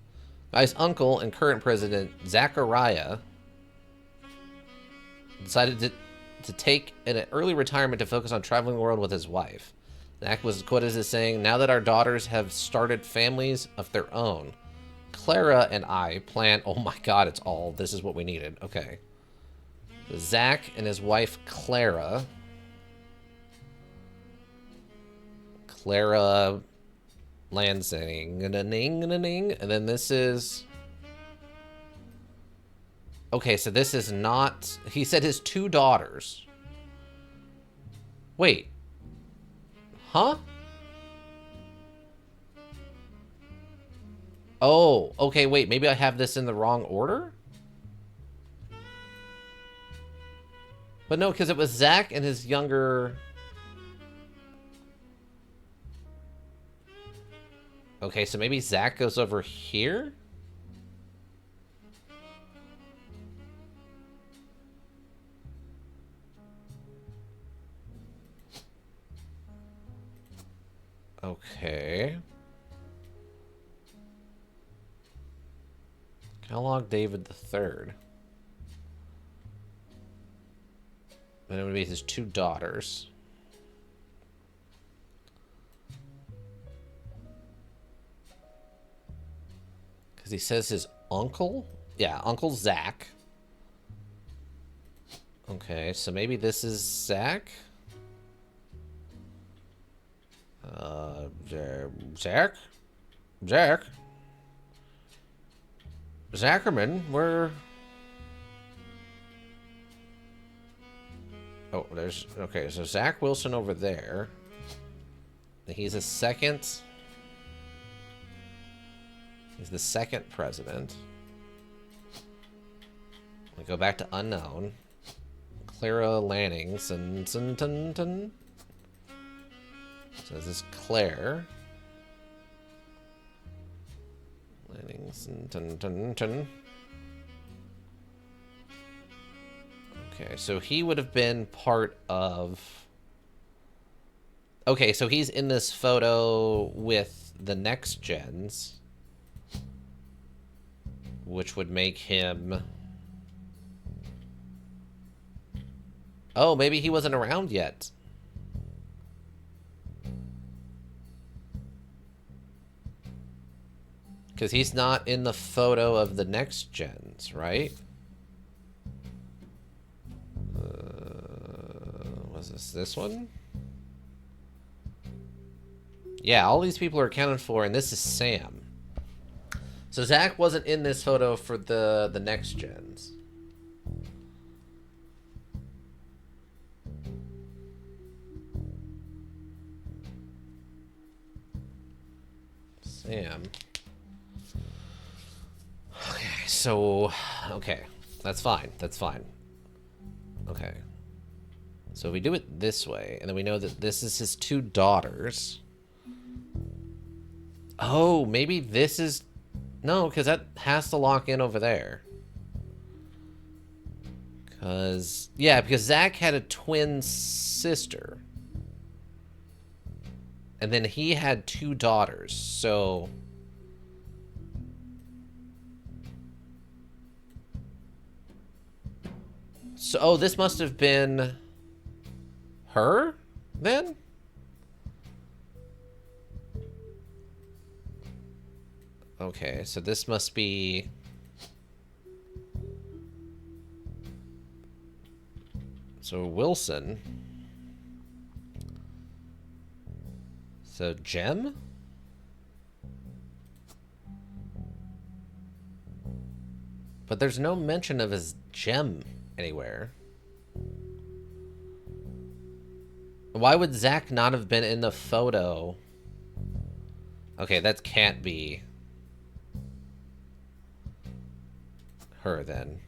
Guy's uncle and current president, Zachariah, decided to take an early retirement to focus on traveling the world with his wife. Zach was quoted as saying, "Now that our daughters have started families of their own, Clara and I plan..." Oh my god, it's all... This is what we needed. Okay. Zach and his wife, Clara Lansing. And then this is... Okay, so this is not... He said his 2 daughters. Wait. Huh? Oh, okay, wait. Maybe I have this in the wrong order? But no, because it was Zach and his younger... Okay, so maybe Zach goes over here? Okay. Kellogg David the Third. And it would be his 2 daughters. Because he says his uncle? Yeah, Uncle Zach. Okay, so maybe this is Zach? Zach? Zackerman, where... Oh, there's... Okay, so Zach Wilson over there. He's a second... He's the second president. We go back to unknown. Clara Lannings and... So this is Claire. Lannings and... Okay, so he would have been part of... Okay, so he's in this photo with the next gens. Which would make him... Oh, maybe he wasn't around yet. Because he's not in the photo of the next gens, right? Was this one? Yeah, all these people are accounted for, and this is Sam. So Zach wasn't in this photo for the next gens. Sam. Okay, so... Okay, that's fine. That's fine. Okay. So we do it this way, and then we know that this is his 2 daughters. Oh, maybe this is... No, because that has to lock in over there. Because... Yeah, because Zach had a twin sister. And then he had 2 daughters, so... So, oh, this must have been... her, then? Okay, so this must be... So, Wilson... So, Gem? But there's no mention of his gem anywhere. Why would Zach not have been in the photo? Okay, that can't be her then.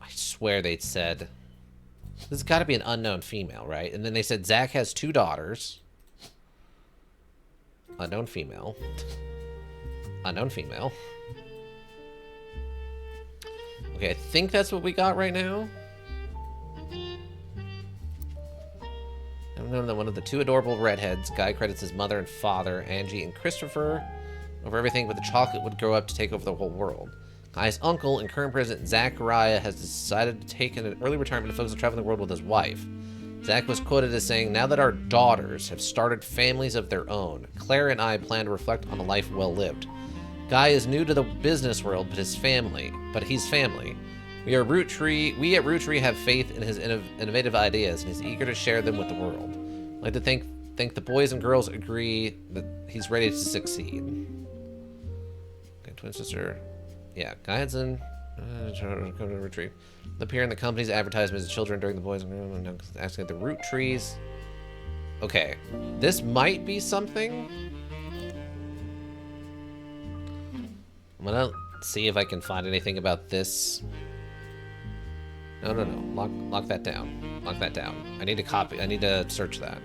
I swear they'd said... This has got to be an unknown female, right? And then they said Zach has 2 daughters. Unknown female. Unknown female. Okay, I think that's what we got right now. I've known that one of the 2 adorable redheads, Guy credits his mother and father, Angie and Christopher, over everything, but the chocolate would grow up to take over the whole world. Guy's uncle and current president, Zachariah, has decided to take an early retirement to focus on traveling the world with his wife. Zach was quoted as saying, "Now that our daughters have started families of their own, Claire and I plan to reflect on a life well lived. Guy is new to the business world, but he's family. We at Roottrees have faith in his innovative ideas, and he's eager to share them with the world. I'd like to think the boys and girls agree that he's ready to succeed." Okay, twin sister. Yeah, Guy Hudson. Come to Roottrees. Appear in the company's advertisements as children during the boys and girls asking at the Roottrees. Okay, this might be something. I'm gonna see if I can find anything about this. No. Lock that down. Lock that down. I need to copy. I need to search that.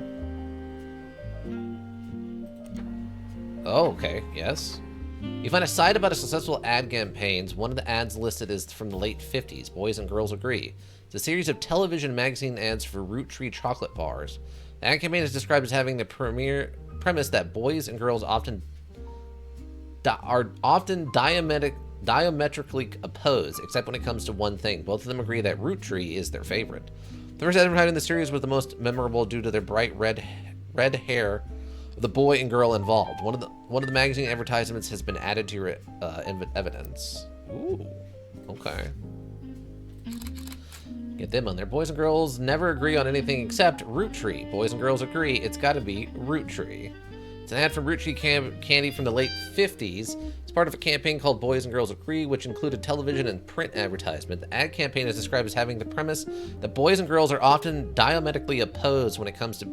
Oh, okay. Yes. You find a site about a successful ad campaigns. One of the ads listed is from the late 50s. Boys and Girls Agree. It's a series of television magazine ads for Roottree chocolate bars. The ad campaign is described as having the premise that boys and girls are often diametrically opposed, except when it comes to one thing. Both of them agree that Roottrees is their favorite. The first advertisement in the series was the most memorable due to their bright red hair of the boy and girl involved. One of the magazine advertisements has been added to your evidence. Ooh, okay. Get them on there. Boys and girls never agree on anything except Roottrees. Boys and girls agree it's got to be Roottrees. It's an ad from Roottrees candy from the late 50s. It's part of a campaign called Boys and Girls Agree, which included television and print advertisement. The ad campaign is described as having the premise that boys and girls are often diametrically opposed when it comes to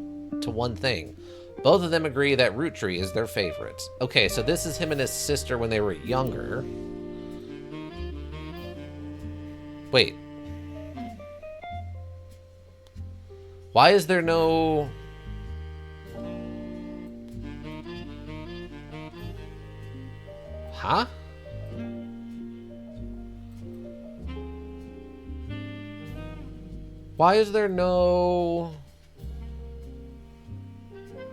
one thing. Both of them agree that Roottrees is their favorite. Okay, so this is him and his sister when they were younger. Wait. Why is there no... Huh? Why is there no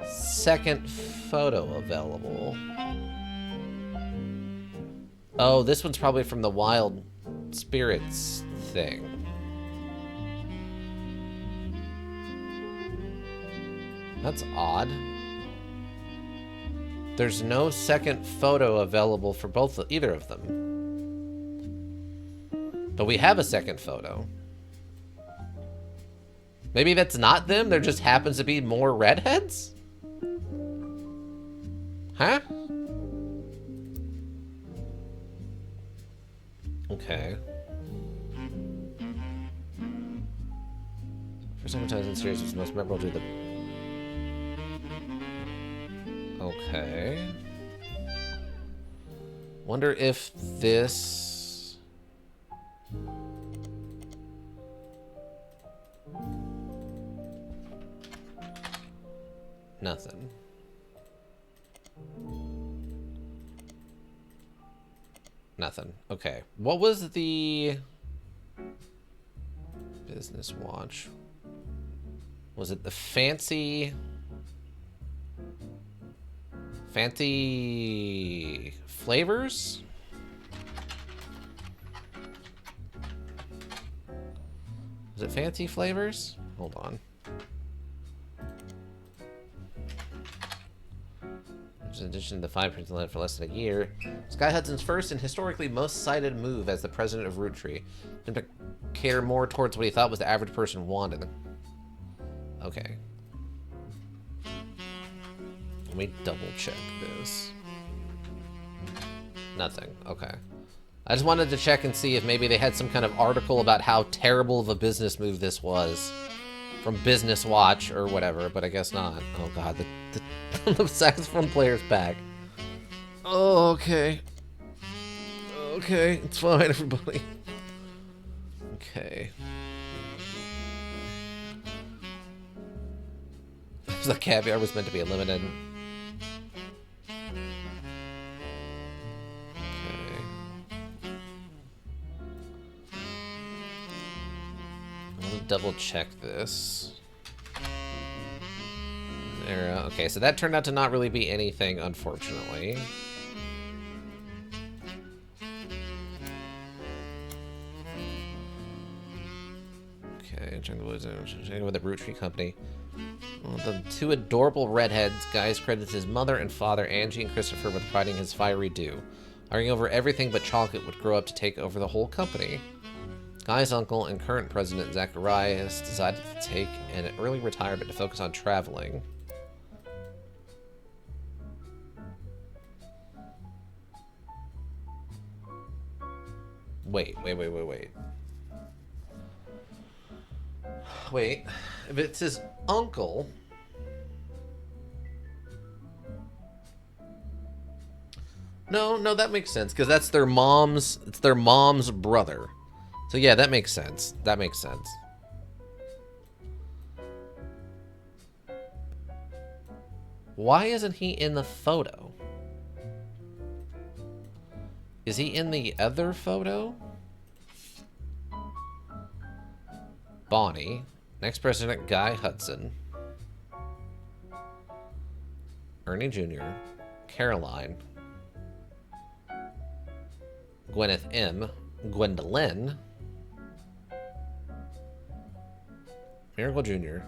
second photo available? Oh, this one's probably from the Wild Spirits thing. That's odd. There's no second photo available for either of them. But we have a second photo. Maybe that's not them, there just happens to be more redheads? Huh? Okay. First advertising in the series was the most memorable due to the... Okay. Wonder if this... Nothing. Nothing. Okay. What was the business watch? Was it the fancy flavors? Was it fancy flavors? Hold on. In addition to the 5% led for less than a year, Sky Hudson's first and historically most cited move as the president of Roottrees, him to cater more towards what he thought was the average person wanted. Okay. Let me double check this. Nothing. Okay. I just wanted to check and see if maybe they had some kind of article about how terrible of a business move this was from Business Watch or whatever, but I guess not. Oh god, the saxophone player's back. Oh, okay. Okay, it's fine, everybody. Okay. The caviar was meant to be limited. Okay. I'm gonna double check this. There, okay, so that turned out to not really be anything, unfortunately. with the Roottrees company. Well, the two adorable redheads guys credits his mother and father, Angie and Christopher, with providing his fiery due. Arguing over everything but chocolate would grow up to take over the whole company. Guy's uncle and current president, Zacharias, decided to take an early retirement to focus on traveling. Wait. Wait, if it's his uncle... No, that makes sense, because that's their mom's... It's their mom's brother. So yeah, that makes sense. That makes sense. Why isn't he in the photo? Is he in the other photo? Bonnie. Next president, Guy Hudson. Ernie Jr. Caroline. Gwyneth M. Gwendolyn. Miracle Jr.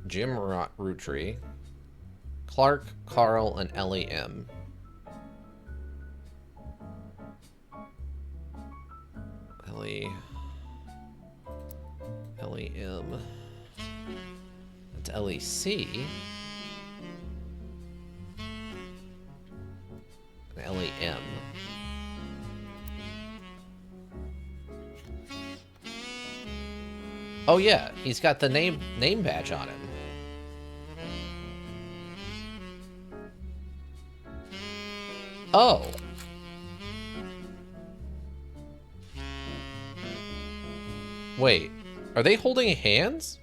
Jim Roottrees. Clark, Carl, and Ellie M. Ellie M. That's Ellie C. And Ellie M. Oh yeah, he's got the name badge on him. Oh. Wait, are they holding hands?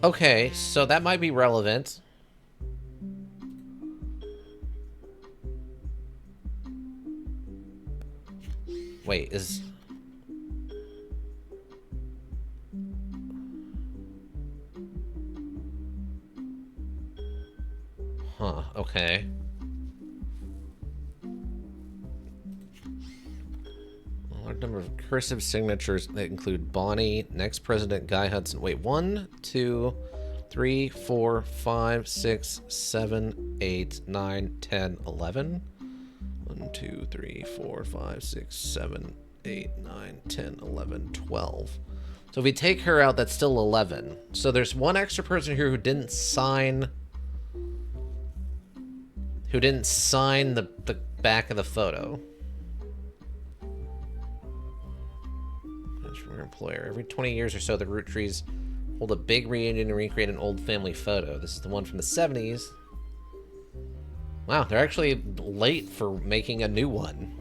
Okay, so that might be relevant. Wait, is... Huh, okay. A large number of cursive signatures that include Bonnie, next president Guy Hudson. Wait, 1, 2, 3, 4, 5, 6, 7, 8, 9, 10, 11. 1, 2, 3, 4, 5, 6, 7, 8, 9, 10, 11, 12. So if we take her out, that's still 11. So there's one extra person here who didn't sign... the back of the photo. That's from your employer. Every 20 years or so, the Roottrees hold a big reunion and recreate an old family photo. This is the one from the 70s. Wow, they're actually late for making a new one.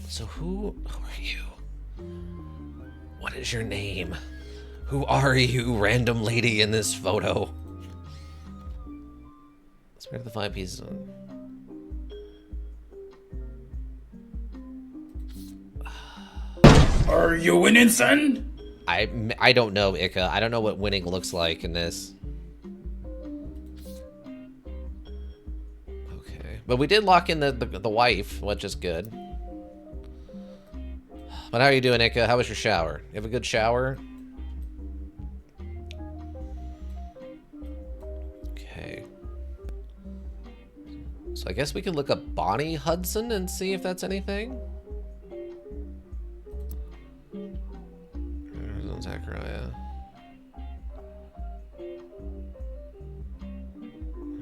So who are you? What is your name? Who are you, random lady in this photo? Spread the 5 pieces on. Are you winning, son? I don't know, Ika. I don't know what winning looks like in this. Okay, but we did lock in the wife, which is good. But how are you doing, Ika? How was your shower? You have a good shower? Okay. So I guess we can look up Bonnie Hudson and see if that's anything. Zachariah.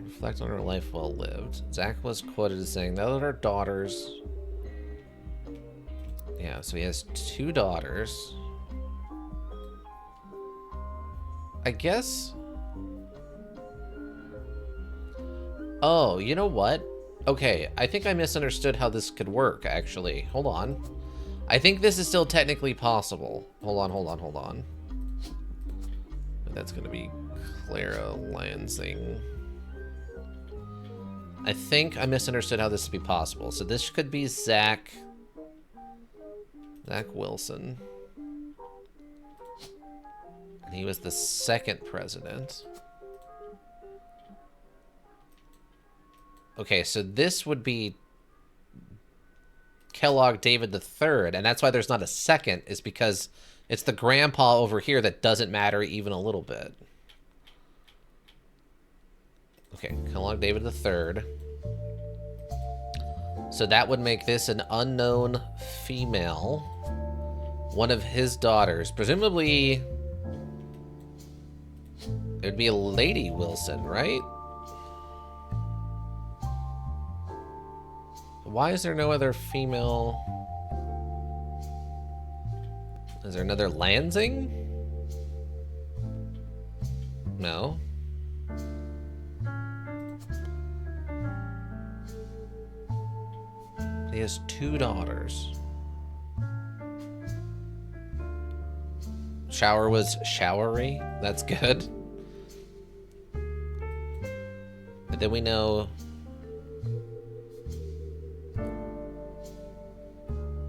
Reflect on her life well lived. Zach was quoted as saying, "Those are daughters." Yeah, so he has 2 daughters. I guess. Oh, you know what? Okay, I think I misunderstood how this could work, actually. Hold on. I think this is still technically possible. Hold on. That's gonna be Clara Lansing. I think I misunderstood how this would be possible. So this could be Zach Wilson. And he was the 2nd president. Okay, so this would be Kellogg David III, and that's why there's not a second, is because it's the grandpa over here that doesn't matter even a little bit. Okay, Kellogg David III. So that would make this an unknown female. One of his daughters. Presumably, it would be a Lady Wilson, right? Why is there no other female? Is there another Lansing? No. He has 2 daughters. Shower was showery. That's good. But then we know...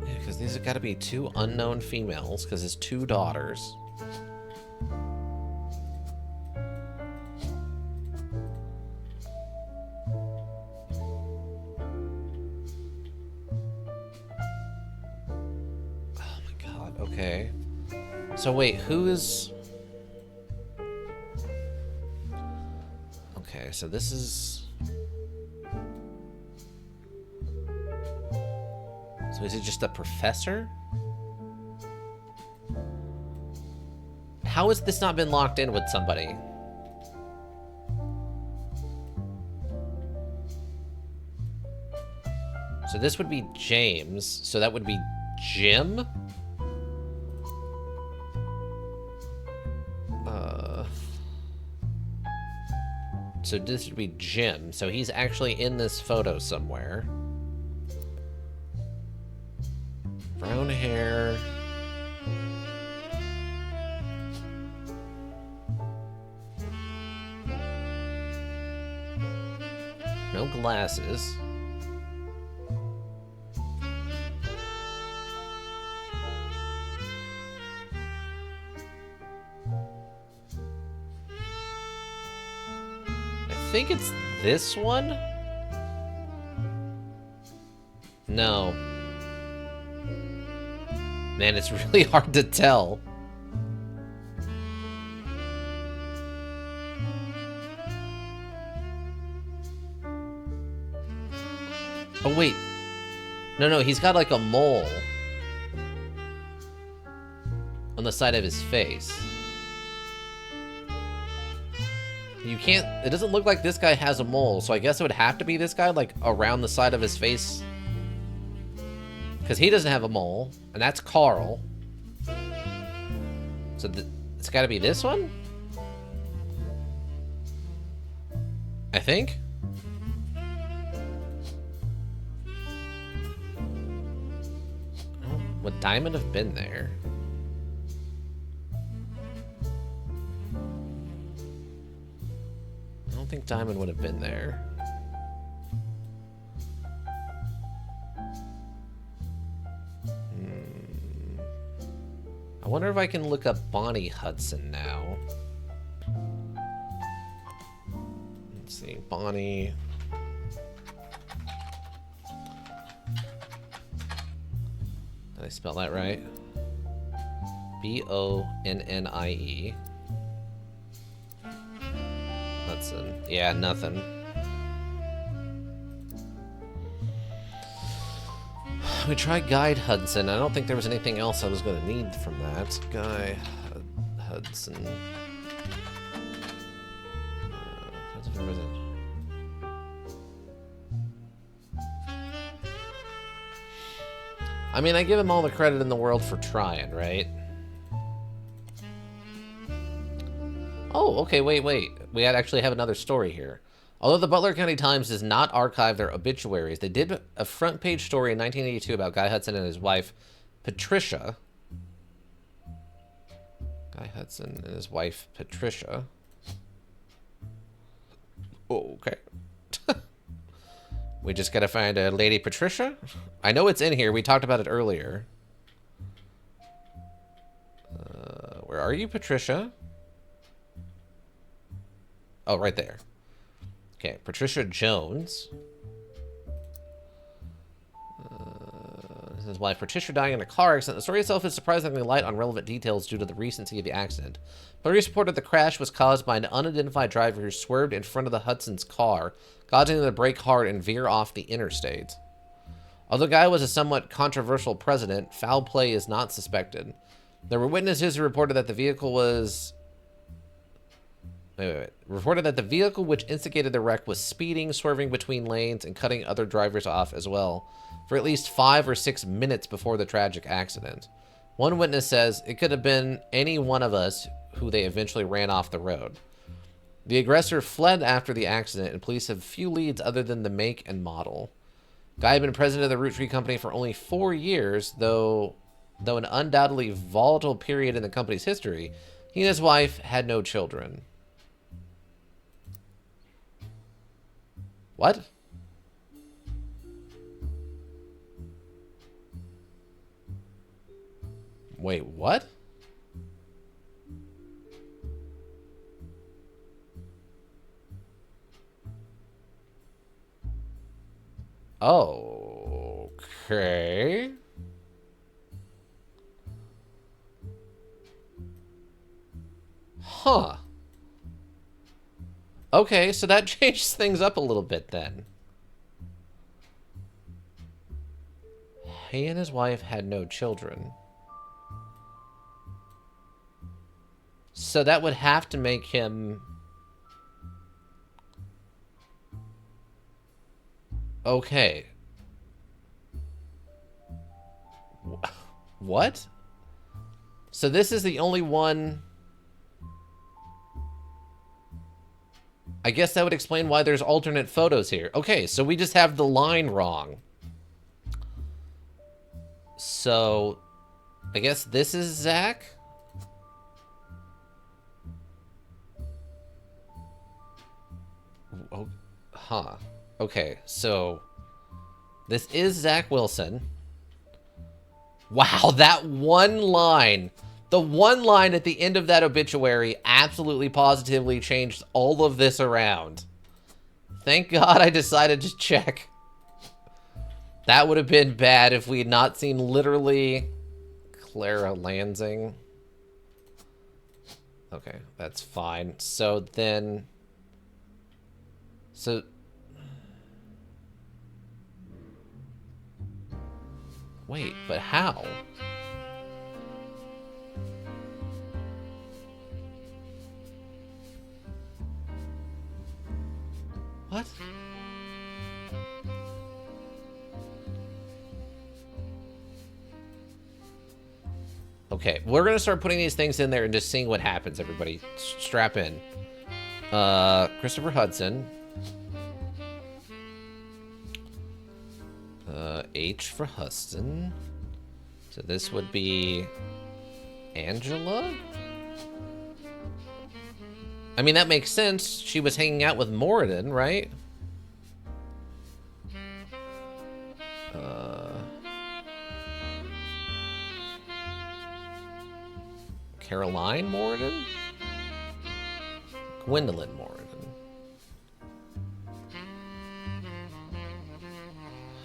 Yeah, because these have got to be 2 unknown females, because his 2 daughters. Oh my god, okay. So wait, who is... Okay, so this is... So is it just a professor? How has this not been locked in with somebody? So this would be James, so that would be Jim? So this would be Jim. So he's actually in this photo somewhere. Brown hair. No glasses. I think it's this one? No. Man, it's really hard to tell. Oh, wait. No, he's got like a mole on the side of his face. You can't... It doesn't look like this guy has a mole, so I guess it would have to be this guy, like, around the side of his face. Because he doesn't have a mole, and that's Carl. So it's got to be this one? I think? Oh, would Diamond have been there? I don't think Diamond would have been there. I wonder if I can look up Bonnie Hudson now. Let's see, Bonnie. Did I spell that right? B-O-N-N-I-E. Hudson. Yeah, nothing. We tried Guide Hudson. I don't think there was anything else I was going to need from that. Guy Hudson. Where was it? I mean, I give him all the credit in the world for trying, right? Oh, okay, wait. We actually have another story here. Although the Butler County Times does not archive their obituaries, they did a front page story in 1982 about Guy Hudson and his wife, Patricia. Guy Hudson and his wife, Patricia. Oh, okay. We just gotta find a Lady Patricia? I know it's in here. We talked about it earlier. Where are you, Patricia? Oh, right there. Okay, Patricia Jones. his wife Patricia dying in a car accident. The story itself is surprisingly light on relevant details due to the recency of the accident. Police reported the crash was caused by an unidentified driver who swerved in front of the Hudson's car, causing them to brake hard and veer off the interstate. Although Guy was a somewhat controversial president, foul play is not suspected. There were witnesses who reported that the vehicle was... Reported that the vehicle which instigated the wreck was speeding, swerving between lanes, and cutting other drivers off as well, for at least 5 or 6 minutes before the tragic accident. One witness says it could have been any one of us who they eventually ran off the road. The aggressor fled after the accident, and police have few leads other than the make and model. Guy had been president of the Roottrees company for only 4 years, though an undoubtedly volatile period in the company's history. He and his wife had no children. What? Wait, what? Oh, okay. Huh. Okay, so that changes things up a little bit then. He and his wife had no children. So that would have to make him... Okay. What? So this is the only one... I guess that would explain why there's alternate photos here. Okay, so we just have the line wrong. So, I guess this is Zach? Oh, huh. Okay, so this is Zach Wilson. Wow, that one line. The one line at the end of that obituary absolutely positively changed all of this around. Thank God I decided to check. That would have been bad if we had not seen literally Clara Lansing. Okay, that's fine. So then... So... Wait, but how? What? Okay, we're gonna start putting these things in there and just seeing what happens, everybody. Strap in. Christopher Hudson. H for Hudson. So this would be Angela? I mean, that makes sense. She was hanging out with Moradin, right? Caroline Moradin? Gwendolyn Moradin.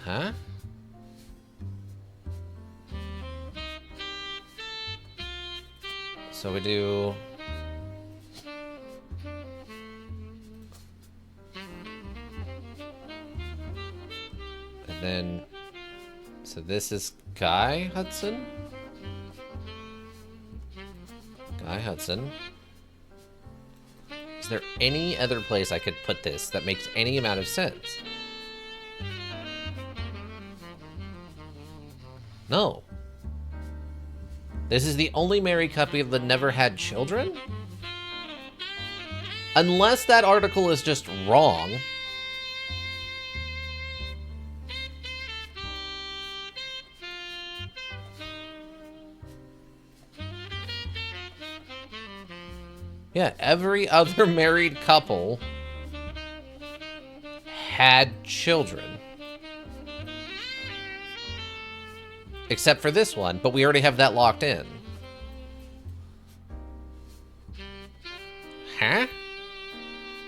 Huh? So we do... And then... So this is Guy Hudson? Guy Hudson. Is there any other place I could put this that makes any amount of sense? No. This is the only married couple that never had children? Unless that article is just wrong. Yeah, every other married couple had children. Except for this one, but we already have that locked in. Huh?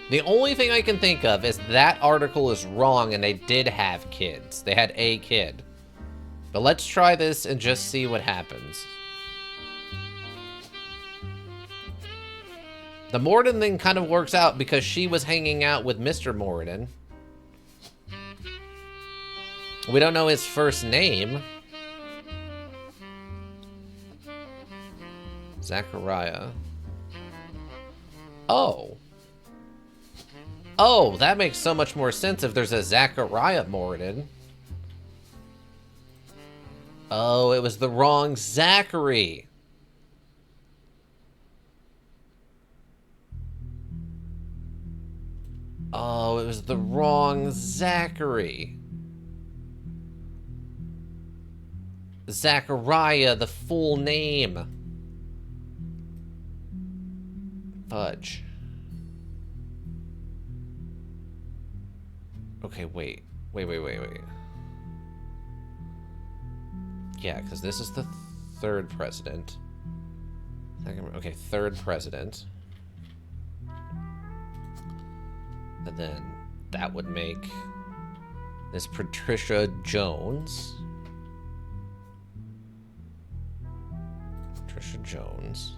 The only thing I can think of is that article is wrong and they did have kids. They had a kid. But let's try this and just see what happens. The Morden thing kind of works out because she was hanging out with Mr. Morden. We don't know his first name. Zachariah. Oh. Oh, that makes so much more sense if there's a Zachariah Morden. Oh, it was the wrong Zachary. Oh, it was the wrong Zachary. Zachariah, the full name. Fudge. Okay, wait. Wait. Yeah, because this is the third president. Okay, third president. And then that would make this Patricia Jones. Patricia Jones.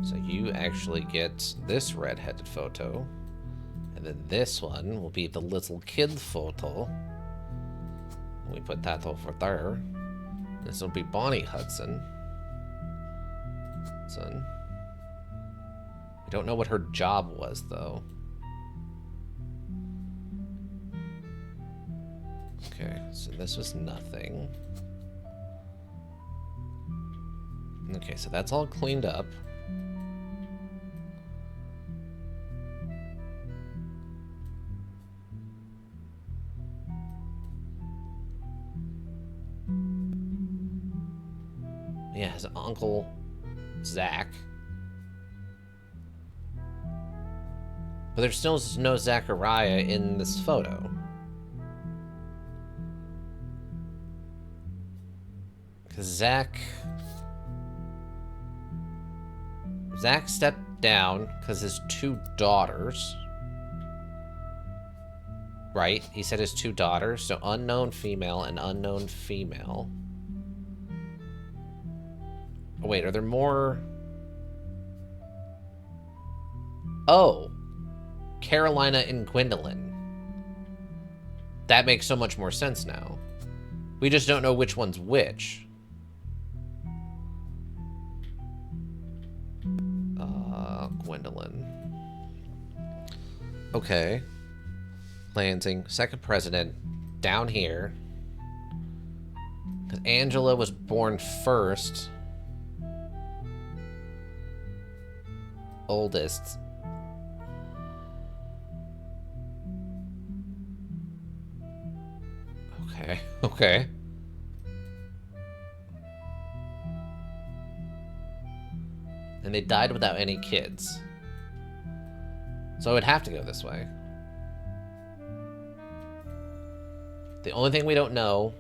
So you actually get this red-headed photo. And then this one will be the little kid photo. We put that over there. This will be Bonnie Hudson. We don't know what her job was, though. Okay, so this was nothing. Okay, so that's all cleaned up. Yeah, his uncle, Zach. But there's still no Zachariah in this photo. Because Zach stepped down because his two daughters. Right? He said his two daughters. So unknown female and unknown female. Oh, wait, are there more? Oh. Carolina and Gwendolyn. That makes so much more sense now. We just don't know which one's which. Gwendolyn. Okay. Lansing, second president, down here. Because Angela was born first. Oldest. Okay. And they died without any kids. So it would have to go this way. The only thing we don't know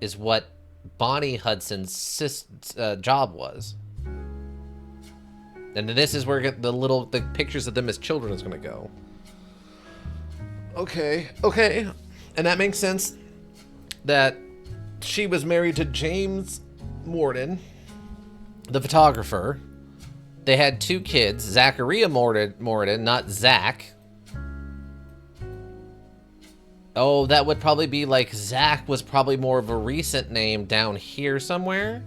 is what Bonnie Hudson's job was. And this is where the pictures of them as children is going to go. Okay. And that makes sense that she was married to James Morden, the photographer. They had two kids, Zachariah Morden, not Zach. Oh, that would probably be like Zach was probably more of a recent name down here somewhere.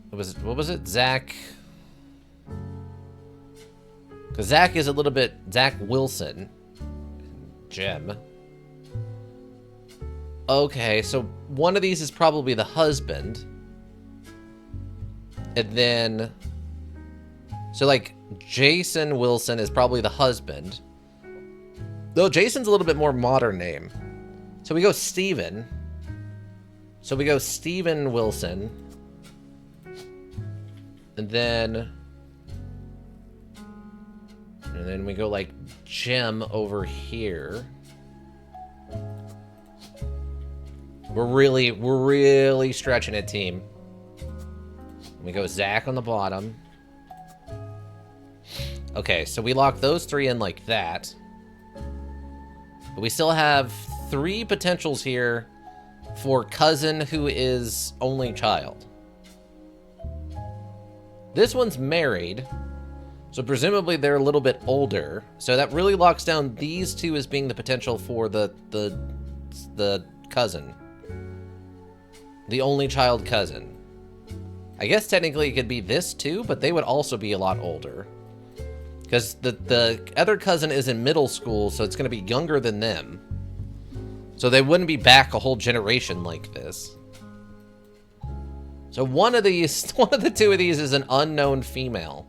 What was it? Zach. Because Zach is a little bit Zach Wilson. Jim. Okay, so one of these is probably the husband. And then, so like Jason Wilson is probably the husband. Though Jason's a little bit more modern name. So we go Steven. So we go Steven Wilson. And then we go like Jim over here. We're really stretching it, team. We go Zach on the bottom. Okay, so we lock those three in like that. But we still have 3 potentials here for cousin who is only child. This one's married, so presumably they're a little bit older. So that really locks down these 2 as being the potential for the cousin. The only child cousin. I guess technically it could be this too, but they would also be a lot older. Because the other cousin is in middle school, so it's going to be younger than them. So they wouldn't be back a whole generation like this. So one of the 2 of these is an unknown female.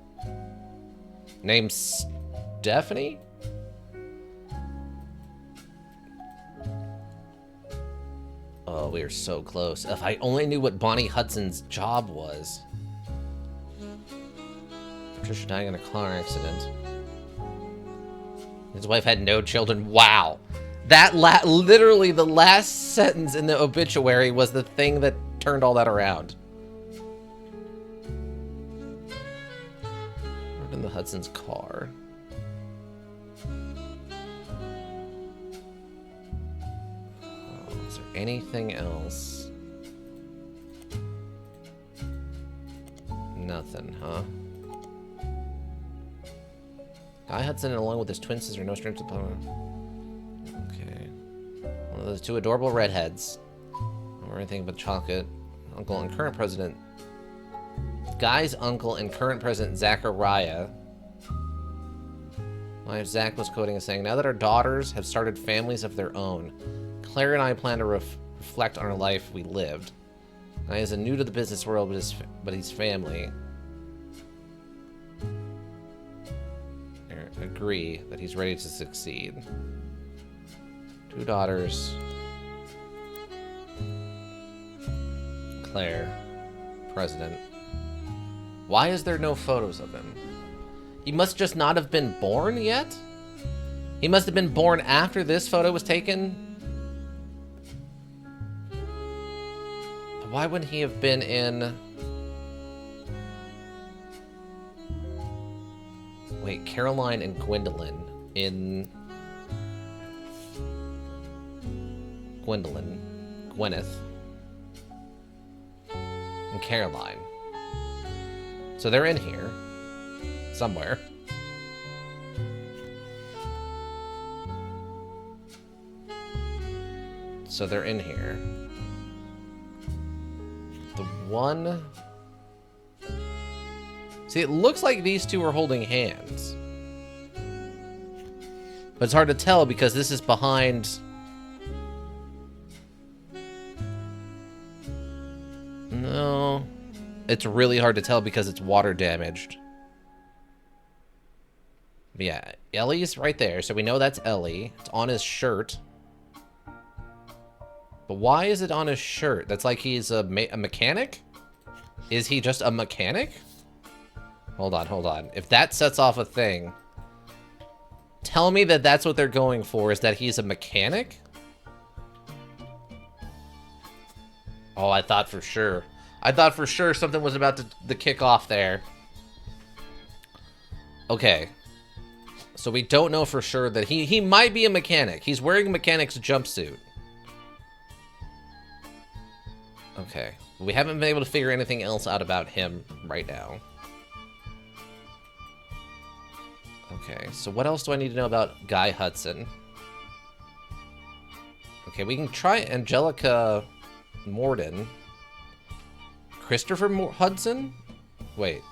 Named Stephanie? Oh, we are so close. If I only knew what Bonnie Hudson's job was. Patricia dying in a car accident. His wife had no children. Wow. That literally the last sentence in the obituary was the thing that turned all that around. Right in the Hudson's car. Is there anything else? Nothing, huh? Guy Hudson, along with his twin sister, no stranger to the Okay. One of those 2 adorable redheads. Or anything but chocolate. Uncle and current president. Guy's uncle and current president, Zachariah. Wife Zach was quoting as saying, now that our daughters have started families of their own, Claire and I plan to reflect on our life we lived. Guy is new to the business world, but he's family. Agree that he's ready to succeed. 2 daughters. Claire, president. Why is there no photos of him? He must just not have been born yet? He must have been born after this photo was taken? Why wouldn't he have been in... Wait, Caroline and Gwendolyn in... Gwyneth. And Caroline. So they're in here. Somewhere. So they're in here. The one... See, it looks like these 2 are holding hands. But it's hard to tell because this is behind... No. It's really hard to tell because it's water damaged. But yeah, Ellie's right there, so we know that's Ellie. It's on his shirt. But why is it on his shirt? That's like he's a mechanic? Is he just a mechanic? Hold on, hold on. If that sets off a thing, tell me that that's what they're going for, is that he's a mechanic? Oh, I thought for sure. I thought for sure something was about to kick off there. Okay. So we don't know for sure that he might be a mechanic. He's wearing a mechanic's jumpsuit. Okay. We haven't been able to figure anything else out about him right now. Okay, so what else do I need to know about Guy Hudson? Okay, we can try Angelica Morden. Christopher Hudson? Wait.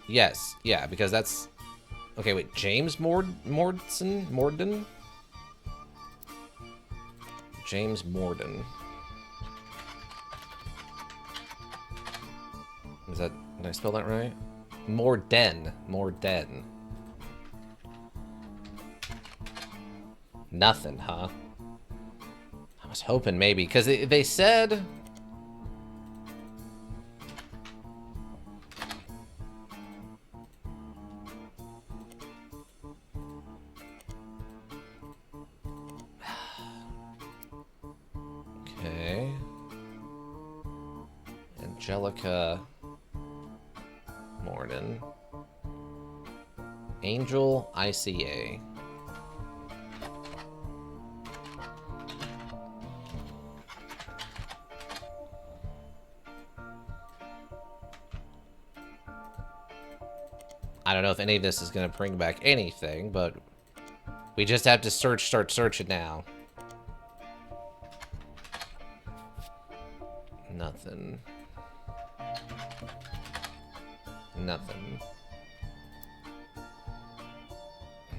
Yes, yeah, because that's... Okay, wait, James Morden? James Morden. Is that... Did I spell that right? Morden. Nothing, huh? I was hoping maybe, because they said... Okay. Angelica Morden. Angel ICA. I don't know if any of this is going to bring back anything, but we just have to start searching now. Nothing. Nothing.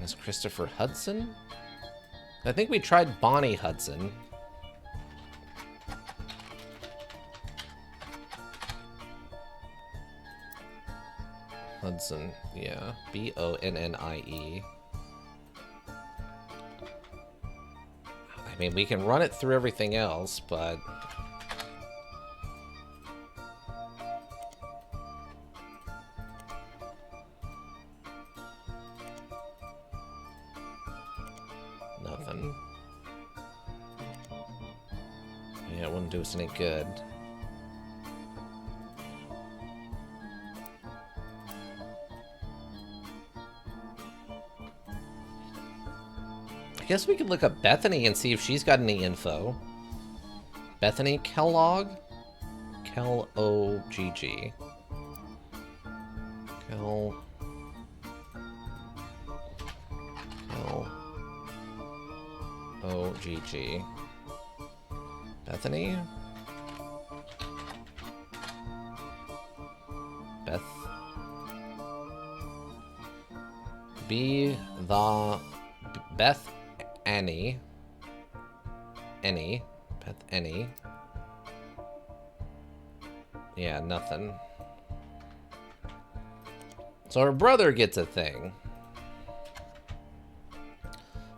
Is Christopher Hudson? I think we tried Bonnie Hudson. Hudson, yeah. B-O-N-N-I-E. I mean, we can run it through everything else, but... nothing. Yeah, it wouldn't do us any good. I guess we could look up Bethany and see if she's got any info. Bethany Kellogg? K-L-O-G-G. K-L-O-G-G. Bethany? Beth Annie. Beth Annie. Yeah, nothing. So her brother gets a thing.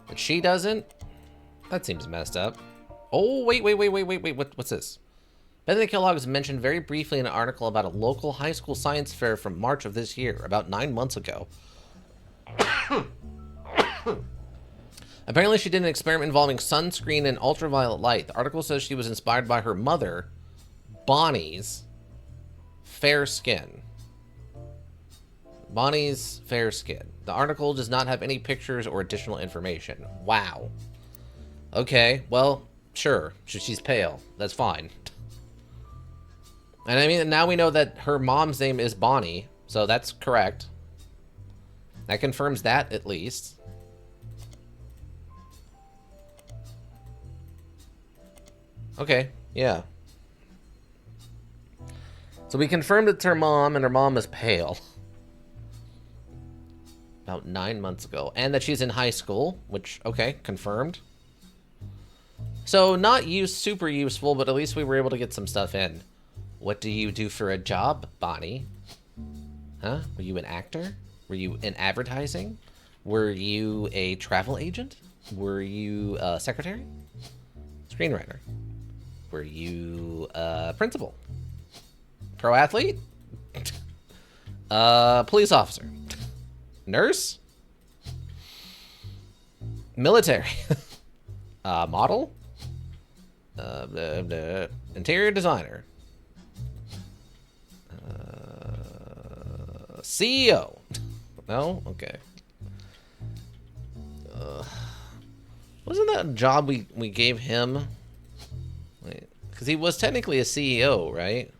But she doesn't? That seems messed up. Oh, wait. What's this? Bethany Kellogg is mentioned very briefly in an article about a local high school science fair from March of this year, about 9 months ago. Apparently she did an experiment involving sunscreen and ultraviolet light. The article says she was inspired by her mother, Bonnie's fair skin. Bonnie's fair skin. The article does not have any pictures or additional information. Wow. Okay, well, sure. She's pale. That's fine. And I mean, now we know that her mom's name is Bonnie, so that's correct. That confirms that, at least. Okay, yeah. So we confirmed it's her mom, and her mom is pale. About 9 months ago. And that she's in high school, which, okay, confirmed. So, not super useful, but at least we were able to get some stuff in. What do you do for a job, Bonnie? Huh? Were you an actor? Were you in advertising? Were you a travel agent? Were you a secretary? Screenwriter? Were you a principal? Pro athlete? Police officer? Nurse? Military? Model? Interior designer? CEO? No? Okay. Wasn't that a job we gave him? Because he was technically a CEO, right?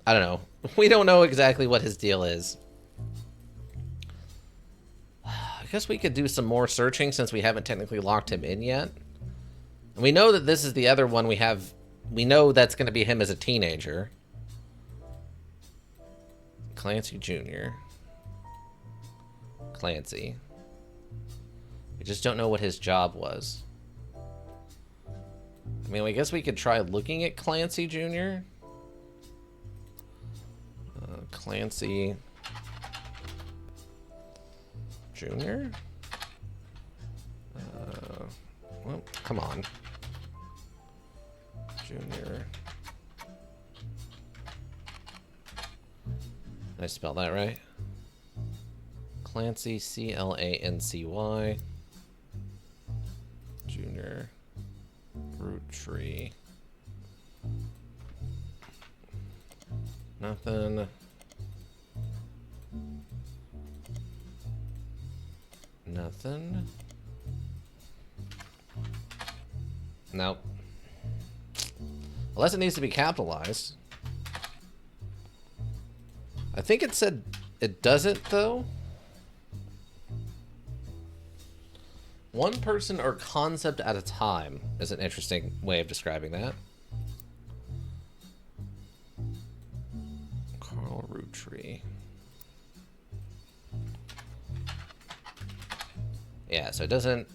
I don't know. We don't know exactly what his deal is. I guess we could do some more searching since we haven't technically locked him in yet. And we know that this is the other one we have. We know that's going to be him as a teenager. Clancy Jr. Clancy. We just don't know what his job was. I mean, I guess we could try looking at Clancy Jr. Clancy Jr. Well, come on. Junior. Did I spell that right? Clancy, C-L-A-N-C-Y. Junior. Roottrees. Nothing. Nothing. Nope. Unless it needs to be capitalized. I think it said it doesn't, though. One person or concept at a time is an interesting way of describing that. Carl Roottrees. Yeah, so it doesn't...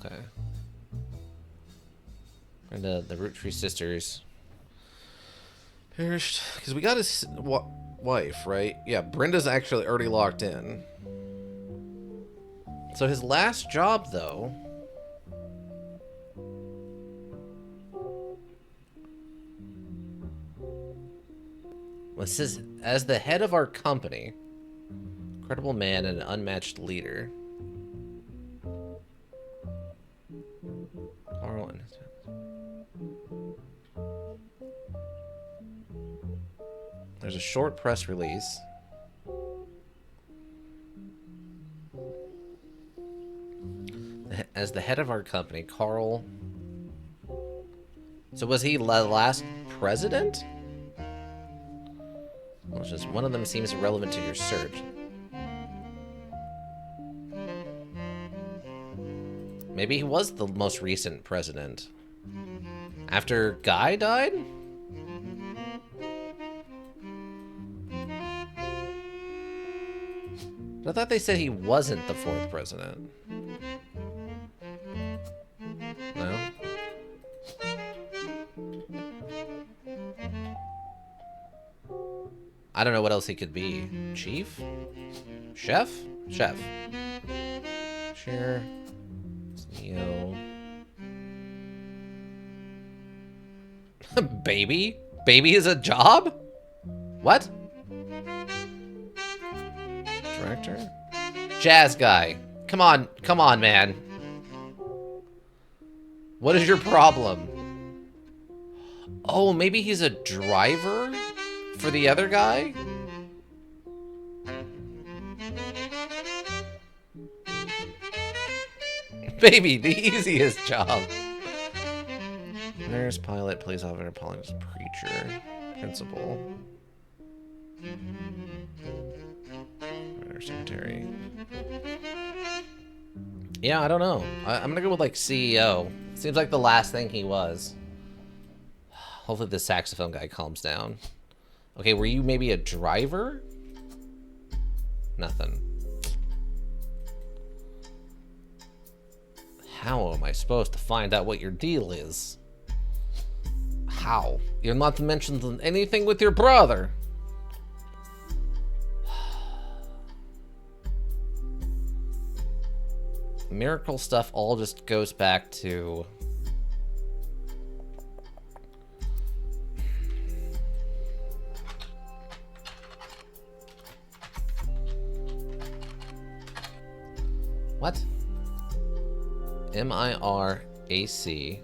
Okay. And the Roottrees sisters perished because we got his wife, right? Yeah, Brenda's actually already locked in. So his last job, though, was his, as the head of our company. Incredible man and an unmatched leader. Carl and his... There's a short press release. As the head of our company, Carl... So was he the last president? Well, it's just one of them seems irrelevant to your search. Maybe he was the most recent president. After Guy died? I thought they said he wasn't the fourth president. No? I don't know what else he could be. Chief? Chef? Chef. Sure. CEO. Baby? Baby is a job? What? Director? Jazz guy. Come on, man. What is your problem? Oh, maybe he's a driver for the other guy? Baby, the easiest job. Nurse, pilot, police officer, apologist, preacher, principal. Secretary. Yeah, I don't know. I'm gonna go with like CEO. Seems like the last thing he was. Hopefully the saxophone guy calms down. Okay, were you maybe a driver? Nothing. How am I supposed to find out what your deal is? How? You're not to mention anything with your brother. Miracle stuff all just goes back to... What? M-I-R-A-C.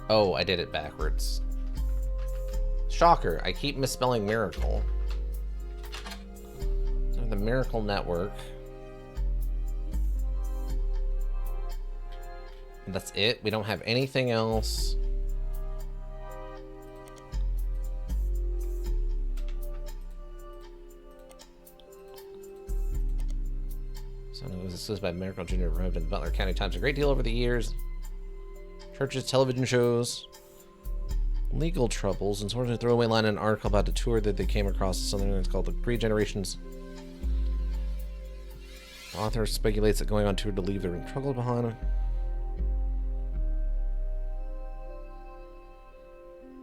Oh, I did it backwards. Shocker, I keep misspelling miracle. The Miracle Network. That's it? We don't have anything else. So it was assisted by Miracle Jr. Road in Butler County Times a great deal over the years. Churches, television shows, legal troubles, and sort of a throwaway line in an article about a tour that they came across, something that's called the Three Generations. The author speculates that going on tour to leave their trouble behind.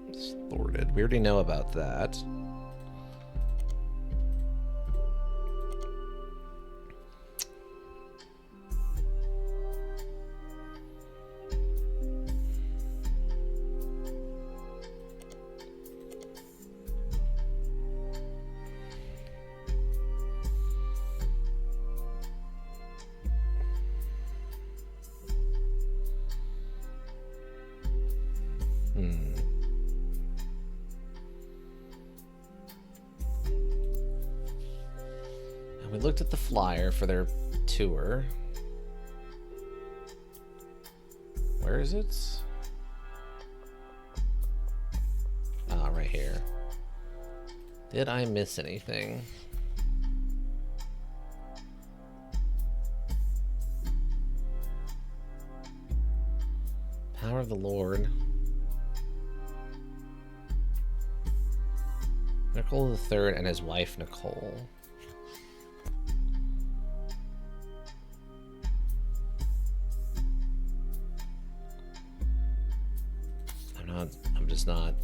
It's thwarted. We already know about that. We looked at the flyer for their tour. Where is it? Ah, right here. Did I miss anything? Power of the Lord. Nicole the Third and his wife Nicole. I'm just not.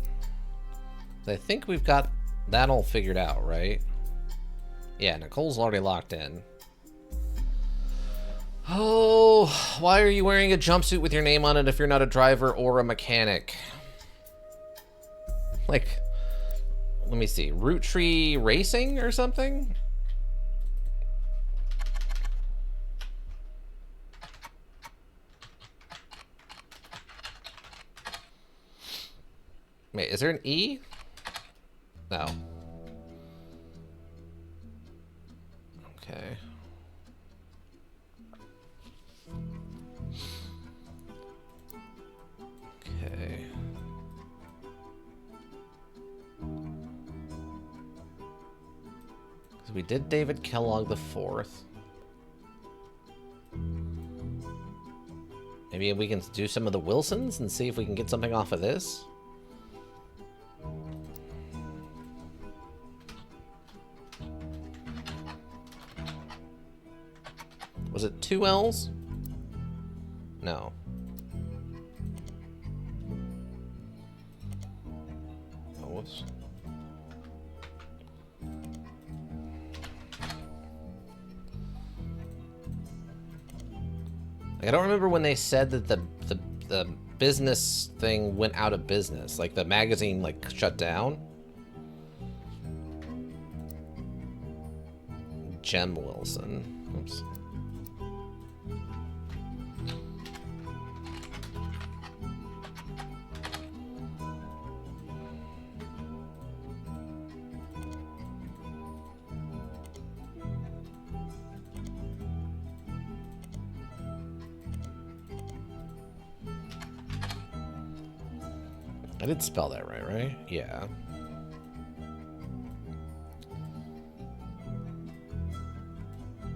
I think we've got that all figured out, right? Yeah, Nicole's already locked in. Oh, why are you wearing a jumpsuit with your name on it if you're not a driver or a mechanic? Like, let me see. Roottrees Racing or something? Wait, is there an E? No. Okay. Okay. So we did David Kellogg the Fourth. Maybe we can do some of the Wilsons and see if we can get something off of this. Was it 2 L's? No. Oh, whoops. I don't remember when they said that the business thing went out of business. Like the magazine like shut down. Jem Wilson. Oops. I did spell that right? Yeah.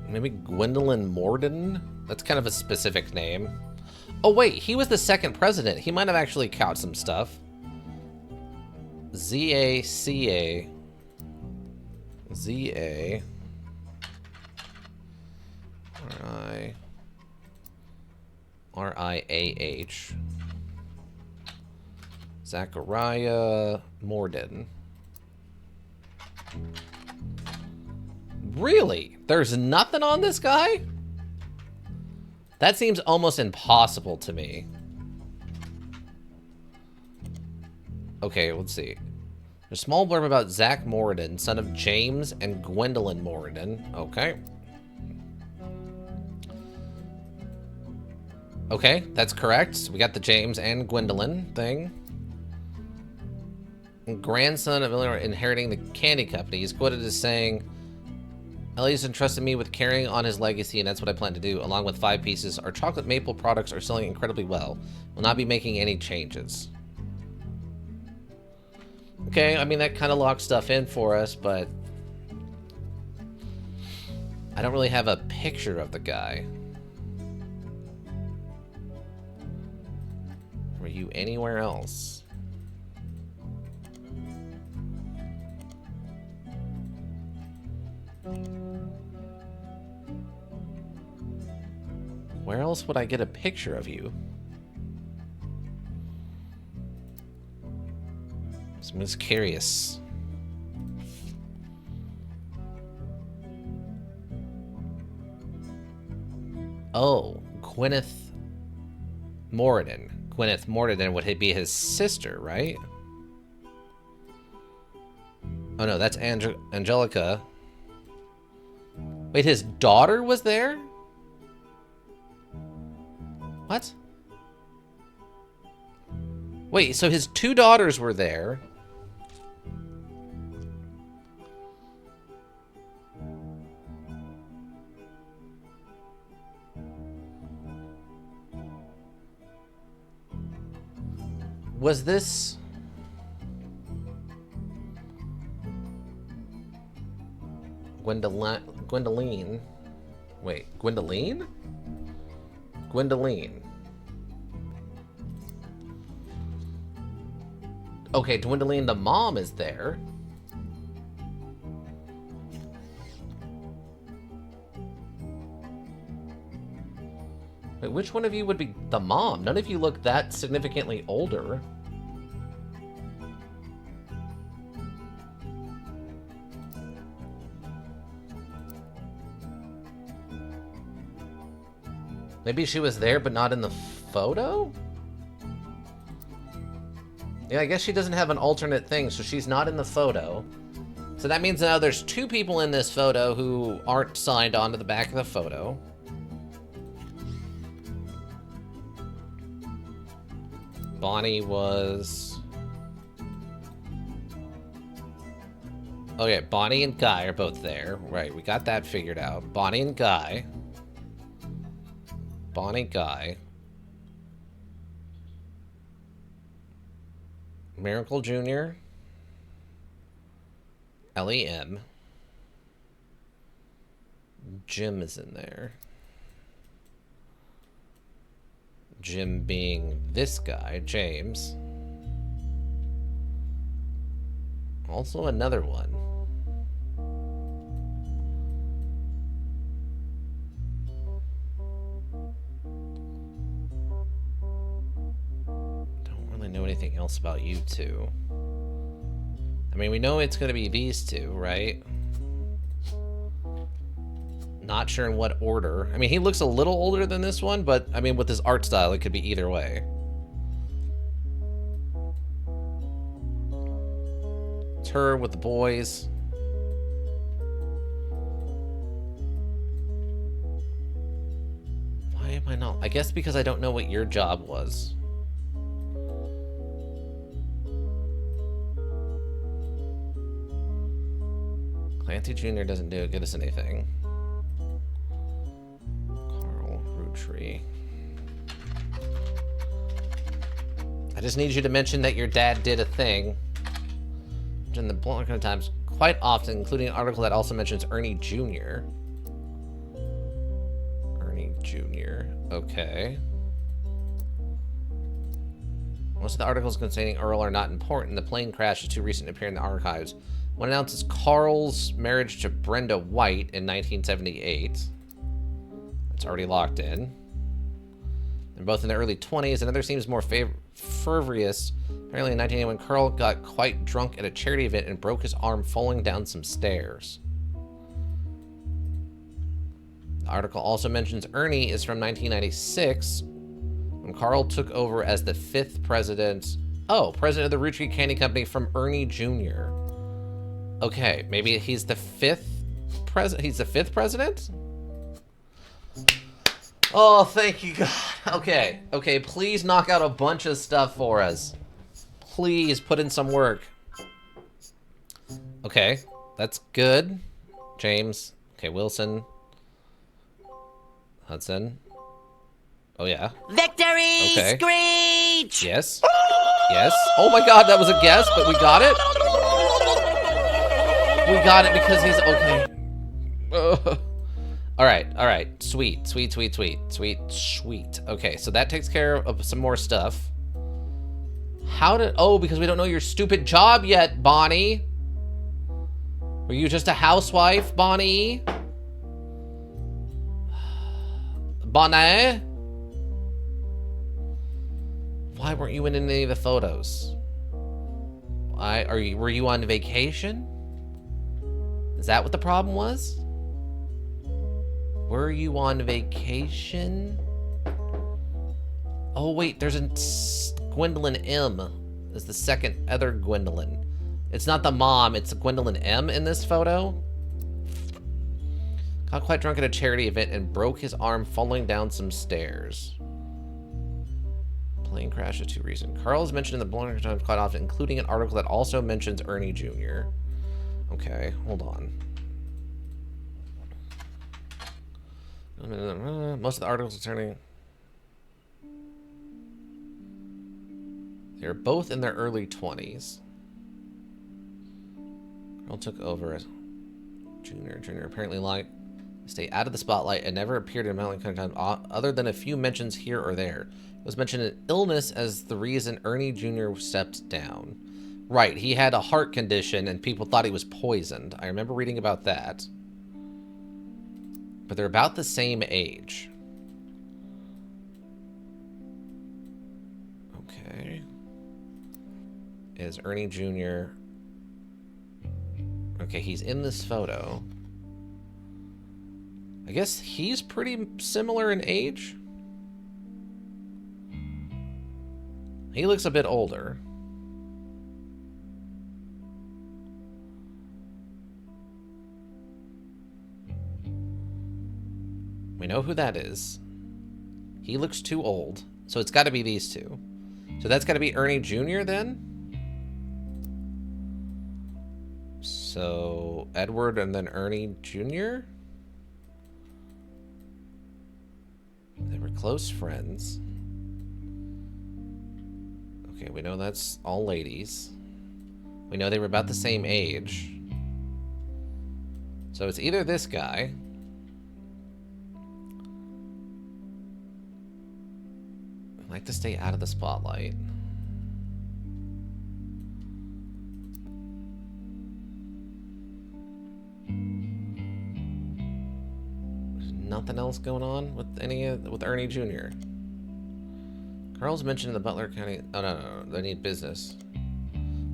Maybe Gwendolyn Morden? That's kind of a specific name. Oh wait, he was the second president. He might have actually caught some stuff. Z-A-C-A. Z-A. R-I. R-I-A-H. Zachariah Morden. Really? There's nothing on this guy? That seems almost impossible to me. Okay, let's see. A small blurb about Zach Morden, son of James and Gwendolyn Morden. Okay. Okay, that's correct. We got the James and Gwendolyn thing. Grandson of Illinois inheriting the candy company. He's quoted as saying, Ellio's entrusted me with carrying on his legacy, and that's what I plan to do. Along with 5 pieces, our chocolate maple products are selling incredibly well. Will not be making any changes. Okay, I mean, that kind of locks stuff in for us, but I don't really have a picture of the guy. Were you anywhere else? Where else would I get a picture of you? So I'm just curious. Oh, Gwyneth Morden. Gwyneth Morden would be his sister, right? Oh no, that's Angelica. Wait, his daughter was there? What? Wait, so his 2 daughters were there. Was this... Gwendoline. Wait, Gwendoline? Gwendoline. Okay, Gwendoline, the mom, is there. Wait, which one of you would be the mom? None of you look that significantly older. Maybe she was there, but not in the photo? Yeah, I guess she doesn't have an alternate thing, so she's not in the photo. So that means now there's 2 people in this photo who aren't signed onto the back of the photo. Bonnie was... Okay, Bonnie and Guy are both there. Right, we got that figured out. Bonnie and Guy. Bonnie, Guy. Miracle Jr. Ellie M. Jim is in there. Jim being this guy, James. Also another one. Don't really know anything else about you two. I mean, we know it's going to be these two, right? Not sure in what order. I mean, he looks a little older than this one, but I mean, with his art style, it could be either way. It's her with the boys. Why am I not? I guess because I don't know what your job was. Clancy Jr. doesn't get us anything. Roottrees. I just need you to mention that your dad did a thing. In the Blunt Times quite often, including an article that also mentions Ernie Jr. Ernie Jr. Okay. Most of the articles containing Earl are not important. The plane crash is too recent to appear in the archives. One announces Carl's marriage to Brenda White in 1978. It's already locked in. They're both in their early 20s. Another seems more fervorous. Apparently in 1981, Carl got quite drunk at a charity event and broke his arm falling down some stairs. The article also mentions Ernie is from 1996, when Carl took over as the 5th president. Oh, president of the Roottrees Candy Company from Ernie Jr. Okay, maybe he's the 5th president. He's the 5th president? Oh, thank you, God. Okay, okay, please knock out a bunch of stuff for us. Please put in some work. Okay, that's good. James. Okay, Wilson. Hudson. Oh, yeah. Victory Okay. Screech! Yes. Yes. Oh my God, that was a guess, but we got it. We got it because he's okay. All right. Sweet. Okay, so that takes care of some more stuff. How did... Oh, because we don't know your stupid job yet, Bonnie. Were you just a housewife, Bonnie? Bonnie? Why weren't you in any of the photos? Were you on vacation? Is that what the problem was? Were you on vacation? Oh wait, there's a Gwendolyn M. Is the second other Gwendolyn. It's not the mom, it's Gwendolyn M in this photo. Got quite drunk at a charity event and broke his arm falling down some stairs. Plane crash is too recent. Carl is mentioned in the Blunt Times quite often, including an article that also mentions Ernie Jr. Okay, hold on. Most of the articles are turning... They're both in their early 20s. Carl took over as... Jr. apparently liked to stay out of the spotlight and never appeared in mountain content other than a few mentions here or there. It was mentioned an illness as the reason Ernie Jr. stepped down. Right, he had a heart condition and people thought he was poisoned. I remember reading about that. But they're about the same age. Okay. Is Ernie Jr. Okay, he's in this photo. I guess he's pretty similar in age. He looks a bit older. We know who that is. He looks too old, so it's got to be these two. So that's got to be Ernie Jr. then? So Edward and then Ernie Jr.? They were close friends. Okay, we know that's all ladies. We know they were about the same age. So it's either this guy. I like to stay out of the spotlight. There's nothing else going on with with Ernie Jr. Carl's mentioned in the Butler County. Oh, no. They need business.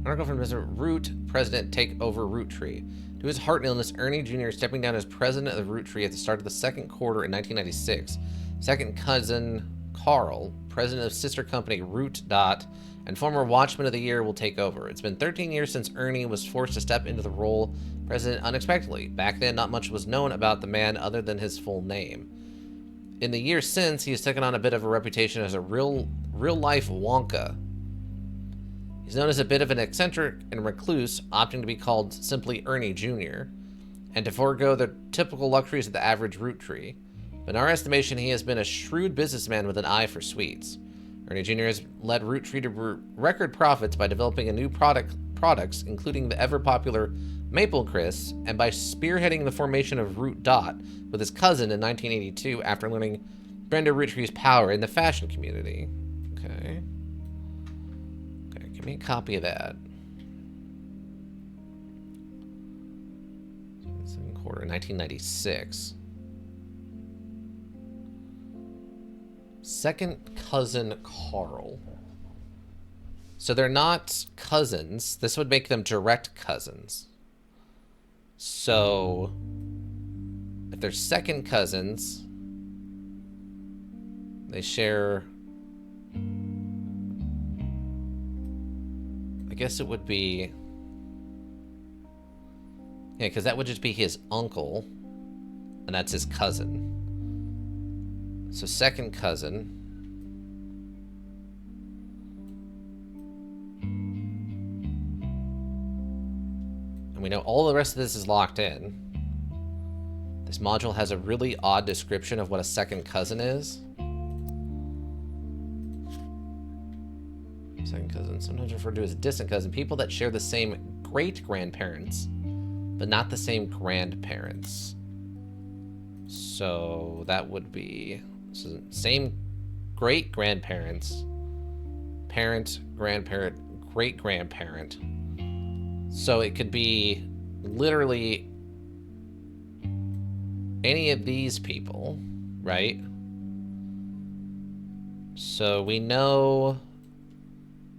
Article from Mr. Root, president, take over Roottrees. Due to his heart illness, Ernie Jr. stepping down as president of the Roottrees at the start of the second quarter in 1996. Second cousin Carl, president of sister company Root Dot, and former Watchman of the Year will take over. It's been 13 years since Ernie was forced to step into the role president unexpectedly. Back then, not much was known about the man other than his full name. In the years since, he has taken on a bit of a reputation as a real-life Wonka. He's known as a bit of an eccentric and recluse, opting to be called simply Ernie Jr., and to forego the typical luxuries of the average Roottrees. But in our estimation, he has been a shrewd businessman with an eye for sweets. Ernie Jr. has led Roottrees to record profits by developing a new products, including the ever-popular Maple Crisp, and by spearheading the formation of Root Dot with his cousin in 1982 after learning Brenda Roottrees' power in the fashion community. Okay. Okay, give me a copy of that. Second quarter, 1996. Second cousin Carl. So they're not cousins. This would make them direct cousins. So if they're second cousins, they share... I guess it would be... Yeah, because that would just be his uncle, and that's his cousin. So second cousin. And we know all the rest of this is locked in. This module has a really odd description of what a second cousin is. Second cousin, sometimes referred to as a distant cousin. People that share the same great-grandparents, but not the same grandparents. So that would be... So same great-grandparents, parent, grandparent, great-grandparent. So it could be literally any of these people, right? So we know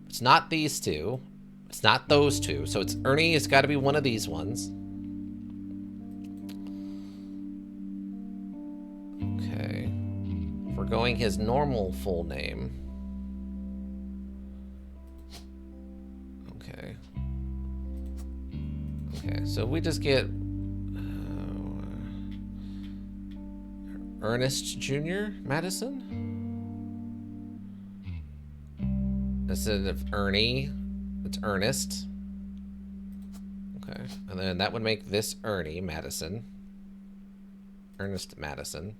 it's not these two. It's not those two. So it's Ernie. It's got to be one of these ones. Okay. If we're going his normal full name. Okay. Okay, so we just get Ernest Jr. Madison. Instead of Ernie, it's Ernest. Okay, and then that would make this Ernie Madison. Ernest Madison.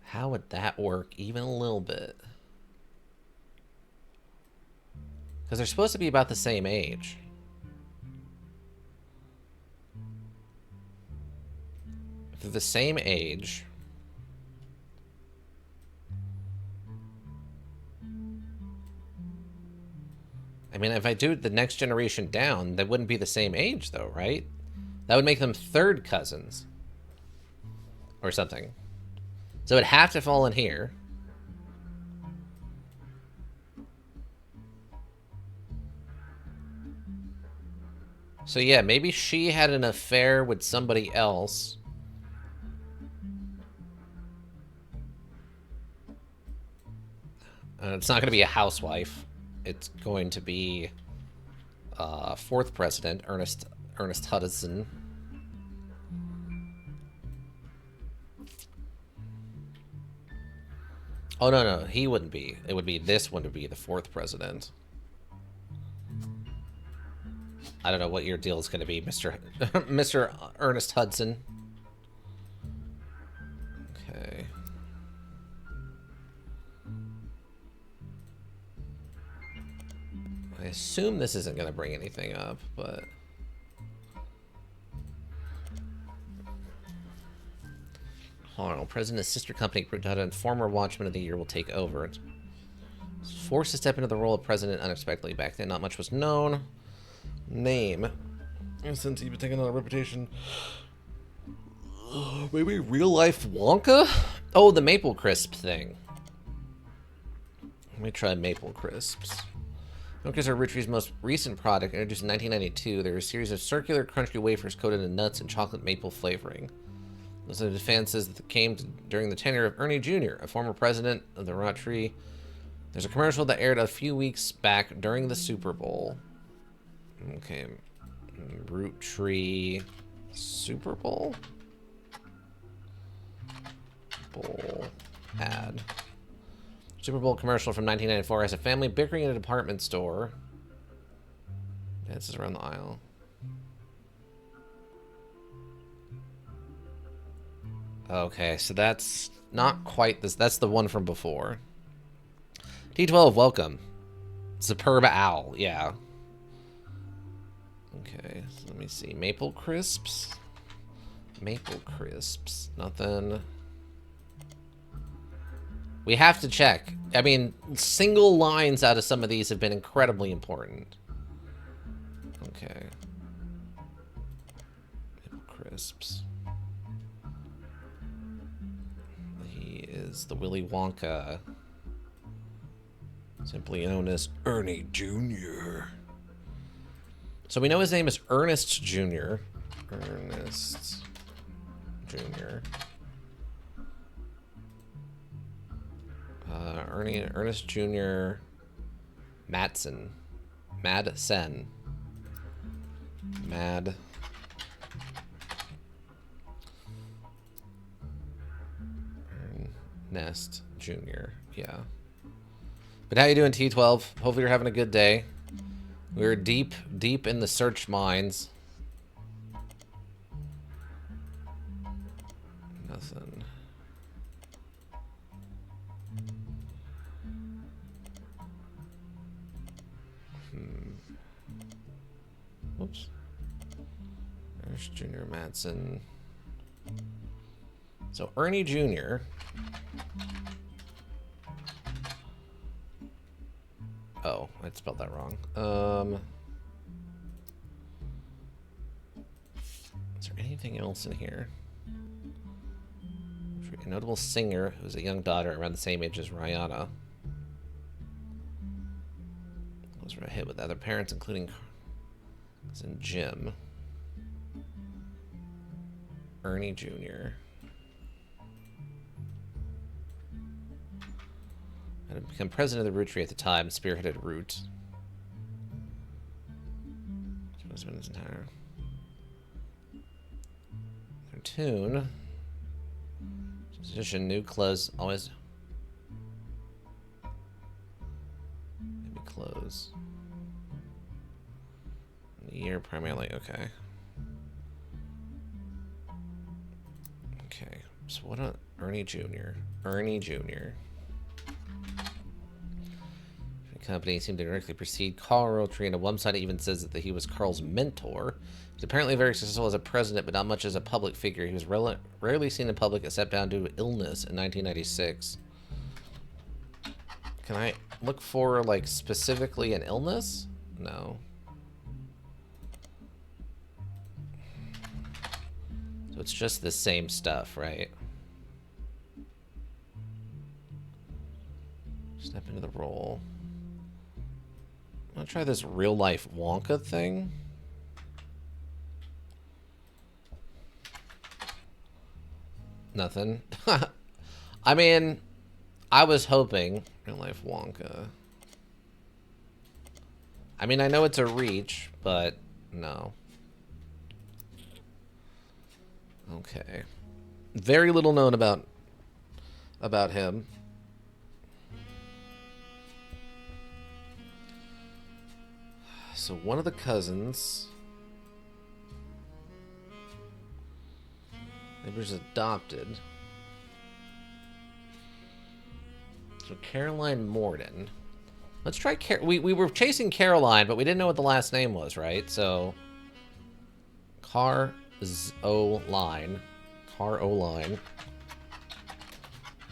How would that work even a little bit? Because they're supposed to be about the same age. If they're the same age... I mean, if I do the next generation down, they wouldn't be the same age, though, right? That would make them third cousins. Or something. So it'd have to fall in here. So yeah, maybe she had an affair with somebody else. It's not going to be a housewife. It's going to be fourth president, Ernest Hudson. Oh, no, he wouldn't be. It would be this one to be the fourth president. I don't know what your deal is going to be, Mr. Ernest Hudson. Okay. I assume this isn't going to bring anything up, but... Hold on. President's sister company, Roottrees, and former Watchman of the Year will take over. Forced to step into the role of president unexpectedly. Back then, not much was known. Name. And since he'd been taking on a reputation... Maybe real-life Wonka? Oh, the Maple Crisp thing. Let me try Maple Crisps. Milkers are Roottrees' most recent product, introduced in 1992. They're a series of circular, crunchy wafers coated in nuts and chocolate maple flavoring. Those are the defenses that came during the tenure of Ernie Jr., a former president of the Roottrees. There's a commercial that aired a few weeks back during the Super Bowl. Okay. Roottrees Super Bowl? Bowl ad. Super Bowl commercial from 1994 has a family bickering in a department store. Dances around the aisle. Okay, so that's not quite this. That's the one from before. T12, welcome. Superb Owl, yeah. Okay, so let me see. Maple Crisps. Maple Crisps. Nothing. We have to check. I mean, single lines out of some of these have been incredibly important. Okay. Maple Crisps. He is the Willy Wonka. Simply known as Ernie Jr. So we know his name is Ernest Jr. Ernest Jr. Ernest Jr. Madsen. Ernest Jr. Yeah. But how you doing, T12? Hopefully you're having a good day. We're deep in the search mines. Nothing. Whoops. There's Junior Madsen. So Ernie Jr. Oh, I spelled that wrong. Is there anything else in here? A notable singer who's a young daughter around the same age as Rihanna. Was a hit with other parents, including Jim. Ernie Jr. Had become president of the Roottrees at the time, spearheaded Root. Has been his entire tune. Position, new clothes, always. Maybe clothes. The year primarily, okay. Okay, so what on Ernie Jr. Ernie Jr. company seemed to directly precede Carl Roottrees, and a website even says that he was Carl's mentor. He's apparently very successful as a president, but not much as a public figure. He was rarely seen in public except down due to illness in 1996. Can I look for, like, specifically an illness? No. So it's just the same stuff, right? Step into the role. I'm gonna try this real-life Wonka thing. Nothing. I mean, I was hoping real-life Wonka. I mean, I know it's a reach, but no. Okay. Very little known about him. So one of the cousins, maybe was adopted. So Caroline Morden. Let's try we were chasing Caroline, but we didn't know what the last name was, right? So Car-O-Line.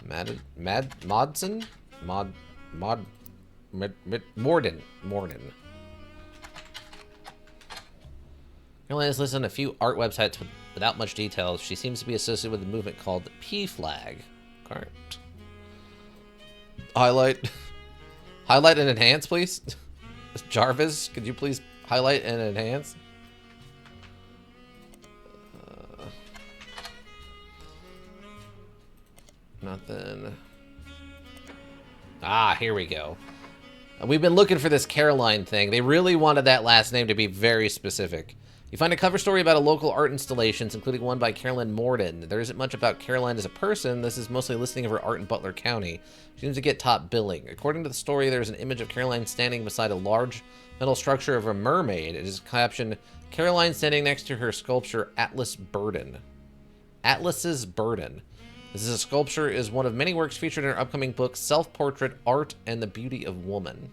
Modson? Morden. Caroline is listed on a few art websites without much detail. She seems to be associated with a movement called the P-Flag. Okay. Highlight and enhance, please. Jarvis, could you please highlight and enhance? Nothing. Ah, here we go. We've been looking for this Caroline thing. They really wanted that last name to be very specific. You find a cover story about a local art installations, including one by Caroline Morden. There isn't much about Caroline as a person. This is mostly a listing of her art in Butler County. She seems to get top billing. According to the story, there's an image of Caroline standing beside a large metal structure of a mermaid. It is captioned, Caroline standing next to her sculpture, Atlas's Burden. This is a sculpture is one of many works featured in her upcoming book, Self-Portrait, Art, and the Beauty of Woman.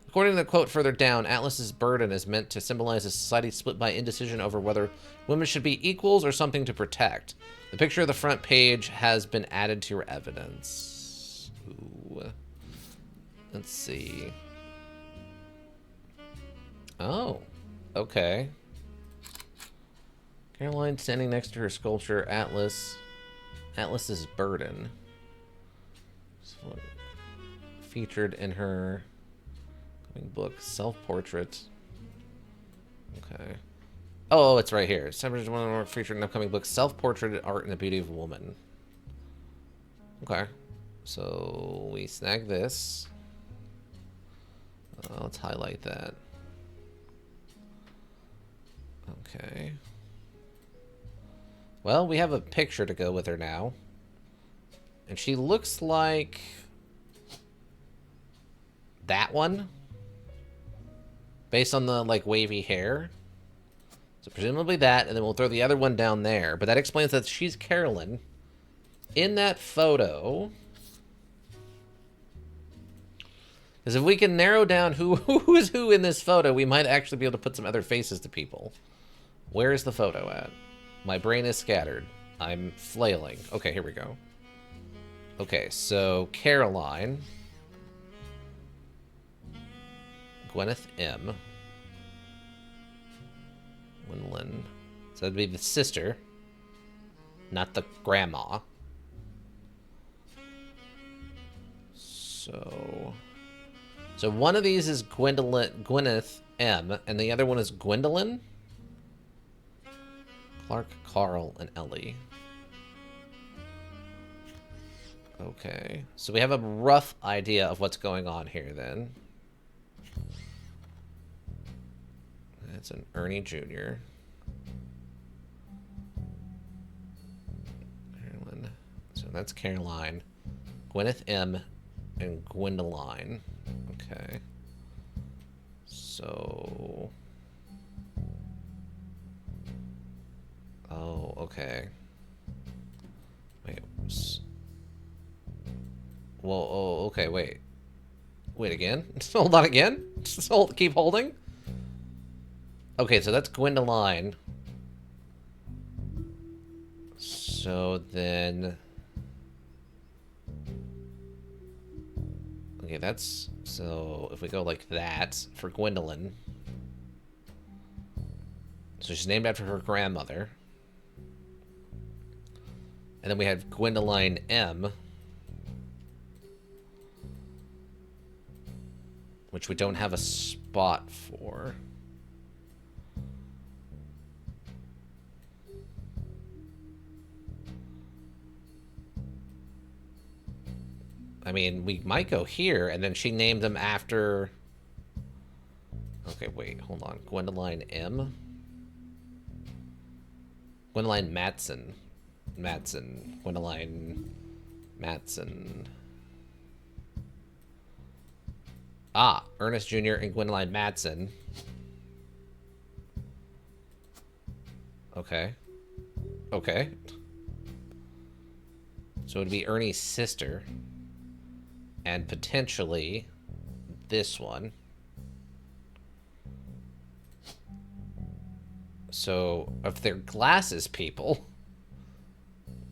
According to the quote further down, Atlas's Burden is meant to symbolize a society split by indecision over whether women should be equals or something to protect. The picture of the front page has been added to your evidence. Ooh. Let's see. Oh, okay. Caroline standing next to her sculpture, Atlas's Burden. Featured in her book, Self-Portrait. Okay. Oh, it's right here. Separate one more featured in an upcoming book, Self-Portrait, Art, and the Beauty of Woman. Okay. So we snag this. Let's highlight that. Okay. Well, we have a picture to go with her now. And she looks like that one. Based on the, like, wavy hair. So presumably that, and then we'll throw the other one down there. But that explains that she's Carolyn. In that photo. Because if we can narrow down who is who in this photo, we might actually be able to put some other faces to people. Where is the photo at? My brain is scattered. I'm flailing. Okay, here we go. Okay, so Caroline. Gwyneth M. Winlin. So that'd be the sister, not the grandma. So one of these is Gwyneth M, and the other one is Gwendolyn. Clark, Carl, and Ellie. Okay, so we have a rough idea of what's going on here then. That's an Ernie Jr. Caroline. So that's Caroline. Gwyneth M. and Gwendoline. Okay. So... Oh, okay. Wait. Well, oh, okay, wait. Wait, again? Hold on again? Just keep holding? Okay, so that's Gwendoline. So then... Okay, that's... So, if we go like that, for Gwendolyn... So she's named after her grandmother. And then we have Gwendoline M. Which we don't have a spot for. I mean, we might go here, and then she named them after... Okay, wait, hold on. Gwendoline M? Gwendoline Matson. Gwendoline Matson. Ah, Ernest Jr. and Gwendoline Matson. Okay. Okay. So it would be Ernie's sister. And potentially this one. So, if they're glasses people...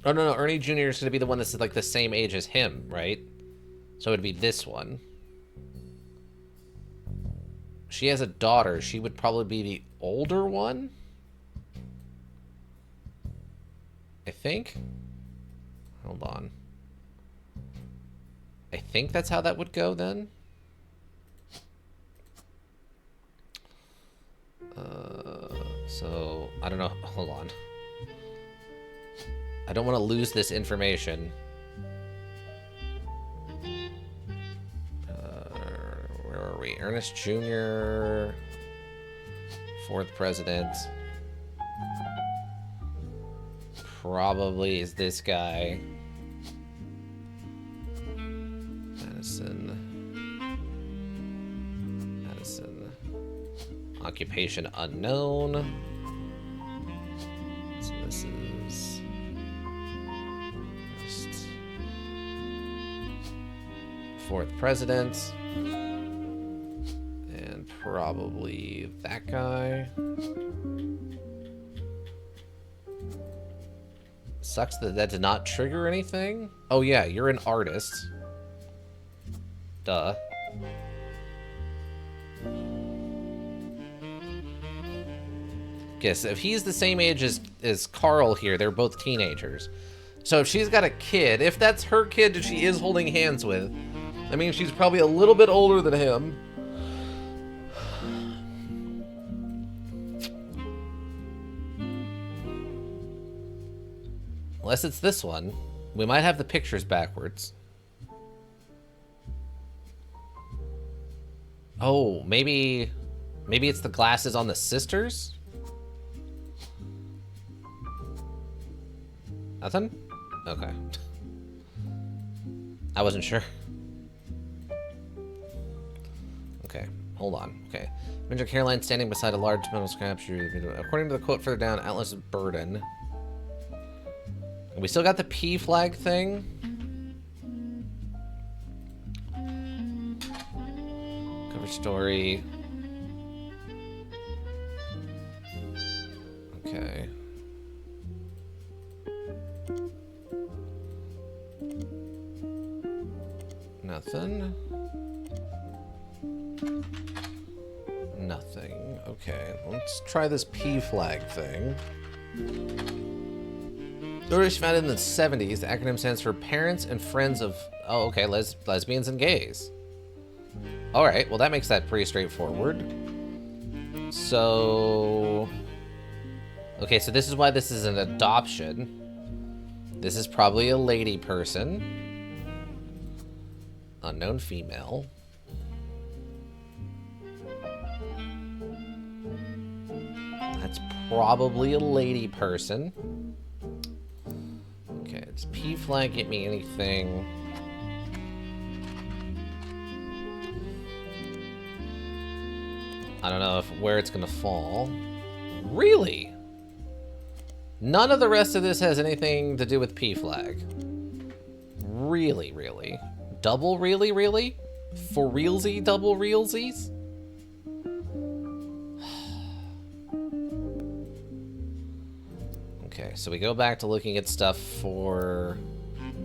Oh, no, Ernie Jr. is going to be the one that's like the same age as him, right? So it would be this one. She has a daughter. She would probably be the older one? I think? Hold on. I think that's how that would go then. So, I don't know. Hold on. I don't want to lose this information. Where are we? Ernest Jr. Fourth president. Probably is this guy. Madison. Occupation unknown. So this is just fourth president. And probably that guy. Sucks that that did not trigger anything. Oh yeah, you're an artist. Duh. Guess if he's the same age as Carl here, they're both teenagers. So if she's got a kid, if that's her kid that she is holding hands with, I mean, she's probably a little bit older than him. Unless it's this one. We might have the pictures backwards. Oh, maybe it's the glasses on the sisters? Nothing? Okay. I wasn't sure. Okay, hold on. Okay. Major Caroline standing beside a large metal sculpture. According to the quote further down, Atlas Burden. We still got the P flag thing. Cover story. Okay. Nothing. Nothing. Okay, let's try this P flag thing. Originally founded in the 70s, the acronym stands for Parents and Friends of... Oh, okay, lesbians and gays. Alright, well that makes that pretty straightforward. So... Okay, so this is why this is an adoption. This is probably a lady person. Unknown female. That's probably a lady person. Okay, does P flag get me anything? I don't know where it's gonna fall. Really? None of the rest of this has anything to do with P flag. Really, really? Double really, really? For realsy, double realsies? Okay, so we go back to looking at stuff for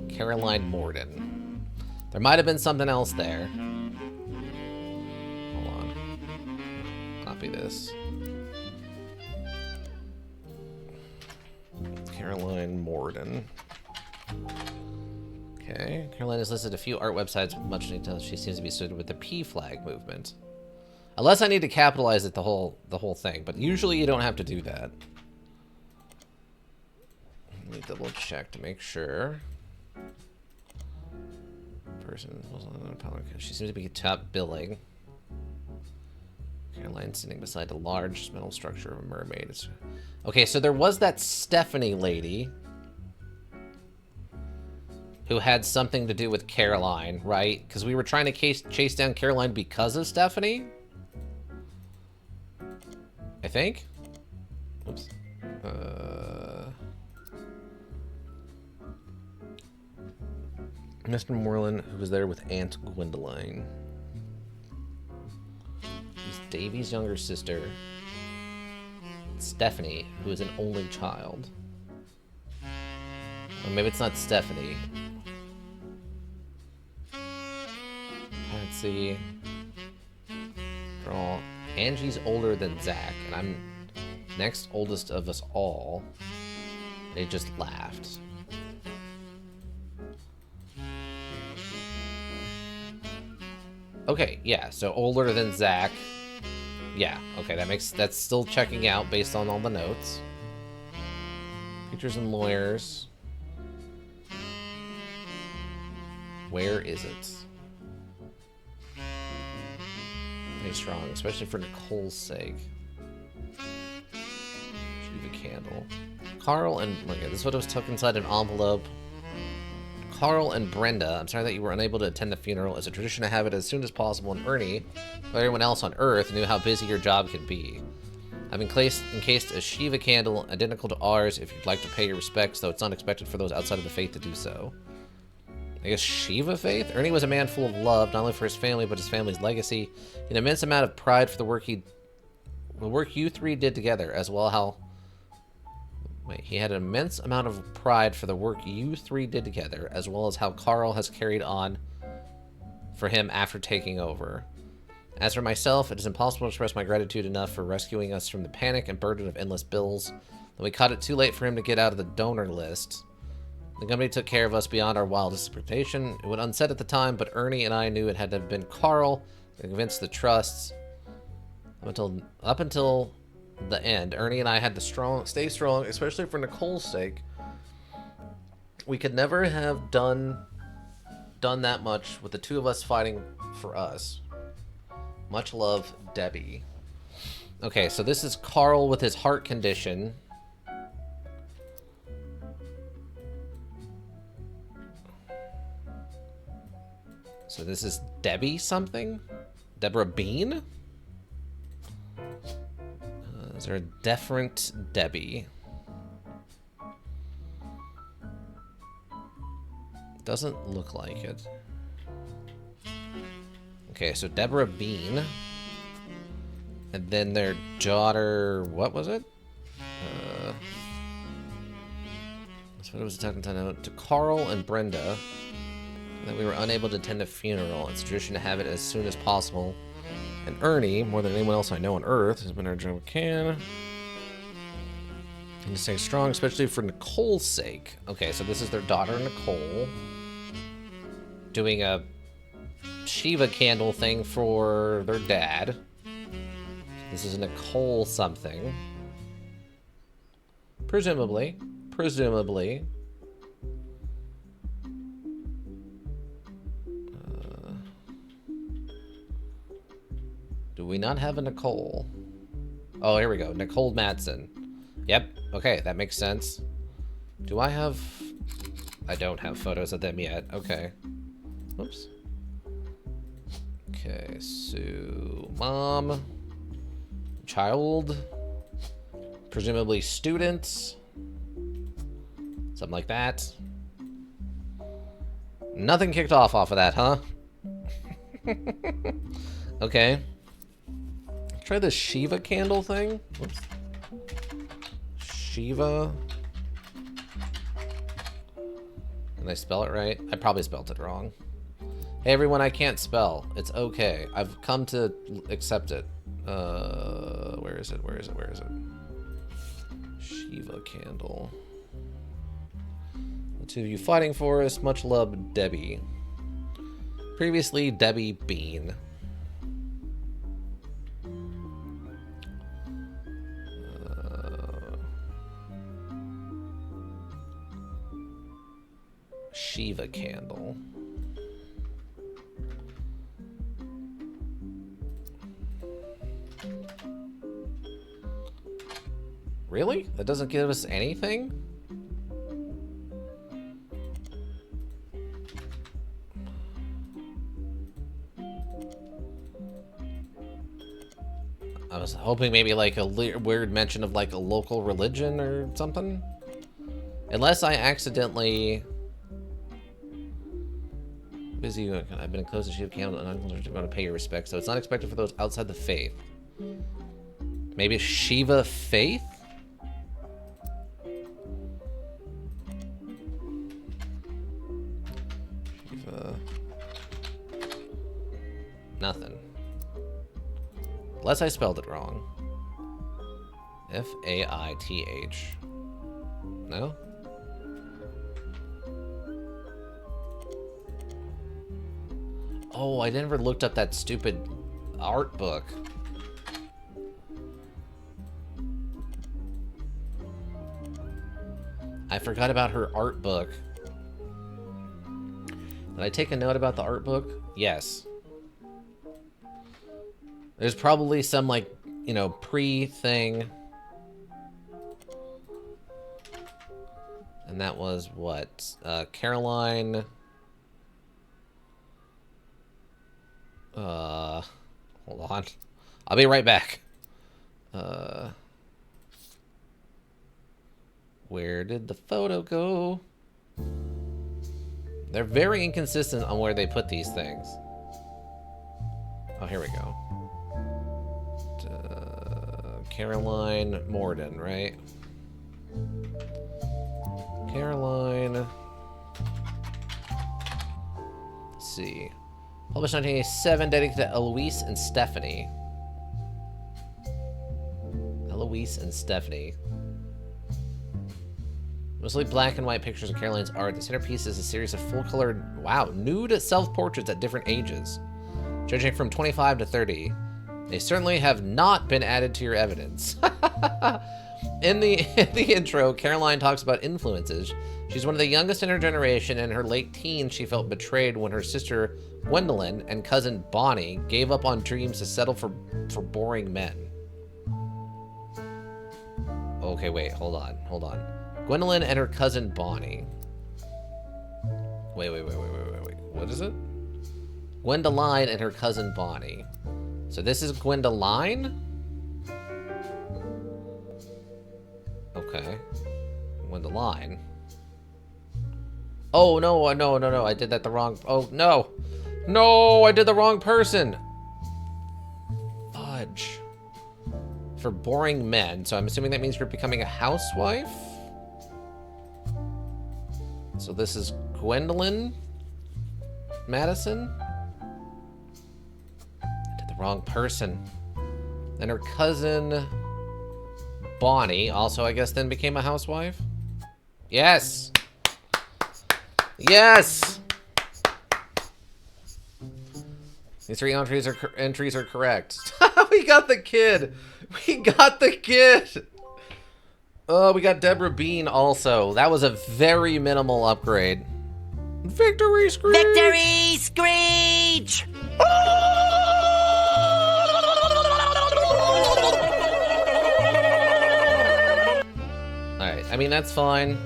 Caroline Morden. There might have been something else there. Hold on. Copy this. Caroline Morden. Okay. Caroline has listed a few art websites with much detail. She seems to be suited with the P flag movement. Unless I need to capitalize it the whole thing, but usually you don't have to do that. Let me double check to make sure. Person was on the power. She seems to be top billing. Caroline sitting beside a large metal structure of a mermaid. Okay, so there was that Stephanie lady who had something to do with Caroline, right? Because we were trying to chase down Caroline because of Stephanie? I think? Oops. Mr. Moreland, who was there with Aunt Gwendoline. He's Davy's younger sister, Stephanie, who is an only child. Or maybe it's not Stephanie. Patsy. Girl. Angie's older than Zach, and I'm next oldest of us all. They just laughed. Okay, yeah, so older than Zach. Yeah, okay, that's still checking out based on all the notes. Pictures and lawyers. Where is it? Very strong, especially for Nicole's sake. Should leave a candle. Carl and look at this photo was tucked inside an envelope. Carl and Brenda, I'm sorry that you were unable to attend the funeral. It's a tradition to have it as soon as possible, and Ernie, or everyone else on Earth, knew how busy your job could be. I've encased a Shiva candle identical to ours if you'd like to pay your respects, though it's not expected for those outside of the faith to do so. I guess Shiva faith? Ernie was a man full of love, not only for his family, but his family's legacy. An immense amount of pride for the work you three did together, as well how... Wait, he had an immense amount of pride for the work you three did together, as well as how Carl has carried on for him after taking over. As for myself, it is impossible to express my gratitude enough for rescuing us from the panic and burden of endless bills. Then we caught it too late for him to get out of the donor list. The company took care of us beyond our wildest expectation. It went unsaid at the time, but Ernie and I knew it had to have been Carl that convinced the trusts. Up until the end, Ernie and I had to stay strong, especially for Nicole's sake. We could never have done that much with the two of us fighting for us. Much love, Debbie. Okay, so this is Carl with his heart condition. So this is Debbie something? Deborah Bean? Is there a different Debbie? Doesn't look like it. Okay, so Deborah Bean. And then their daughter, what was it? That's what it was talking to Carl and Brenda. That we were unable to attend a funeral. It's a tradition to have it as soon as possible. And Ernie, more than anyone else I know on Earth, has been our job can. And to stay strong, especially for Nicole's sake. Okay, so this is their daughter, Nicole, doing a Shiva candle thing for their dad. This is Nicole something. Presumably. Do we not have a Nicole? Oh, here we go. Nicole Madsen. Yep. Okay, that makes sense. Do I have... I don't have photos of them yet. Okay. Oops. Okay, so... Mom. Child. Presumably students. Something like that. Nothing kicked off of that, huh? Okay. Try the Shiva candle thing. Whoops. Shiva. Did I spell it right? I probably spelled it wrong. Hey everyone, I can't spell. It's okay. I've come to accept it. Where is it? Where is it? Where is it? Shiva candle. The two of you fighting for us. Much love, Debbie. Previously, Debbie Bean. Shiva candle. Really? That doesn't give us anything? I was hoping maybe like a weird mention of like a local religion or something. Unless I accidentally... Busy, I've been close to Shiva candle and I'm going to pay your respects, so it's not expected for those outside the faith. Maybe Shiva faith? Shiva... Nothing. Unless I spelled it wrong. F-A-I-T-H. No? Oh, I never looked up that stupid art book. I forgot about her art book. Did I take a note about the art book? Yes. There's probably some, like, you know, pre-thing. And that was what? Caroline... hold on. I'll be right back. Where did the photo go? They're very inconsistent on where they put these things. Oh, here we go. Caroline Morden, right? Caroline. Let's see. Published 1987, dedicated to Eloise and Stephanie. Eloise and Stephanie. Mostly black and white pictures of Caroline's art. The centerpiece is a series of full-colored, wow, nude self-portraits at different ages, judging from 25 to 30. They certainly have not been added to your evidence. In the intro, Caroline talks about influences. She's one of the youngest in her generation. In her late teens, she felt betrayed when her sister Gwendolyn and cousin Bonnie gave up on dreams to settle for boring men. Okay, wait, hold on. Gwendolyn and her cousin Bonnie. Wait. What is it? Gwendoline and her cousin Bonnie. So this is Gwendoline? Okay. Gwendoline. Oh, no, I did that the wrong... Oh, no. No, I did the wrong person. Fudge. For boring men. So I'm assuming that means you're becoming a housewife? So this is Gwendolyn Madison? I did the wrong person. And her cousin Bonnie also, I guess, then became a housewife? Yes! Yes! These three entries are correct. We got the kid! We got the kid! Oh, we got Deborah Bean also. That was a very minimal upgrade. Victory Screech! Victory Screech! Alright, I mean, that's fine.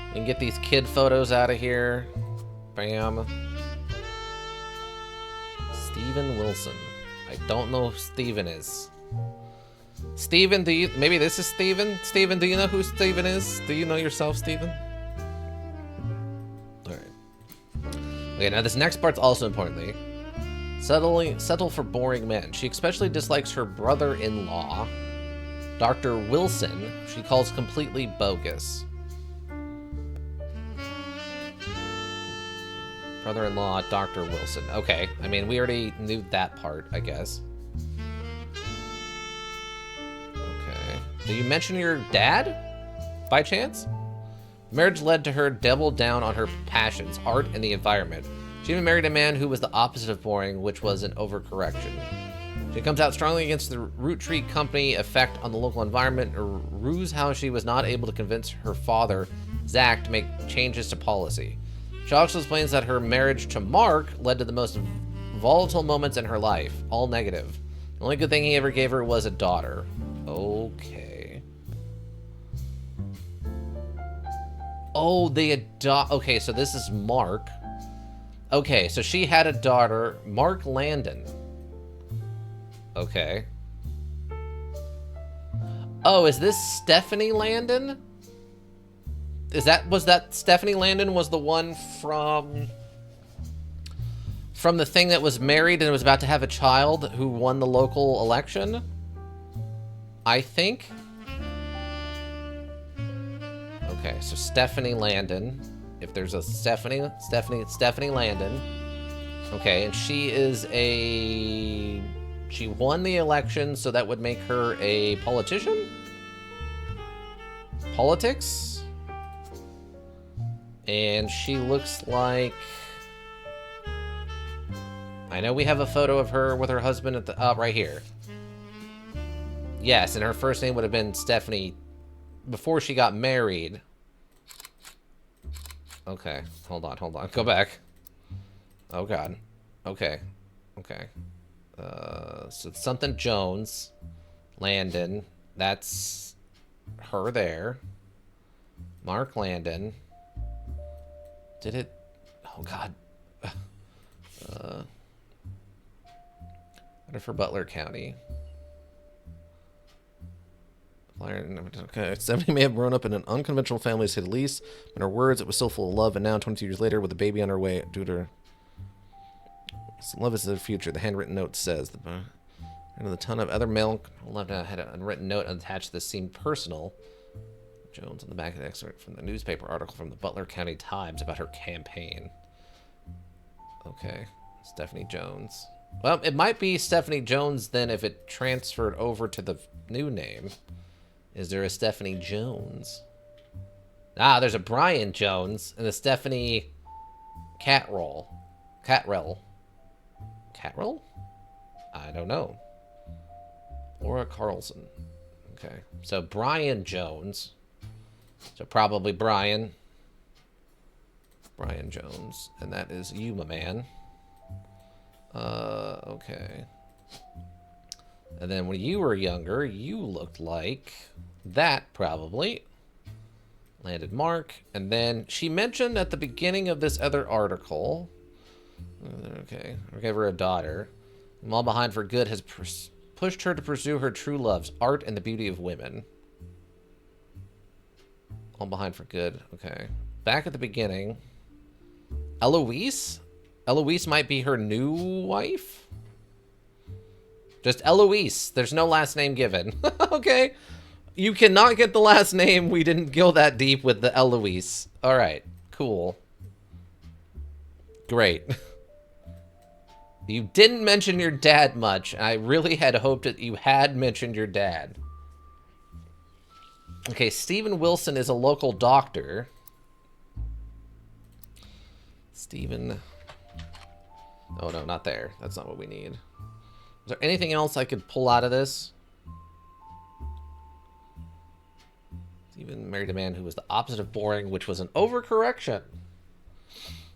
We can get these kid photos out of here. Bam. Steven Wilson. I don't know who Steven is. Steven, do you... Maybe this is Steven? Steven, do you know who Steven is? Do you know yourself, Steven? Alright. Okay, now this next part's also importantly. Settle for boring men. She especially dislikes her brother-in-law, Dr. Wilson, she calls completely bogus. Brother-in-law, Dr. Wilson. Okay, I mean, we already knew that part, I guess. Okay. Did you mention your dad? By chance? Marriage led to her double down on her passions, art, and the environment. She even married a man who was the opposite of boring, which was an overcorrection. She comes out strongly against the Roottrees company effect on the local environment, or ruse how she was not able to convince her father, Zach, to make changes to policy. She also explains that her marriage to Mark led to the most volatile moments in her life, all negative. The only good thing he ever gave her was a daughter. Okay. Oh, they adopt. Okay, so this is Mark. Okay, so she had a daughter, Mark Landon. Okay. Oh, is this Stephanie Landon? Was that Stephanie Landon was the one from the thing that was married and was about to have a child who won the local election? I think. Okay, so Stephanie Landon. If there's a Stephanie Landon. Okay, and she won the election, so that would make her a politician? Politics? And she looks like... I know we have a photo of her with her husband at the... right here. Yes, and her first name would have been Stephanie before she got married. Okay, hold on. Go back. Oh, God. Okay. So it's something Jones. Landon. That's her there. Mark Landon. Did it? Oh, God. For Butler County. Okay, Stephanie may have grown up in an unconventional family, to say the least. In her words, it was still full of love, and now, 22 years later, with a baby on her way, due to her... Love is the future, the handwritten note says. And a ton of other mail left had a unwritten note attached to this seemed personal. Jones on the back of the excerpt from the newspaper article from the Butler County Times about her campaign. Okay, Stephanie Jones. Well, it might be Stephanie Jones then if it transferred over to the new name. Is there a Stephanie Jones? Ah, there's a Brian Jones and a Stephanie Catrell. Catrell? I don't know. Laura Carlson. Okay, so Brian Jones. So probably Brian Jones. And that is you, my man. Okay. And then when you were younger, you looked like that, probably. Landed Mark. And then she mentioned at the beginning of this other article... Okay, I gave her a daughter. I'm all behind for good has pushed her to pursue her true loves, art and the beauty of women. All behind for good. Okay. Back at the beginning. Eloise? Eloise might be her new wife? Just Eloise. There's no last name given. Okay. You cannot get the last name. We didn't go that deep with the Eloise. Alright. Cool. Great. You didn't mention your dad much. I really had hoped that you had mentioned your dad. Okay, Stephen Wilson is a local doctor. Stephen... Oh, no, not there. That's not what we need. Is there anything else I could pull out of this? Stephen married a man who was the opposite of boring, which was an overcorrection.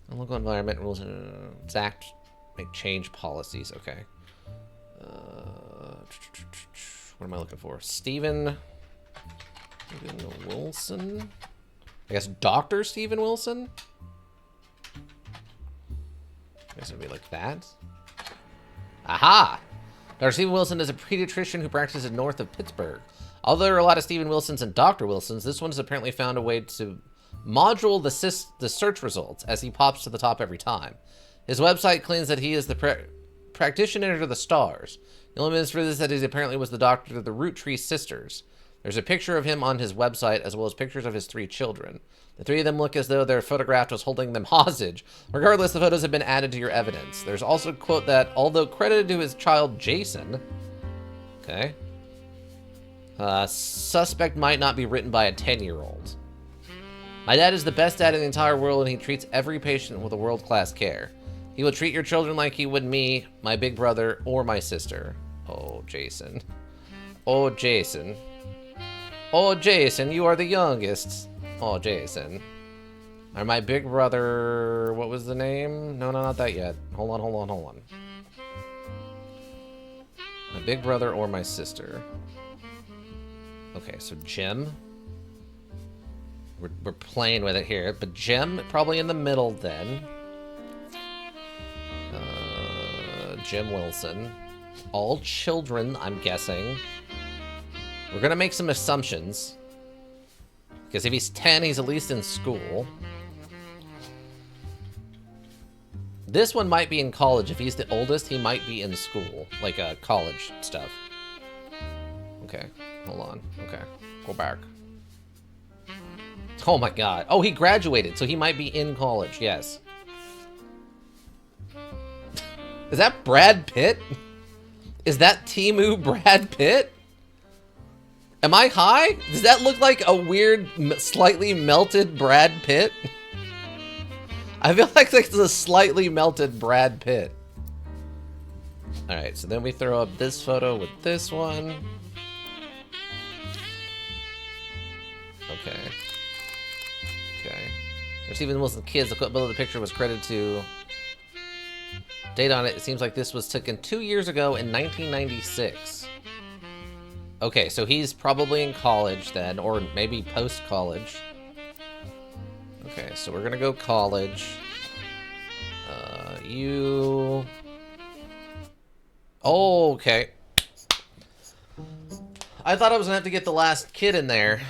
The local environment rules exact make change policies. Okay. What am I looking for? Stephen Wilson? I guess Dr. Stephen Wilson? I guess it'd be like that. Aha! Dr. Stephen Wilson is a pediatrician who practices north of Pittsburgh. Although there are a lot of Stephen Wilsons and Dr. Wilsons, this one has apparently found a way to module the search results as he pops to the top every time. His website claims that he is the practitioner to the stars. The only evidence for this is that he apparently was the doctor to the Roottrees sisters. There's a picture of him on his website, as well as pictures of his 3 children. The 3 of them look as though their photograph was holding them hostage. Regardless, the photos have been added to your evidence. There's also a quote that, although credited to his child Jason, okay, suspect might not be written by a 10-year-old. My dad is the best dad in the entire world, and he treats every patient with a world-class care. He will treat your children like he would me, my big brother, or my sister. Oh, Jason. Oh, Jason. Oh, Jason, you are the youngest. Oh, Jason. Or my big brother... What was the name? No, not that yet. Hold on. My big brother or my sister. Okay, so Jim. We're playing with it here. But Jim, probably in the middle then. Jim Wilson. All children, I'm guessing. We're gonna make some assumptions. Because if he's 10, he's at least in school. This one might be in college. If he's the oldest, he might be in school. Like, college stuff. Okay, hold on. Okay, go back. Oh my god. Oh, he graduated, so he might be in college, yes. Is that Brad Pitt? Is that Timu Brad Pitt? Am I high? Does that look like a weird, slightly melted Brad Pitt? I feel like it's a slightly melted Brad Pitt. Alright, so then we throw up this photo with this one. Okay. Okay. There's even Wilson kids. The quote below the picture was credited to... Date on it, it seems like this was taken 2 years ago in 1996. Okay, so he's probably in college then, or maybe post-college. Okay, so we're gonna go college. You... Oh, okay. I thought I was gonna have to get the last kid in there.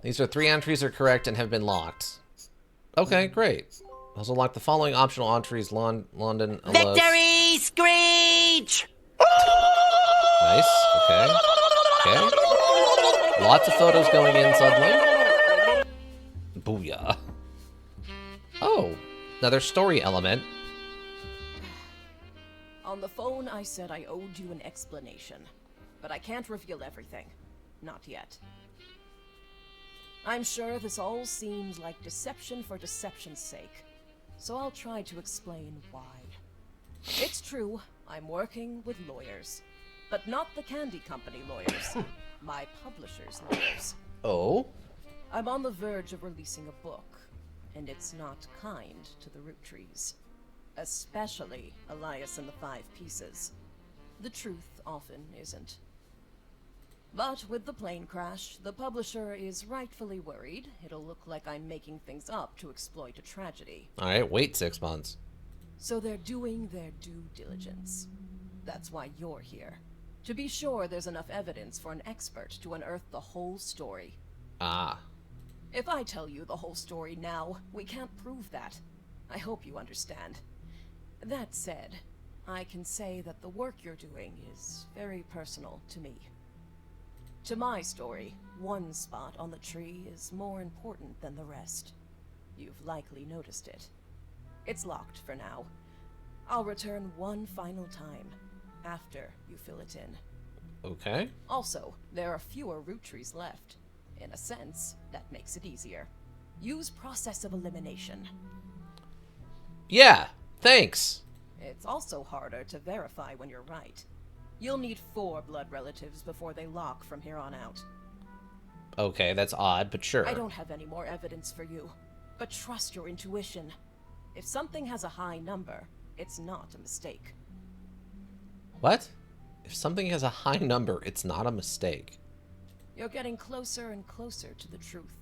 These are 3 entries are correct and have been locked. Okay, great. Also lock the following optional entries, London, Alos. Victory Screech! Nice, okay. Okay. Lots of photos going in suddenly. Booyah. Oh, another story element. On the phone, I said I owed you an explanation, but I can't reveal everything. Not yet. I'm sure this all seems like deception for deception's sake, so I'll try to explain why. It's true, I'm working with lawyers, but not the candy company lawyers, my publisher's lawyers. Oh? I'm on the verge of releasing a book, and it's not kind to the Roottrees. Especially Elias and the 5 Pieces. The truth often isn't. But with the plane crash, the publisher is rightfully worried it'll look like I'm making things up to exploit a tragedy. Alright, wait 6 months. So they're doing their due diligence. That's why you're here. To be sure there's enough evidence for an expert to unearth the whole story. Ah. If I tell you the whole story now, we can't prove that. I hope you understand. That said, I can say that the work you're doing is very personal to me. To my story, one spot on the tree is more important than the rest. You've likely noticed it. It's locked for now. I'll return one final time, after you fill it in. Okay. Also, there are fewer Roottrees left. In a sense, that makes it easier. Use process of elimination. Yeah, thanks. It's also harder to verify when you're right. You'll need 4 blood relatives before they lock from here on out. Okay, that's odd, but sure. I don't have any more evidence for you, but trust your intuition. If something has a high number, it's not a mistake. What? If something has a high number, it's not a mistake. You're getting closer and closer to the truth.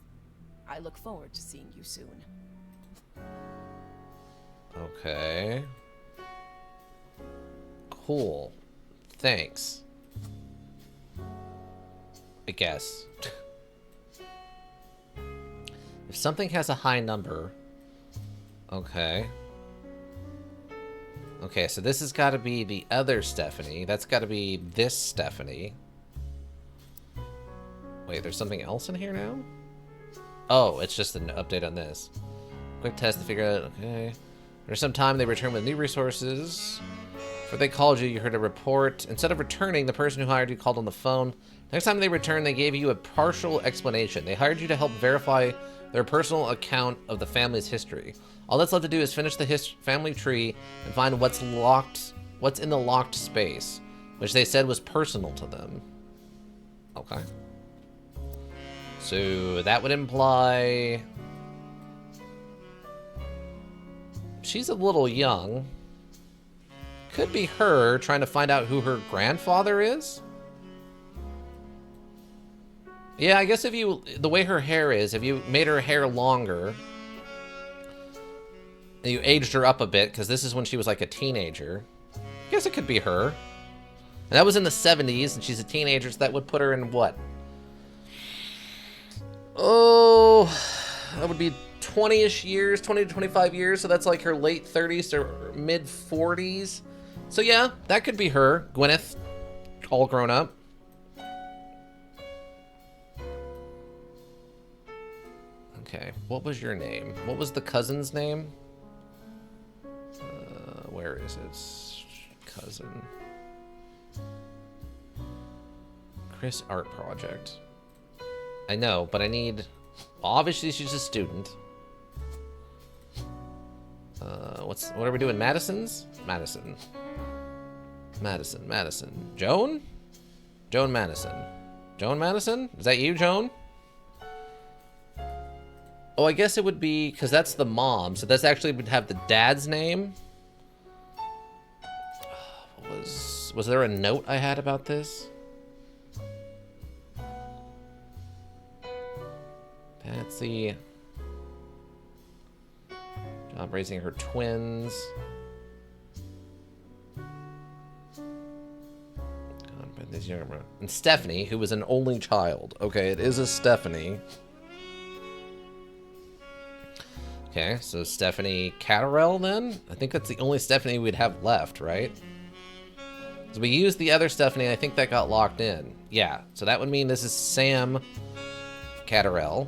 I look forward to seeing you soon. Okay. Cool. Thanks. I guess. If something has a high number... Okay. Okay, so this has got to be the other Stephanie. That's got to be this Stephanie. Wait, there's something else in here now? Oh, it's just an update on this. Quick test to figure out, okay. After some time, they return with new resources. Before they called you, you heard a report. Instead of returning, the person who hired you called on the phone. Next time they returned, they gave you a partial explanation. They hired you to help verify their personal account of the family's history. All that's left to do is finish the family tree and find what's in the locked space, which they said was personal to them. Okay. So that would imply she's a little young. Could be her trying to find out who her grandfather is. Yeah, I guess if you, the way her hair is, if you made her hair longer, and you aged her up a bit, because this is when she was like a teenager, I guess it could be her. And that was in the 70s, and she's a teenager, so that would put her in what? Oh, that would be 20-ish years, 20 to 25 years, so that's like her late 30s or mid 40s. So yeah, that could be her, Gwyneth, all grown up. Okay, what was your name? What was the cousin's name? Where is it? Cousin. Chris Art Project. I know, but I need... Obviously, she's a student. What are we doing? Madison's? Madison. Joan? Joan Madison. Joan Madison? Is that you, Joan? Oh, I guess it would be... Because that's the mom, so that's actually would have the dad's name. Was there a note I had about this? Patsy. Job raising her twins. And Stephanie, who was an only child. Okay, it is a Stephanie. Okay, so Stephanie Catterell then? I think that's the only Stephanie we'd have left, right? So we used the other Stephanie, I think that got locked in. Yeah, so that would mean this is Sam Catterell.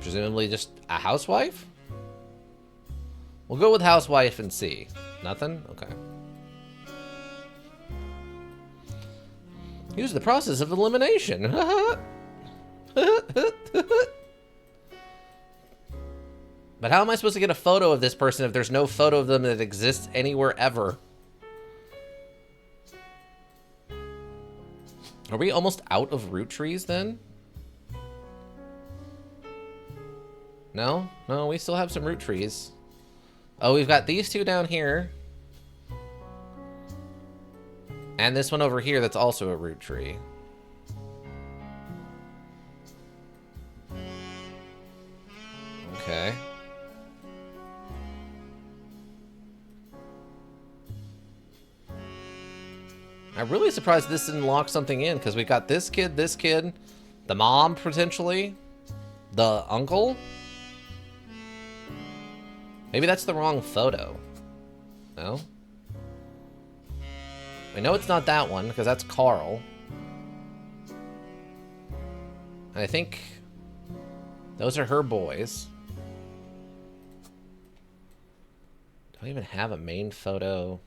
Presumably just a housewife? We'll go with housewife and see. Nothing? Okay. Use the process of elimination. But how am I supposed to get a photo of this person if there's no photo of them that exists anywhere ever? Are we almost out of Roottrees then? No? No, we still have some Roottrees. Oh, we've got these two down here. And this one over here that's also a root tree. Okay. I'm really surprised this didn't lock something in, because we got this kid, the mom, potentially, the uncle. Maybe that's the wrong photo. No? I know it's not that one, because that's Carl. And I think those are her boys. Do I even have a main photo?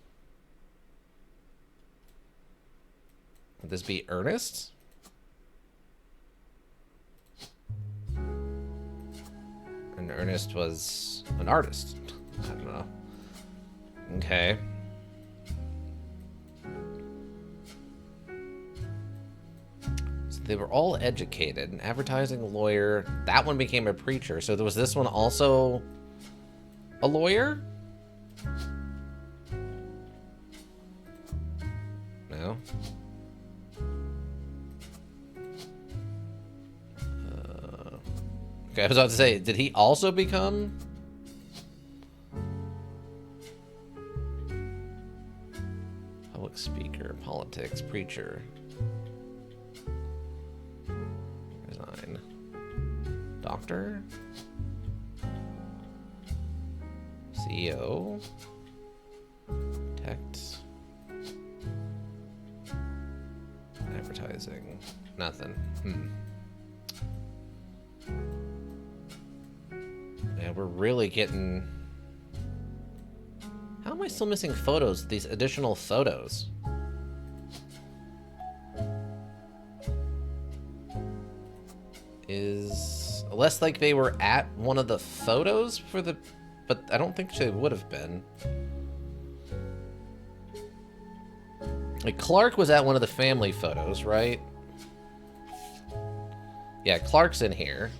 Would this be Ernest? And Ernest was an artist. I don't know. Okay. So they were all educated. An advertising lawyer. That one became a preacher. So was this one also a lawyer? No. Okay, I was about to say, did he also become? Public speaker, politics, preacher. Resign. Doctor? Video. Text. Advertising. Nothing. Yeah, we're really getting... How am I still missing photos? These additional photos. Is... Unless, like, they were at one of the photos for the... But I don't think they would have been. Like, Clark was at one of the family photos, right? Yeah, Clark's in here.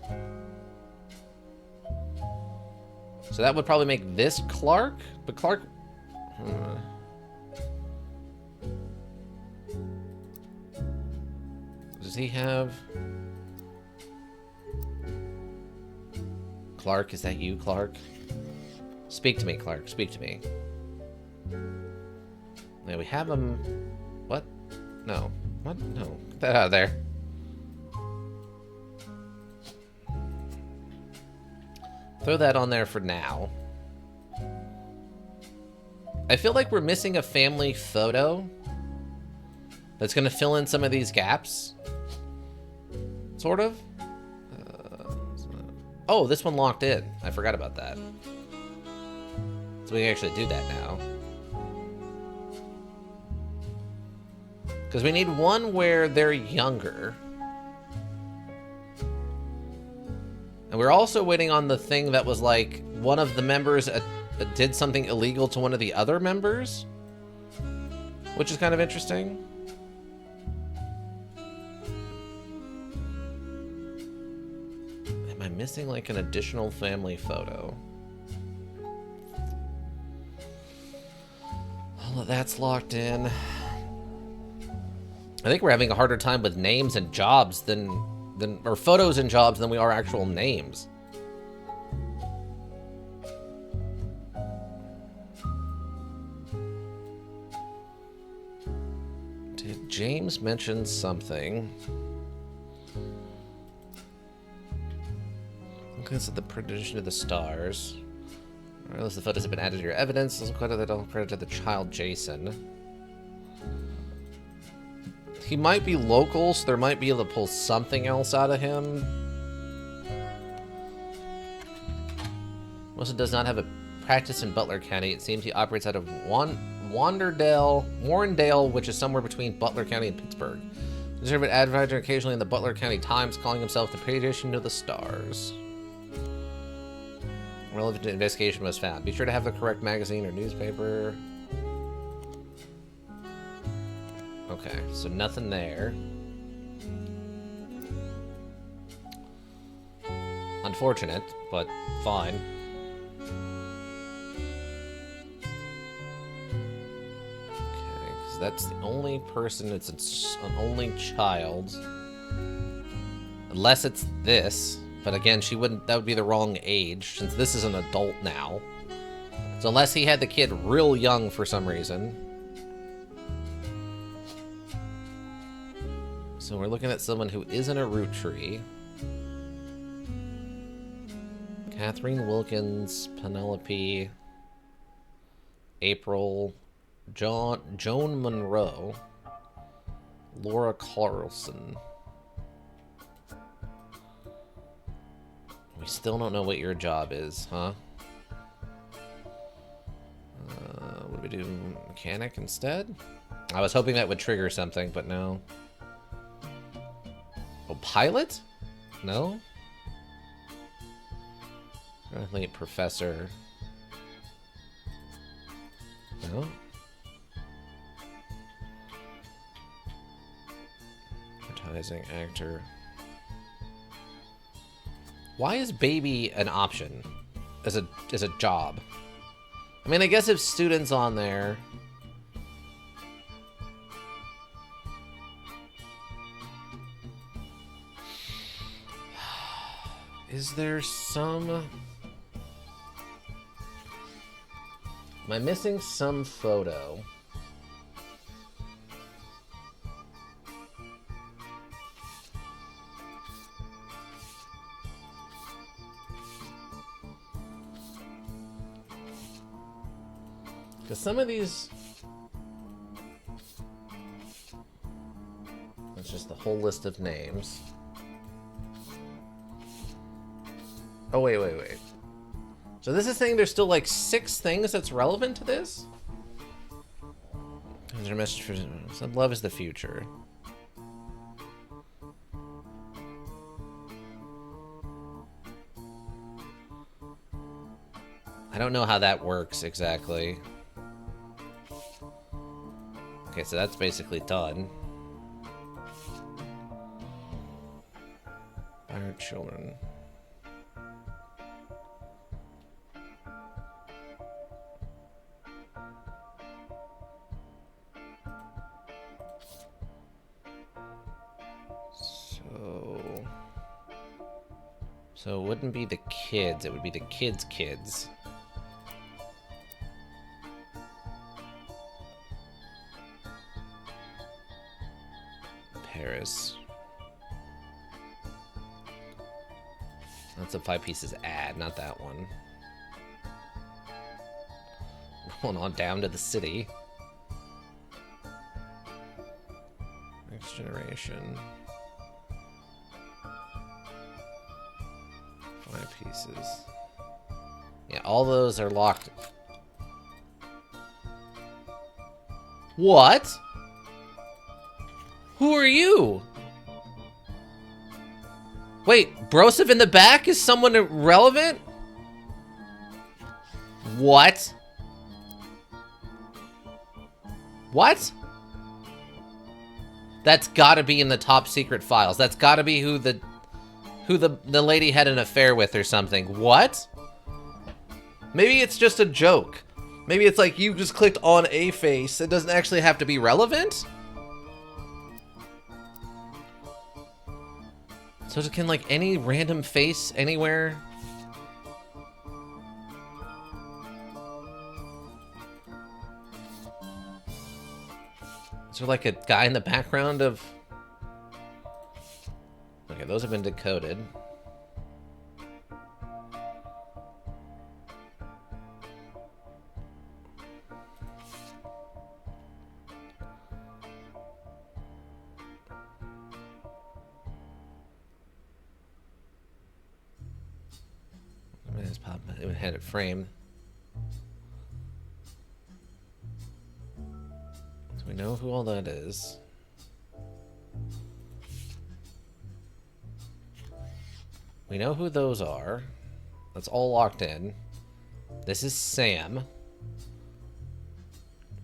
So that would probably make this Clark, but Clark... Does he have... Clark, is that you, Clark? Speak to me, Clark. Speak to me. Yeah, we have him... What? No. What? No. Get that out of there. Throw that on there for now. I feel like we're missing a family photo that's going to fill in some of these gaps. Sort of. Oh, this one locked in. I forgot about that. So we can actually do that now. Because we need one where they're younger. And we're also waiting on the thing that was like one of the members did something illegal to one of the other members, which is kind of interesting. Am I missing like an additional family photo? All of that's locked in. I think we're having a harder time with names and jobs or photos and jobs than we are actual names. Did James mention something? Okay, so the prediction of the stars. Unless the photos have been added to your evidence, doesn't credit that don't credit to the child Jason. He might be local, so there might be able to pull something else out of him. Wilson does not have a practice in Butler County. It seems he operates out of Warrendale, which is somewhere between Butler County and Pittsburgh. He's an advertiser occasionally in the Butler County Times, calling himself the Prediction to the Stars. Relevant investigation was found. Be sure to have the correct magazine or newspaper. Okay, so nothing there. Unfortunate, but fine. Okay, because that's the only person, it's an only child. Unless it's this. But again, she wouldn't, that would be the wrong age, since this is an adult now. So unless he had the kid real young for some reason. So we're looking at someone who isn't a Roottrees. Catherine Wilkins, Penelope, April, Joan Monroe, Laura Carlson. We still don't know what your job is, huh? What do we do? Mechanic instead? I was hoping that would trigger something, but no. Oh, pilot? No? Currently professor. No? Advertising actor. Why is baby an option as a job? I mean, I guess if students on there. Is there some... Am I missing some photo? Because some of these... That's just the whole list of names. Oh, wait. So this is saying there's still like 6 things that's relevant to this? Is there a message for... Love is the future. I don't know how that works exactly. Okay, so that's basically done. Our children. So it wouldn't be the kids, it would be the kids' kids. Paris. That's a 5 pieces ad, not that one. Going on down to the city. Next generation. 5 pieces. Yeah, all those are locked. What? Who are you? Wait, Broseph in the back is someone irrelevant? What? What? That's gotta be in the top secret files. That's gotta be who the lady had an affair with or something. What? Maybe it's just a joke. Maybe it's like you just clicked on a face. It doesn't actually have to be relevant. So can like any random face anywhere? Is there like a guy in the background of... Okay, those have been decoded. It had it framed. So we know who all that is. We know who those are. That's all locked in. This is Sam.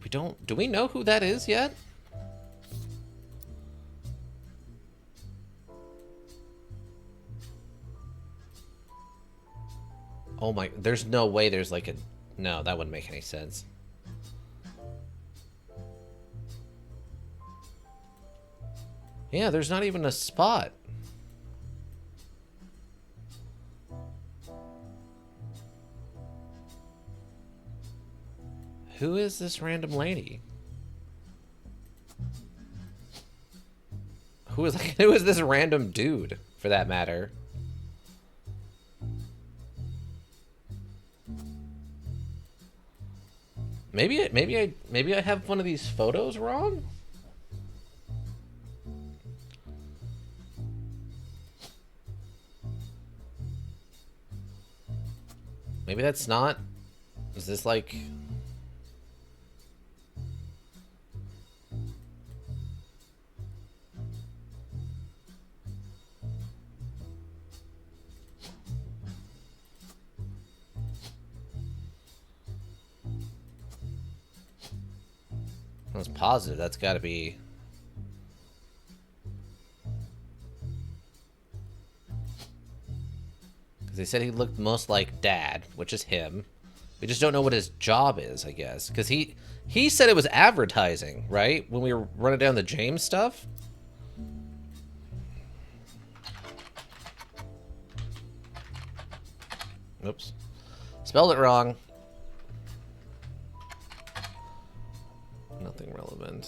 We don't... Do we know who that is yet? Oh my... There's no way there's like a... No, that wouldn't make any sense. Yeah, there's not even a spot. Who is this random lady? Who is this random dude, for that matter? Maybe I have one of these photos wrong? Maybe that's not... Is this like... I was positive that's got to be... Because they said he looked most like Dad, which is him. We just don't know what his job is, I guess. Because he said it was advertising, right? When we were running down the James stuff. Oops. Spelled it wrong. Nothing relevant.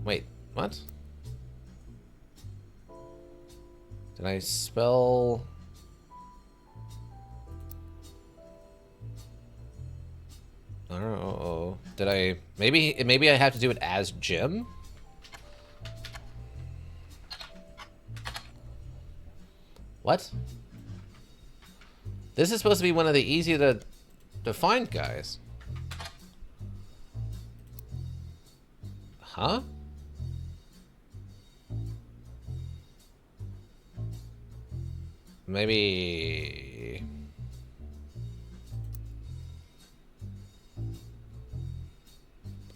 Wait, what? Did I spell... Oh, did I? Maybe I have to do it as Jim? What? This is supposed to be one of the easy to find guys. Huh? Maybe...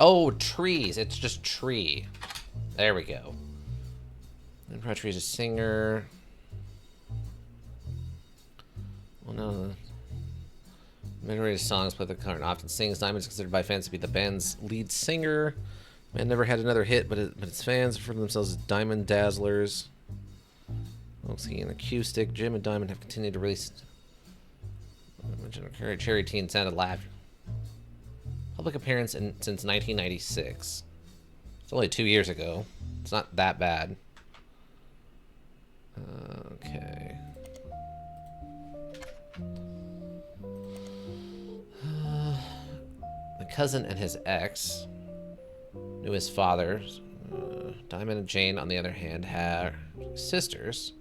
Oh, trees. It's just tree. There we go. And Roottrees is a singer. Well, no. Many songs play the current often sings. Diamond is considered by fans to be the band's lead singer. Man never had another hit, but its fans refer to themselves as Diamond Dazzlers. Mostly an acoustic. Jim and Diamond have continued to release. Cherry Teen sounded laugh. Public appearance since 1996. It's only 2 years ago. It's not that bad. Okay. The cousin and his ex knew his father. Diamond and Jane, on the other hand, had sisters.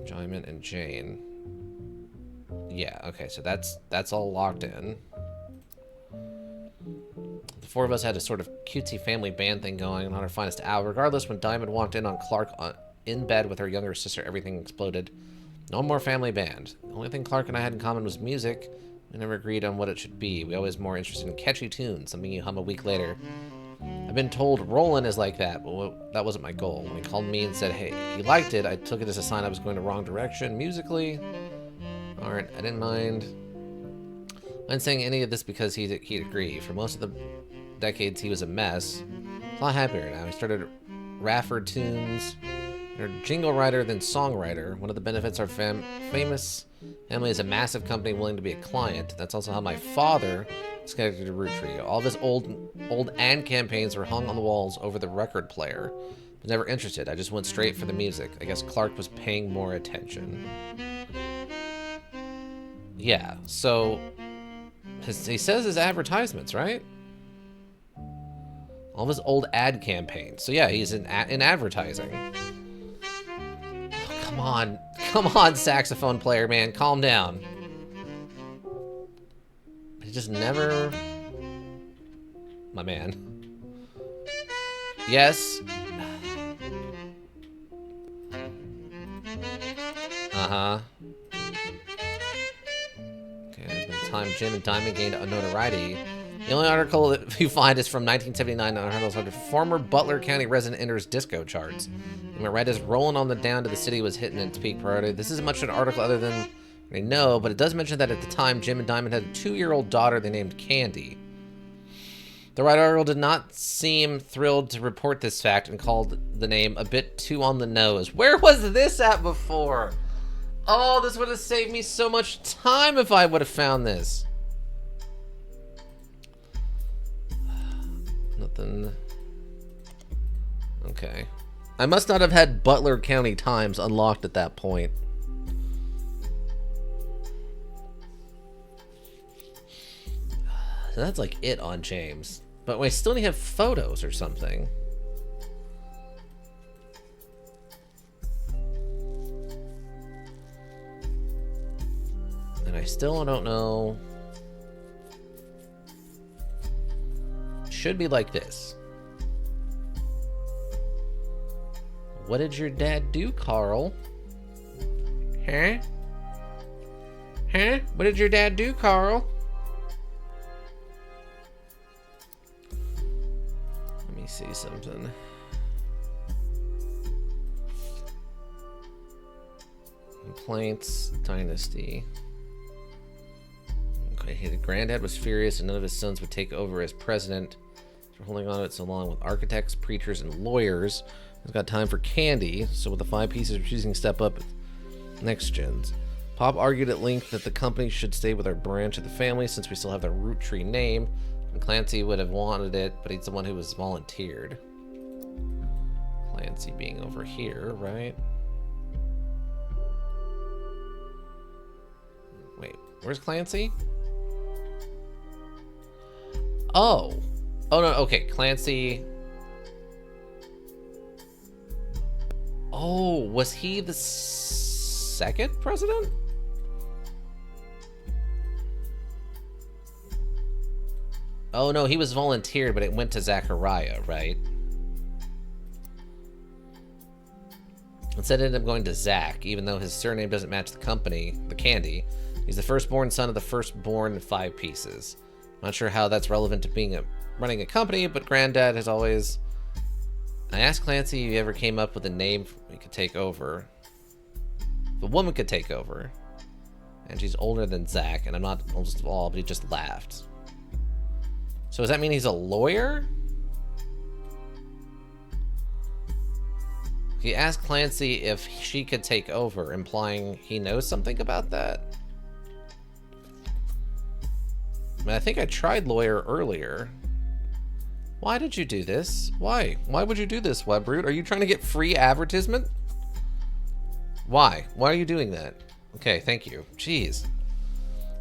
Diamond and Jane. Yeah, okay, so that's all locked in. The four of us had a sort of cutesy family band thing going on our finest hour. Regardless, when Diamond walked in on Clark in bed with her younger sister, everything exploded. No more family band. The only thing Clark and I had in common was music. We never agreed on what it should be. We always more interested in catchy tunes, something you hum a week later. I've been told Roland is like that, but that wasn't my goal. When he called me and said, hey, he liked it, I took it as a sign I was going the wrong direction musically. Alright, I didn't mind. I wasn't saying any of this because he'd agree. For most of the decades, he was a mess. He's a lot happier now. He started Rafford tunes. They're jingle writer than songwriter. One of the benefits our famous family is a massive company willing to be a client. That's also how my father is connected to Roottrees. All of his old ad campaigns were hung on the walls over the record player. I was never interested. I just went straight for the music. I guess Clark was paying more attention. Yeah, so he says his advertisements, right? All of his old ad campaigns. So yeah, he's in advertising. Oh, come on, saxophone player, man, calm down. He just never... My man. Yes. Uh-huh. Okay, it's been time Jim and Diamond gained a notoriety. The only article that you find is from 1979 on Arnold's former Butler County resident enters disco charts. And what read is Rolling on the Down to the City was hitting its peak priority. This isn't much of an article other than I know, but it does mention that at the time Jim and Diamond had a 2-year-old daughter they named Candy. The writer article did not seem thrilled to report this fact and called the name a bit too on the nose. Where was this at before? Oh, this would have saved me so much time if I would have found this. Nothing. Okay. I must not have had Butler County Times unlocked at that point. So that's like it on James. But I still need to have photos or something. And I still don't know. Should be like this. What did your dad do, Carl? Huh? Huh? What did your dad do, Carl? Let me see something. Complaints, Dynasty. Okay, his granddad was furious and none of his sons would take over as president for holding on to it so long with architects, preachers, and lawyers. He's got time for Candy, so with the 5 pieces of choosing step up next gens. Pop argued at length that the company should stay with our branch of the family since we still have the Roottrees name, and Clancy would have wanted it, but he's the one who was volunteered. Clancy being over here, right? Where's Clancy? Oh. Oh, no, okay. Clancy. Oh, was he the second president? Oh, no, he was volunteered, but it went to Zachariah, right? Instead, it ended up going to Zach, even though his surname doesn't match the company, the candy. He's the firstborn son of the firstborn in 5 pieces. Not sure how that's relevant to running a company, but Granddad has always... I asked Clancy if he ever came up with a name we could take over. If a woman could take over. And she's older than Zach, and I'm not oldest of all, but he just laughed. So does that mean he's a lawyer? He asked Clancy if she could take over, implying he knows something about that. I mean, I think I tried lawyer earlier. Why did you do this? Why? Why would you do this, Webroot? Are you trying to get free advertisement? Why? Why are you doing that? Okay, thank you. Jeez.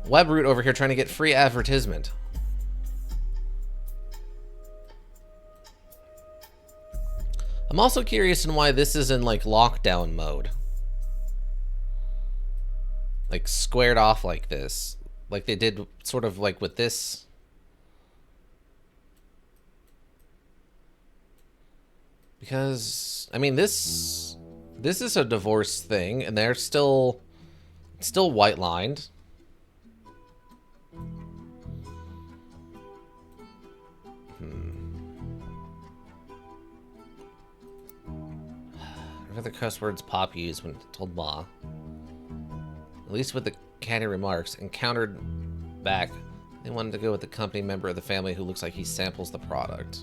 Webroot over here trying to get free advertisement. I'm also curious in why this is in, like, lockdown mode. Like, squared off like this. Like they did sort of like with this. Because, I mean, this is a divorce thing, and they're still white-lined. What other cuss words Pop used when told Ma? At least with the canny remarks, and countered back, they wanted to go with the company member of the family who looks like he samples the product.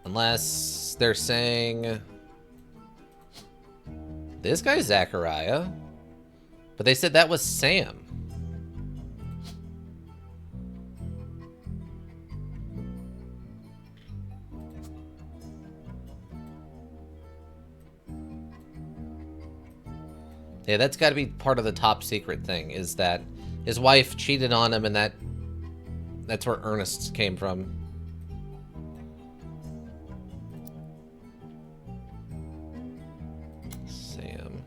Unless they're saying... This guy's Zachariah. But they said that was Sam. Yeah, that's got to be part of the top secret thing, is that his wife cheated on him, and that's where Ernest came from. Sam.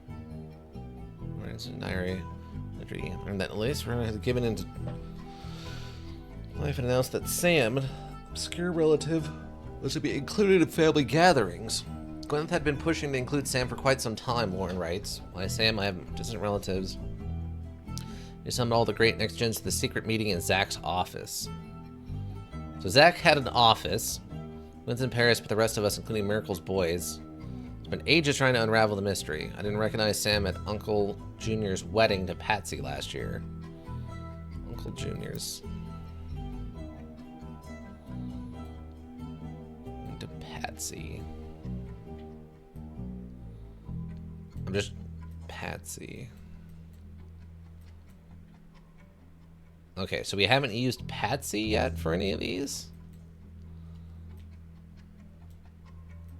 Where's the diary? Learned that Lace had given into life and announced that Sam, an obscure relative, was to be included in family gatherings. Gwyneth had been pushing to include Sam for quite some time, Lauren writes. Why Sam? I have distant relatives. They summoned all the great next gens to the secret meeting in Zach's office. So Zach had an office. Gwyneth's in Paris, but the rest of us, including Miracle's boys, it's been ages trying to unravel the mystery. I didn't recognize Sam at Uncle Junior's wedding to Patsy last year. Uncle Junior's. To Patsy. I'm just... Patsy. Okay, so we haven't used Patsy yet for any of these?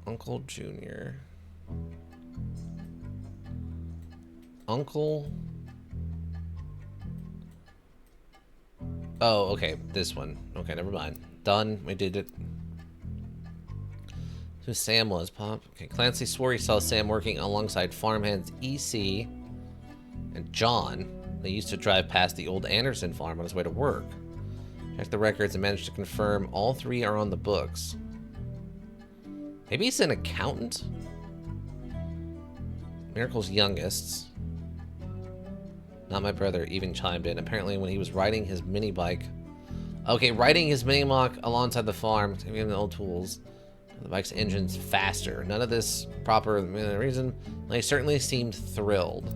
Uncle Junior. Uncle... Oh, okay, this one. Okay, never mind. Done, we did it. Who Sam was, Pop. Okay, Clancy swore he saw Sam working alongside farmhands EC and John. They used to drive past the old Anderson farm on his way to work. Checked the records and managed to confirm all 3 are on the books. Maybe he's an accountant? Miracle's youngest. Not my brother even chimed in. Apparently when he was riding his mini bike. Okay, riding his mini mock alongside the farm, giving him the old tools. The bike's engine's faster. None of this proper reason. He certainly seemed thrilled.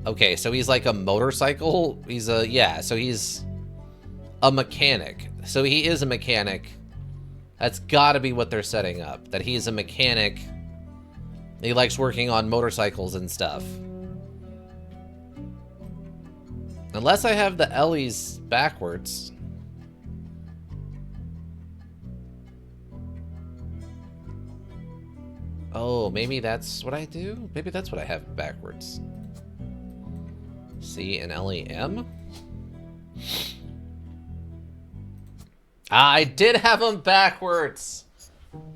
Okay, so he's like a motorcycle. He's a, yeah, so he's a mechanic. So he is a mechanic. That's gotta be what they're setting up. That he's a mechanic. He likes working on motorcycles and stuff. Unless I have the Ellie's backwards. Oh, maybe that's what I do? Maybe that's what I have backwards. C and L-E-M? I did have them backwards.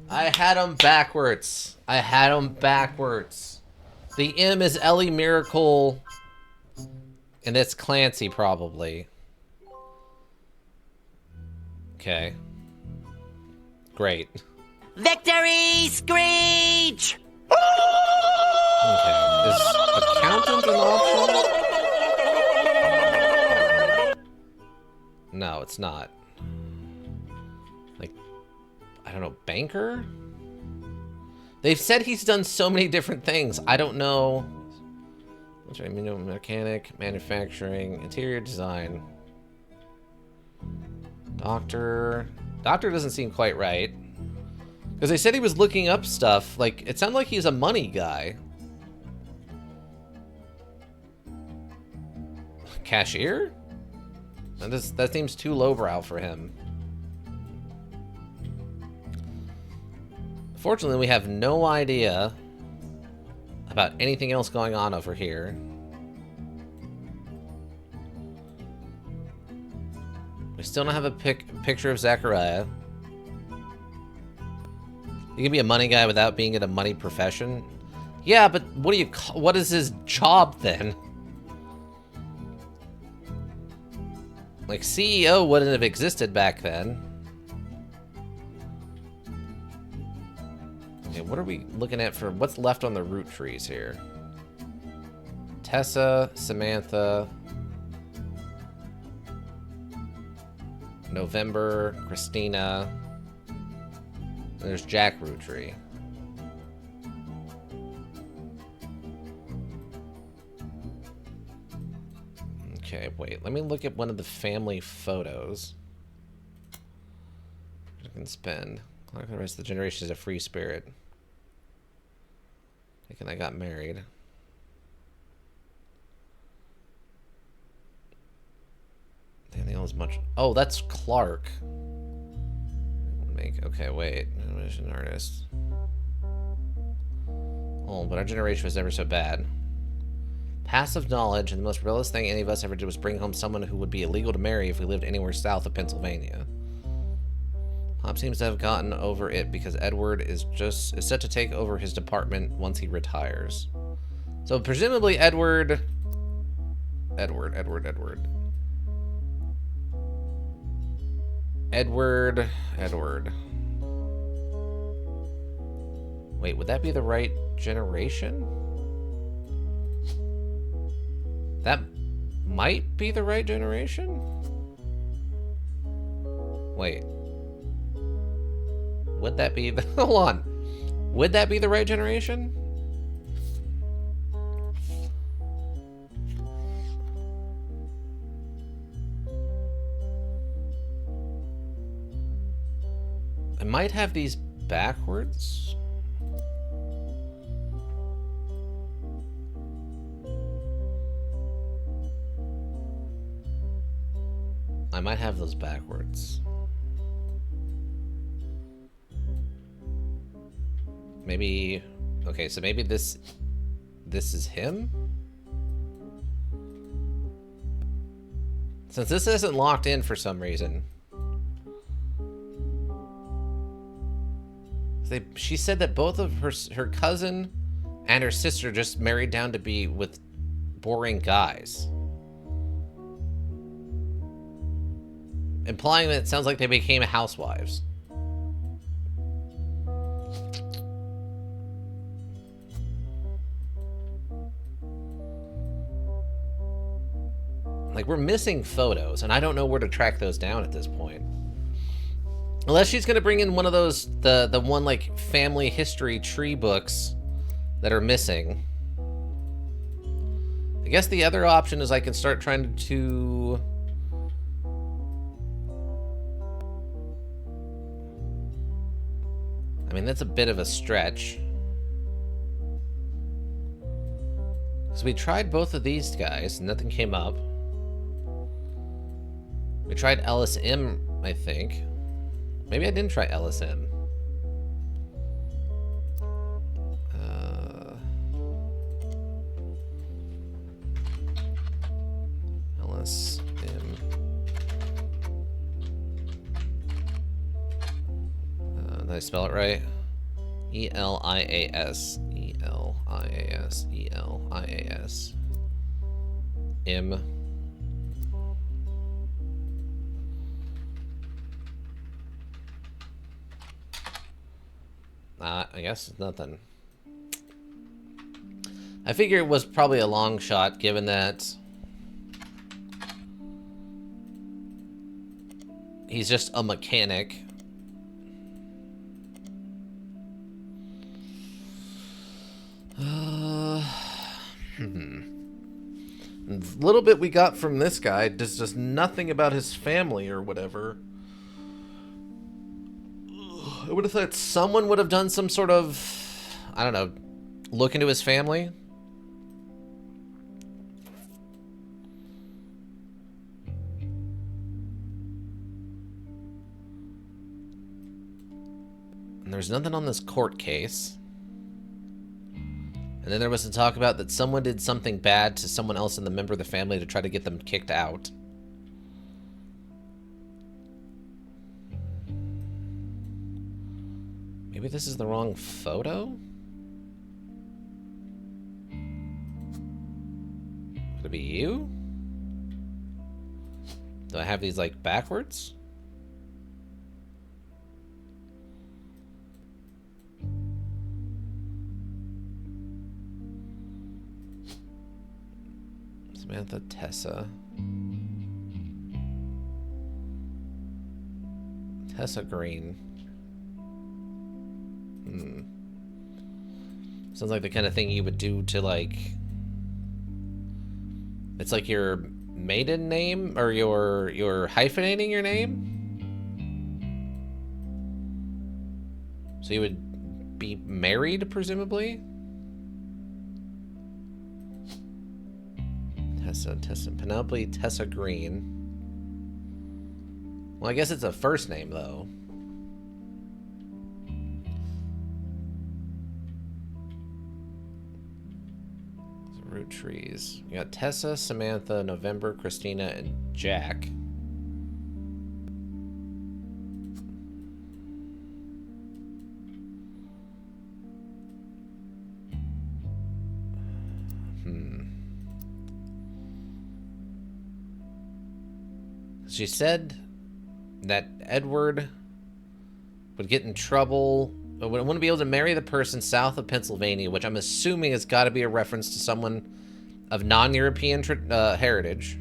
I had them backwards. I had them backwards. The M is Ellie Miracle. And it's Clancy, probably. Okay. Great. Victory, Screech! Okay. Is accountant an option? No, it's not. Like, I don't know, banker? They've said he's done so many different things. I don't know. What's right? Mechanic, manufacturing, interior design. Doctor. Doctor doesn't seem quite right. Because they said he was looking up stuff. Like, it sounded like he's a money guy. Cashier? That seems too lowbrow for him. Fortunately, we have no idea about anything else going on over here. We still don't have a picture of Zachariah. You can be a money guy without being in a money profession. Yeah, but what is his job then? Like, CEO wouldn't have existed back then. Okay, what are we looking at for what's left on the Roottrees here? Tessa, Samantha, November, Christina. There's Jack Rootree. Okay, wait. Let me look at one of the family photos. I can spend. Like the rest of the generation is a free spirit. Thinking I got married. Danielle is much. Oh, that's Clark. Okay, wait. Animation artist. Oh, but our generation was never so bad. Passive knowledge, and the most realist thing any of us ever did was bring home someone who would be illegal to marry if we lived anywhere south of Pennsylvania. Pop seems to have gotten over it because Edward is set to take over his department once he retires. So presumably Edward. Wait, would that be the right generation? That might be the right generation? Wait. Would that be the... Hold on. Would that be the right generation? I might have these backwards. I might have those backwards. Maybe... Okay, so maybe this is him? Since this isn't locked in for some reason. She said that both of her cousin and her sister just married down to be with boring guys. Implying that it sounds like they became housewives. Like, we're missing photos, and I don't know where to track those down at this point. Unless she's gonna bring in one of those, the one, like, family history tree books that are missing. I guess the other option is I can start trying to... I mean, that's a bit of a stretch. So we tried both of these guys, and nothing came up. We tried Ellis M, I think. Maybe I didn't try Ellis M. Elias. Did I spell it right? Elias. Elias. Elias. M. I guess it's nothing. I figure it was probably a long shot, given that he's just a mechanic. The little bit we got from this guy does just nothing about his family or whatever. I would have thought someone would have done some sort of, I don't know, look into his family. And there's nothing on this court case. And then there was some talk about that someone did something bad to someone else in the member of the family to try to get them kicked out. Maybe this is the wrong photo? Could it be you? Do I have these, like, backwards? Samantha Tessa. Tessa Green. Sounds like the kind of thing you would do to, like... It's like your maiden name, or you're hyphenating your name? So you would be married, presumably? Tessa, Penelope Tessa Green. Well, I guess it's a first name, though. Roottrees. You got Tessa, Samantha, November, Christina, and Jack. She said that Edward would get in trouble, wouldn't be able to marry the person south of Pennsylvania, which I'm assuming has got to be a reference to someone of non-European heritage.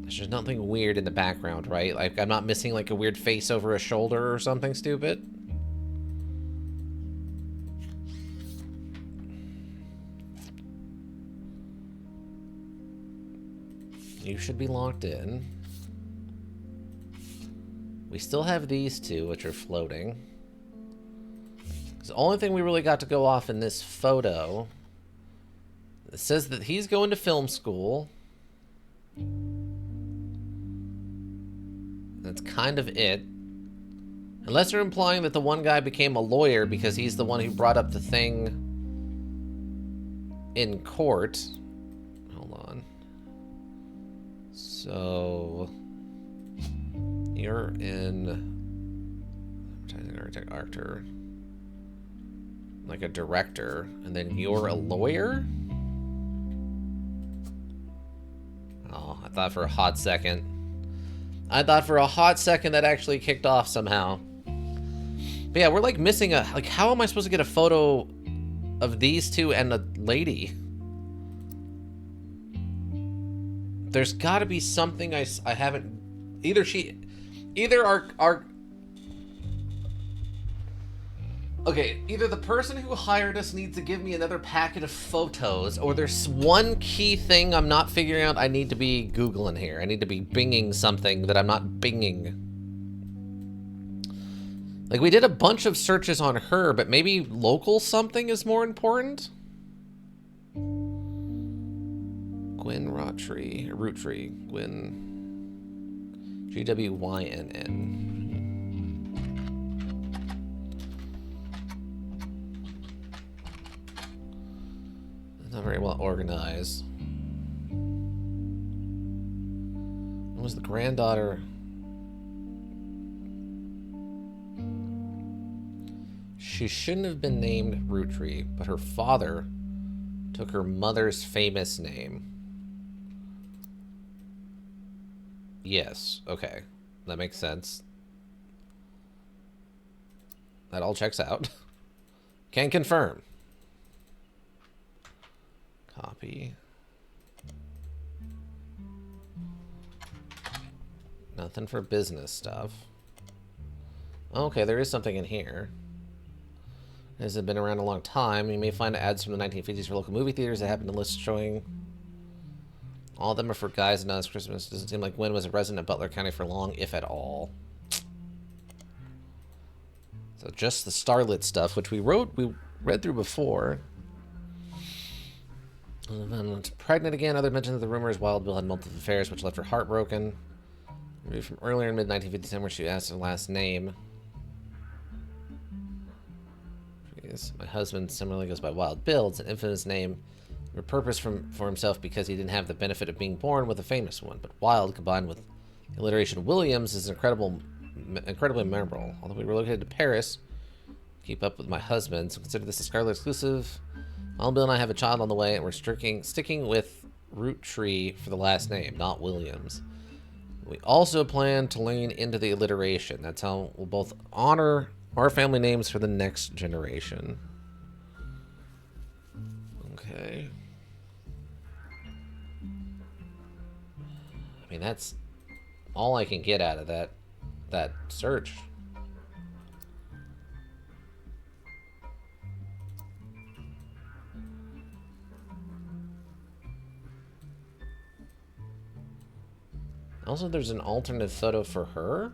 There's nothing weird in the background, right? Like, I'm not missing, like, a weird face over a shoulder or something stupid. You should be locked in. We still have these two, which are floating. The only thing we really got to go off in this photo, it says that he's going to film school. That's kind of it. Unless they're implying that the one guy became a lawyer because he's the one who brought up the thing in court. Hold on. So you're in advertising architect, actor, like a director, and then you're a lawyer? Oh, I thought for a hot second that actually kicked off somehow. But yeah, we're like missing a, like, how am I supposed to get a photo of these two and a lady? There's got to be something I haven't... Either our... Okay, either the person who hired us needs to give me another packet of photos, or there's one key thing I'm not figuring out I need to be Googling here. I need to be binging something that I'm not binging. Like, we did a bunch of searches on her, but maybe local something is more important? Gwynn Roottrees. Gwynn. Gwynn. Not very well organized. It was the granddaughter. She shouldn't have been named Roottrees, but her father took her mother's famous name. Yes, okay. That makes sense. That all checks out. Can confirm. Copy. Nothing for business stuff. Okay, there is something in here. It hasn't been around a long time. You may find ads from the 1950s for local movie theaters that happen to list showing. All of them are for guys and not as Christmas. Doesn't seem like Wynn was a resident of Butler County for long, if at all. So just the Starlit stuff, which we read through before. Pregnant again. Other mentions of the rumors Wild Bill had multiple affairs, which left her heartbroken. Maybe from earlier in mid-1957, where she asked her last name. My husband similarly goes by Wild Bill. It's an infamous name. Repurposed for himself because he didn't have the benefit of being born with a famous one. But Wild, combined with the alliteration Williams, is incredibly memorable. Although we relocated to Paris, keep up with my husband, so consider this a Scarlet exclusive. Wild Bill and I have a child on the way, and we're sticking with Roottrees for the last name, not Williams. We also plan to lean into the alliteration. That's how we'll both honor our family names for the next generation. Okay. I mean, that's all I can get out of that search. Also, there's an alternate photo for her,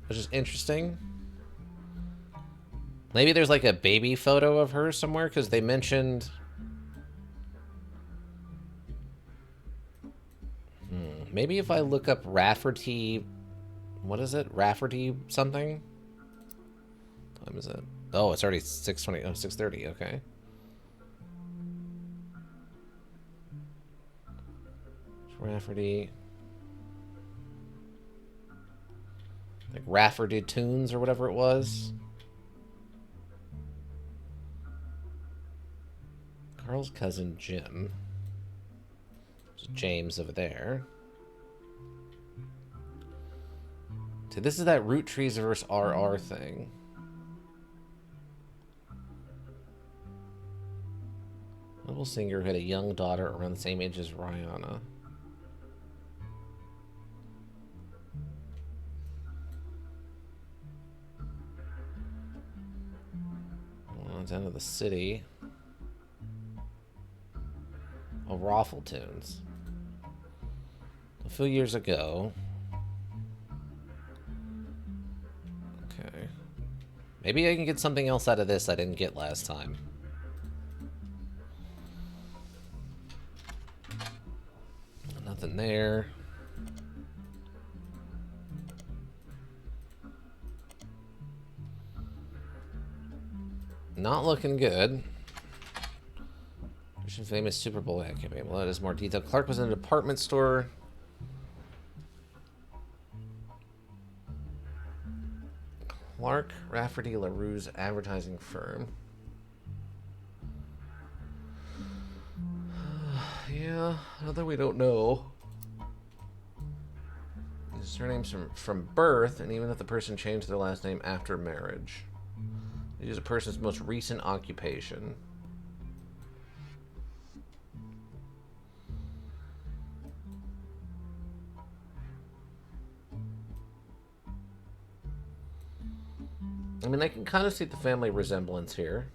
which is interesting. Maybe there's like a baby photo of her somewhere, because they mentioned... Maybe if I look up Rafferty... What is it? Rafferty something? What time is it? Oh, it's already 6:20. Oh, 6:30. Okay. Rafferty... Like Rafferty Tunes or whatever it was. Carl's cousin Jim. There's James over there. So this is that Roottrees versus RR thing. Little singer who had a young daughter around the same age as Rihanna. Down to the city. Oh, Raffle Tunes. A few years ago. Okay. Maybe I can get something else out of this I didn't get last time. Nothing there. Not looking good. Famous Super Bowl ad campaign. Well, that is more detailed. Clark was in a department store. Clark Rafferty LaRue's advertising firm. Yeah, another we don't know. His surname's from birth, and even if the person changed their last name after marriage. It is a person's most recent occupation. I mean, I can kind of see the family resemblance here.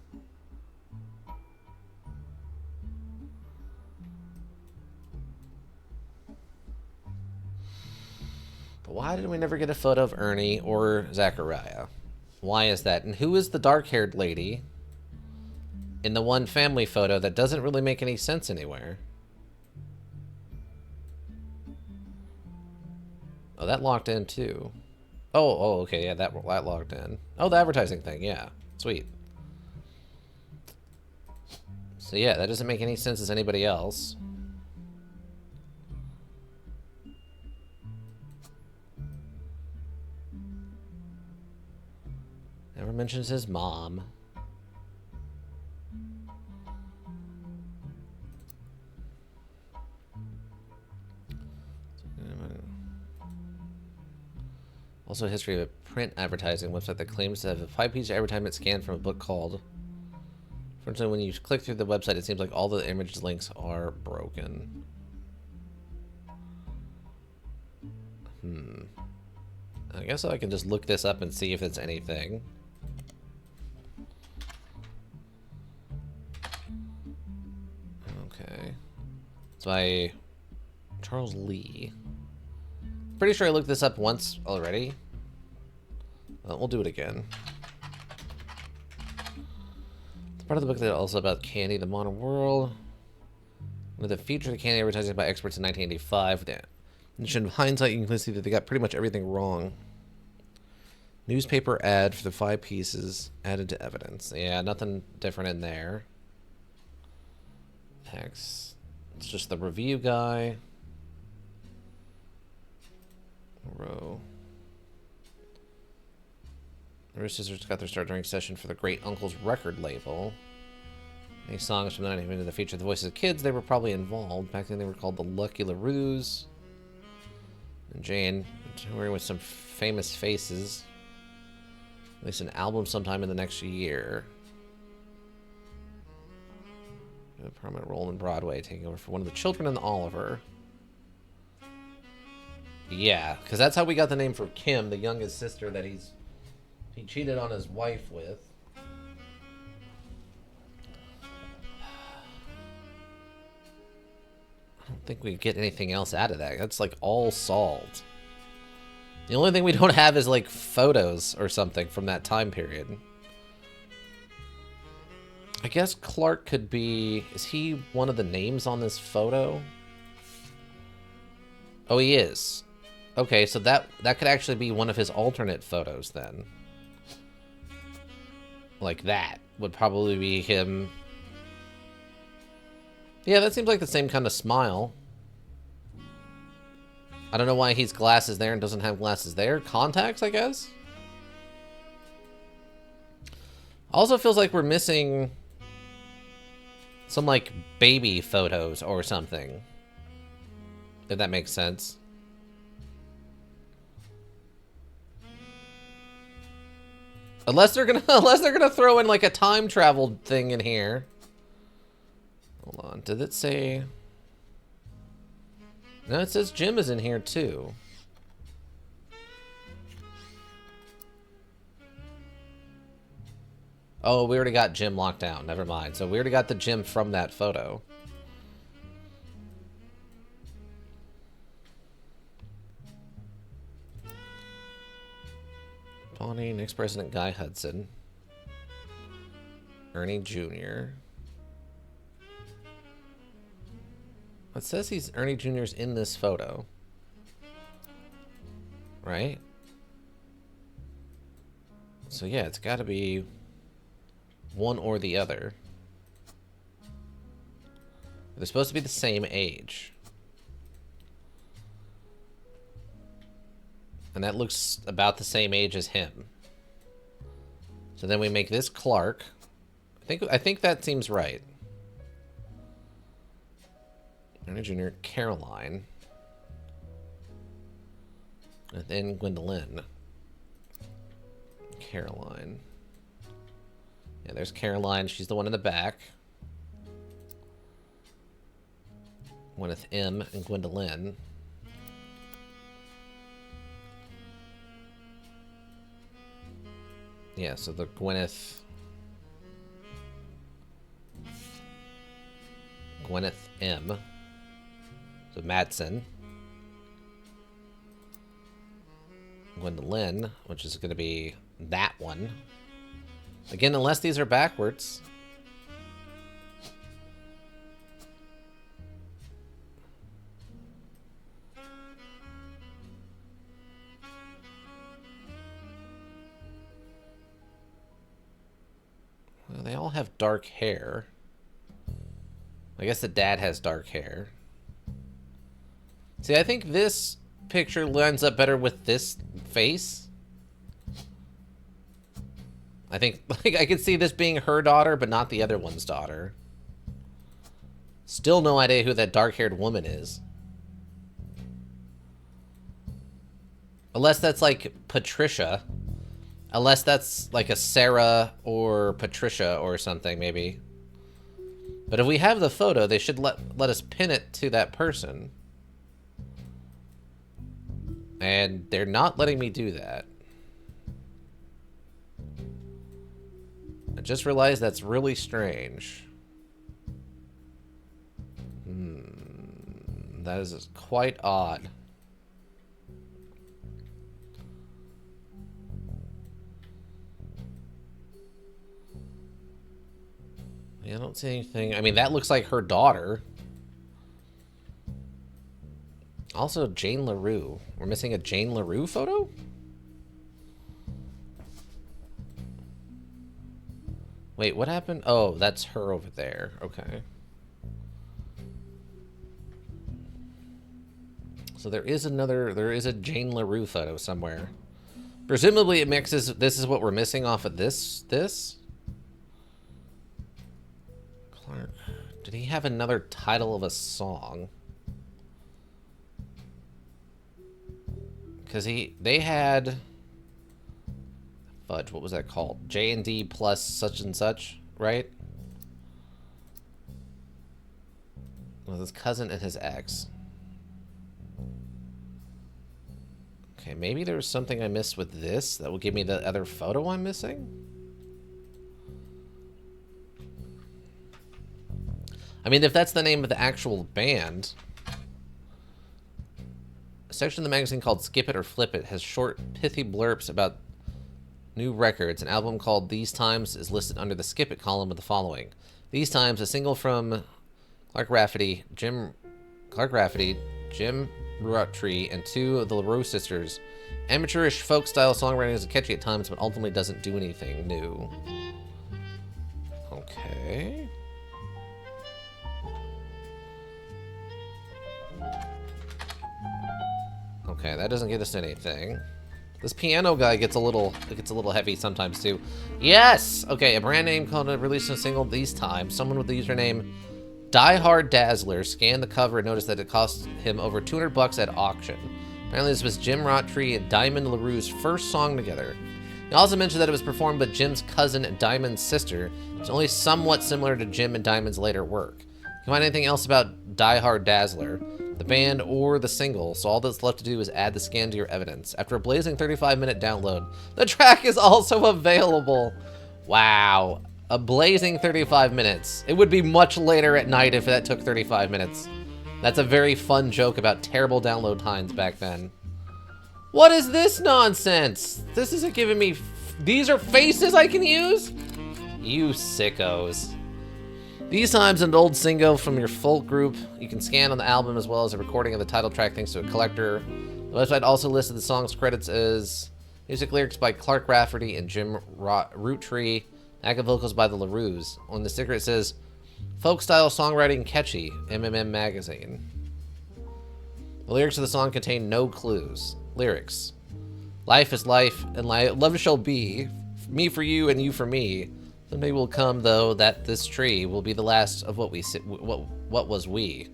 But why did we never get a photo of Ernie or Zachariah? Why is that? And who is the dark-haired lady in the one family photo that doesn't really make any sense anywhere? Oh, that locked in too. Oh, okay, yeah, that logged in. Oh, the advertising thing, yeah. Sweet. So yeah, that doesn't make any sense as anybody else. Never mentions his mom. Also, a history of a print advertising website that claims to have a 5-page advertisement scanned from a book called. Fortunately, when you click through the website, it seems like all the image links are broken. I guess I can just look this up and see if it's anything. Okay. It's by Charles Lee. Pretty sure I looked this up once already. We'll do it again. It's part of the book that also about candy, the modern world. With a feature of candy advertising by experts in 1985. In hindsight, you can see that they got pretty much everything wrong. Newspaper ad for the 5 pieces added to evidence. Yeah, nothing different in there. X. It's just the review guy. Row. The Roottrees got their start during session for the Great Uncle's record label. Any songs from the 1950s that featured the voices of kids, they were probably involved. Back then they were called the Lucky LaRues. And Jane, touring with some famous faces. Released an album sometime in the next year. A prominent role in Broadway, taking over for one of the children in Oliver. Yeah, because that's how we got the name for Kim, the youngest sister that he cheated on his wife with. I don't think we get anything else out of that. That's like all solved. The only thing we don't have is like photos or something from that time period. I guess Clark could be... Is he one of the names on this photo? Oh, he is. Okay, so that could actually be one of his alternate photos then. Like that would probably be him. Yeah, that seems like the same kind of smile. I don't know why he's glasses there and doesn't have glasses there. Contacts, I guess? Also feels like we're missing some, like, baby photos or something. If that makes sense. Unless they're gonna throw in, like, a time travel thing in here. Hold on, did it say... No, it says Jim is in here, too. Oh, we already got Jim locked down. Never mind. So we already got the Jim from that photo. Bonnie, next president Guy Hudson. Ernie Jr. It says he's Ernie Jr.'s in this photo. Right? So yeah, it's got to be one or the other. They're supposed to be the same age. And that looks about the same age as him. So then we make this Clark. I think that seems right. Ernie Jr., Caroline. And then Gwendolyn. Caroline. Yeah, there's Caroline. She's the one in the back. Gwyneth M. and Gwendolyn. Yeah, so the Gwyneth M. So Madsen. Gwendolyn, which is going to be that one. Again, unless these are backwards. Well, they all have dark hair. I guess the dad has dark hair. See, I think this picture lines up better with this face. I think, like, I could see this being her daughter, but not the other one's daughter. Still no idea who that dark-haired woman is. Unless that's, like, Patricia. Unless that's, like, a Sarah or Patricia or something, maybe. But if we have the photo, they should let us pin it to that person. And they're not letting me do that. I just realized that's really strange. That is quite odd. Yeah, I don't see anything. I mean, that looks like her daughter. Also, Jane LaRue. We're missing a Jane LaRue photo? Wait, what happened? Oh, that's her over there. Okay. So there is a Jane LaRue photo somewhere. Presumably it mixes, this is what we're missing off of this? Clark, did he have another title of a song? Because they had, fudge, what was that called? J&D plus such and such, right? With his cousin and his ex. Okay, maybe there was something I missed with this that will give me the other photo I'm missing? I mean, if that's the name of the actual band... A section of the magazine called Skip It or Flip It has short, pithy blurbs about new records. An album called These Times is listed under the Skip It column with the following. These Times, a single from Clark Rafferty, Jim Roottrees, and two of the LaRue sisters. Amateurish folk-style songwriting is catchy at times, but ultimately doesn't do anything new. Okay. Okay, that doesn't get us anything. This piano guy gets a little heavy sometimes too. Yes! Okay, a brand name called released a single These Times. Someone with the username Die Hard Dazzler scanned the cover and noticed that it cost him over $200 at auction. Apparently this was Jim Roottrees and Diamond LaRue's first song together. He also mentioned that it was performed by Jim's cousin and Diamond's sister. It's only somewhat similar to Jim and Diamond's later work. Can you find anything else about Die Hard Dazzler, the band, or the single, so all that's left to do is add the scan to your evidence. After a blazing 35-minute download, the track is also available. Wow. A blazing 35 minutes. It would be much later at night if that took 35 minutes. That's a very fun joke about terrible download times back then. What is this nonsense? This isn't giving me... These are faces I can use? You sickos. These Times, an old single from your folk group. You can scan on the album as well as a recording of the title track thanks to a collector. The website also listed the song's credits as music lyrics by Clark Rafferty and Jim Roottrees, active vocals by the LaRues. On the sticker it says, folk-style songwriting catchy, MMM magazine. The lyrics of the song contain no clues. Lyrics. Life is life, and love shall be, me for you and you for me. Someday will come, though, that this tree will be the last of what was we.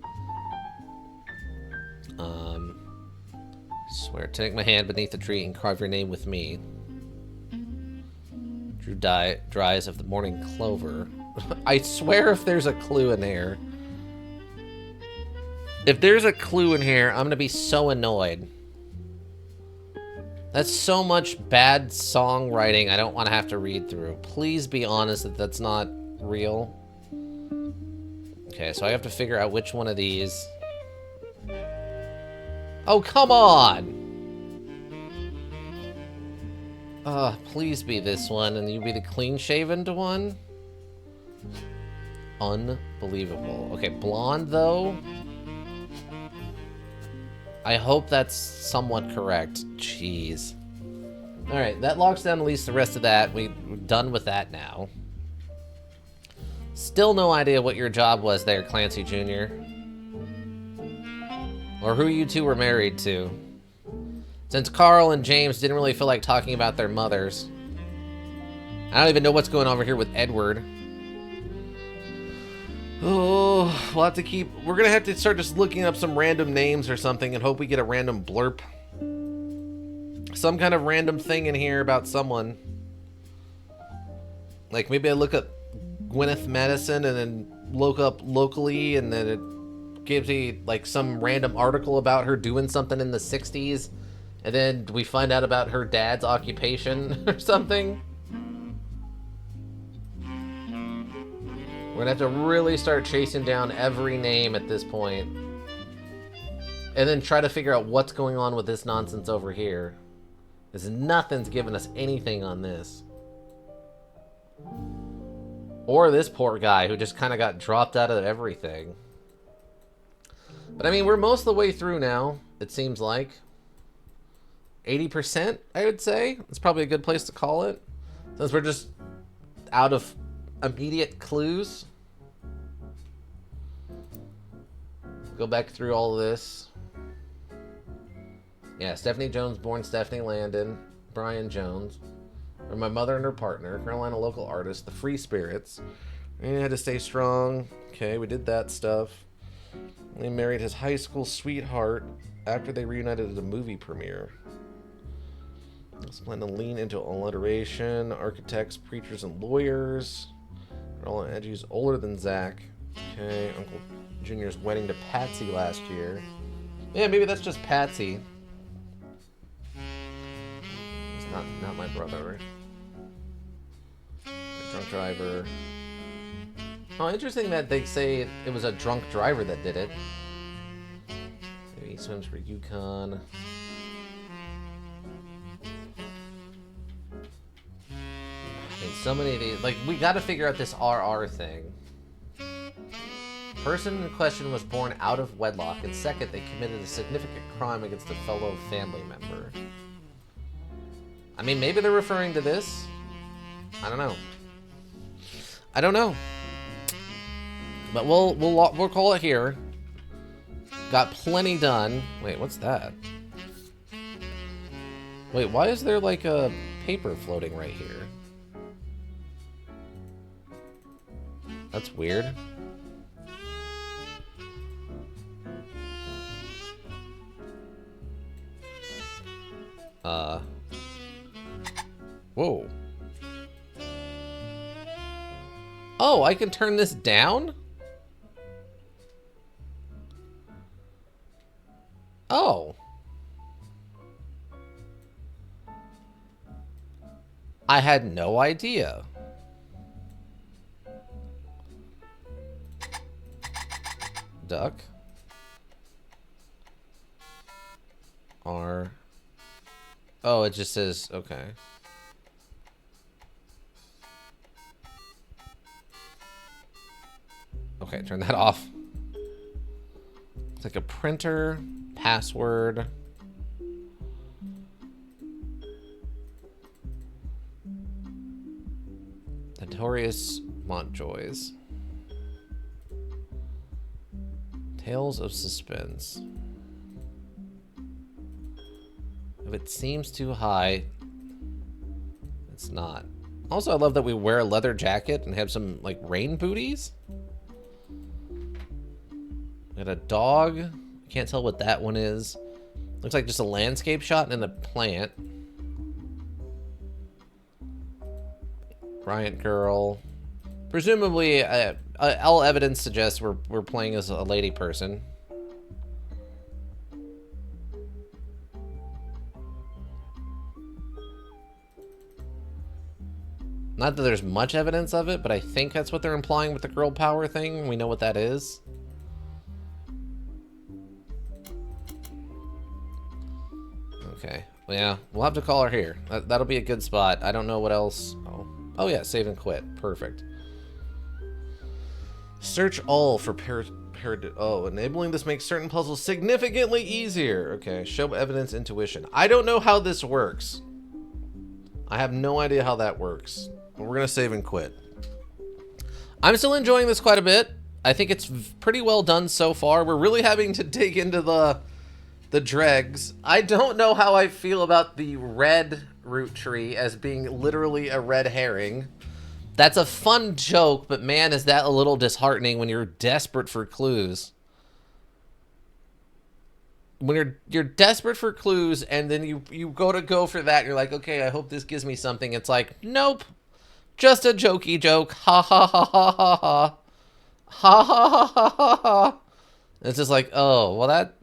Swear to take my hand beneath the tree and carve your name with me. Drew dries of the morning clover. I swear if there's a clue in here. If there's a clue in here, I'm gonna be so annoyed. That's so much bad songwriting I don't want to have to read through. Please be honest that that's not real. Okay, so I have to figure out which one of these... Oh, come on! Please be this one, and you be the clean-shaven one? Unbelievable. Okay, blonde, though? I hope that's somewhat correct. Jeez. Alright, that locks down at least the rest of that. We're done with that now. Still no idea what your job was there, Clancy Jr. Or who you two were married to. Since Carl and James didn't really feel like talking about their mothers. I don't even know what's going on over here with Edward. Oh, we'll have to keep... We're going to have to start just looking up some random names or something and hope we get a random blurb. Some kind of random thing in here about someone. Like, maybe I look up Gwyneth Madison and then look up locally and then it gives me, like, some random article about her doing something in the 60s. And then we find out about her dad's occupation or something. We're gonna have to really start chasing down every name at this point. And then try to figure out what's going on with this nonsense over here. Because nothing's giving us anything on this. Or this poor guy who just kind of got dropped out of everything. But I mean, we're most of the way through now, it seems like. 80%, I would say. It's probably a good place to call it. Since we're just out of immediate clues. Go back through all of this. Yeah, Stephanie Jones, born Stephanie Landon. Brian Jones. Or my mother and her partner. Carolina local artist. The Free Spirits. We had to stay strong. Okay, we did that stuff. He married his high school sweetheart after they reunited at a movie premiere. Let's plan to lean into alliteration. Architects, preachers, and lawyers. Roland Edgy's older than Zach. Okay, Uncle Junior's wedding to Patsy last year. Yeah, maybe that's just Patsy. It's not my brother. A drunk driver. Oh, interesting that they say it was a drunk driver that did it. Maybe he swims for Yukon. So many of these, like, we gotta figure out this RR thing. Person in question was born out of wedlock, and second, they committed a significant crime against a fellow family member. I mean, maybe they're referring to this? I don't know. I don't know. But we'll call it here. Got plenty done. Wait, what's that? Wait, why is there like a paper floating right here? That's weird. Whoa. Oh, I can turn this down? Oh. I had no idea. Duck. R. Oh, it just says, okay. Okay, turn that off. It's like a printer, password. Notorious Montjoys. Tales of Suspense. If it seems too high, it's not. Also, I love that we wear a leather jacket and have some, like, rain booties. We got a dog. Can't tell what that one is. Looks like just a landscape shot and a plant. Bryant girl. Presumably, all evidence suggests we're playing as a lady person. Not that there's much evidence of it, but I think that's what they're implying with the girl power thing. We know what that is. Okay. Well, yeah, we'll have to call her here. That'll be a good spot. I don't know what else. Oh yeah, save and quit. Perfect. Search all for enabling this makes certain puzzles significantly easier. Okay, show evidence intuition. I don't know how this works. I have no idea how that works. But we're gonna save and quit. I'm still enjoying this quite a bit. I think it's pretty well done so far. We're really having to dig into the dregs. I don't know how I feel about the red root tree as being literally a red herring. That's a fun joke, but man, is that a little disheartening when you're desperate for clues. When you're desperate for clues, and then you go for that, and you're like, okay, I hope this gives me something. It's like, nope, just a jokey joke. Ha ha ha ha ha ha. Ha ha ha ha ha ha. It's just like, oh, well that...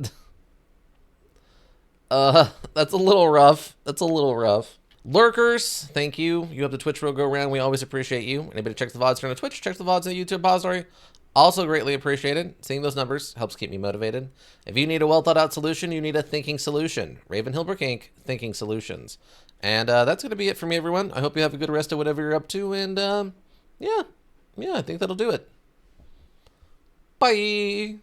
that's a little rough. That's a little rough. Lurkers, thank you. You have the Twitch road go around. We always appreciate you. Anybody checks the VODs from the Twitch, checks the VODs on the YouTube repository. Also greatly appreciated. Seeing those numbers helps keep me motivated. If you need a well thought out solution, you need a thinking solution. Raven Hilbrook Inc. Thinking Solutions. And that's going to be it for me, everyone. I hope you have a good rest of whatever you're up to. And yeah, I think that'll do it. Bye.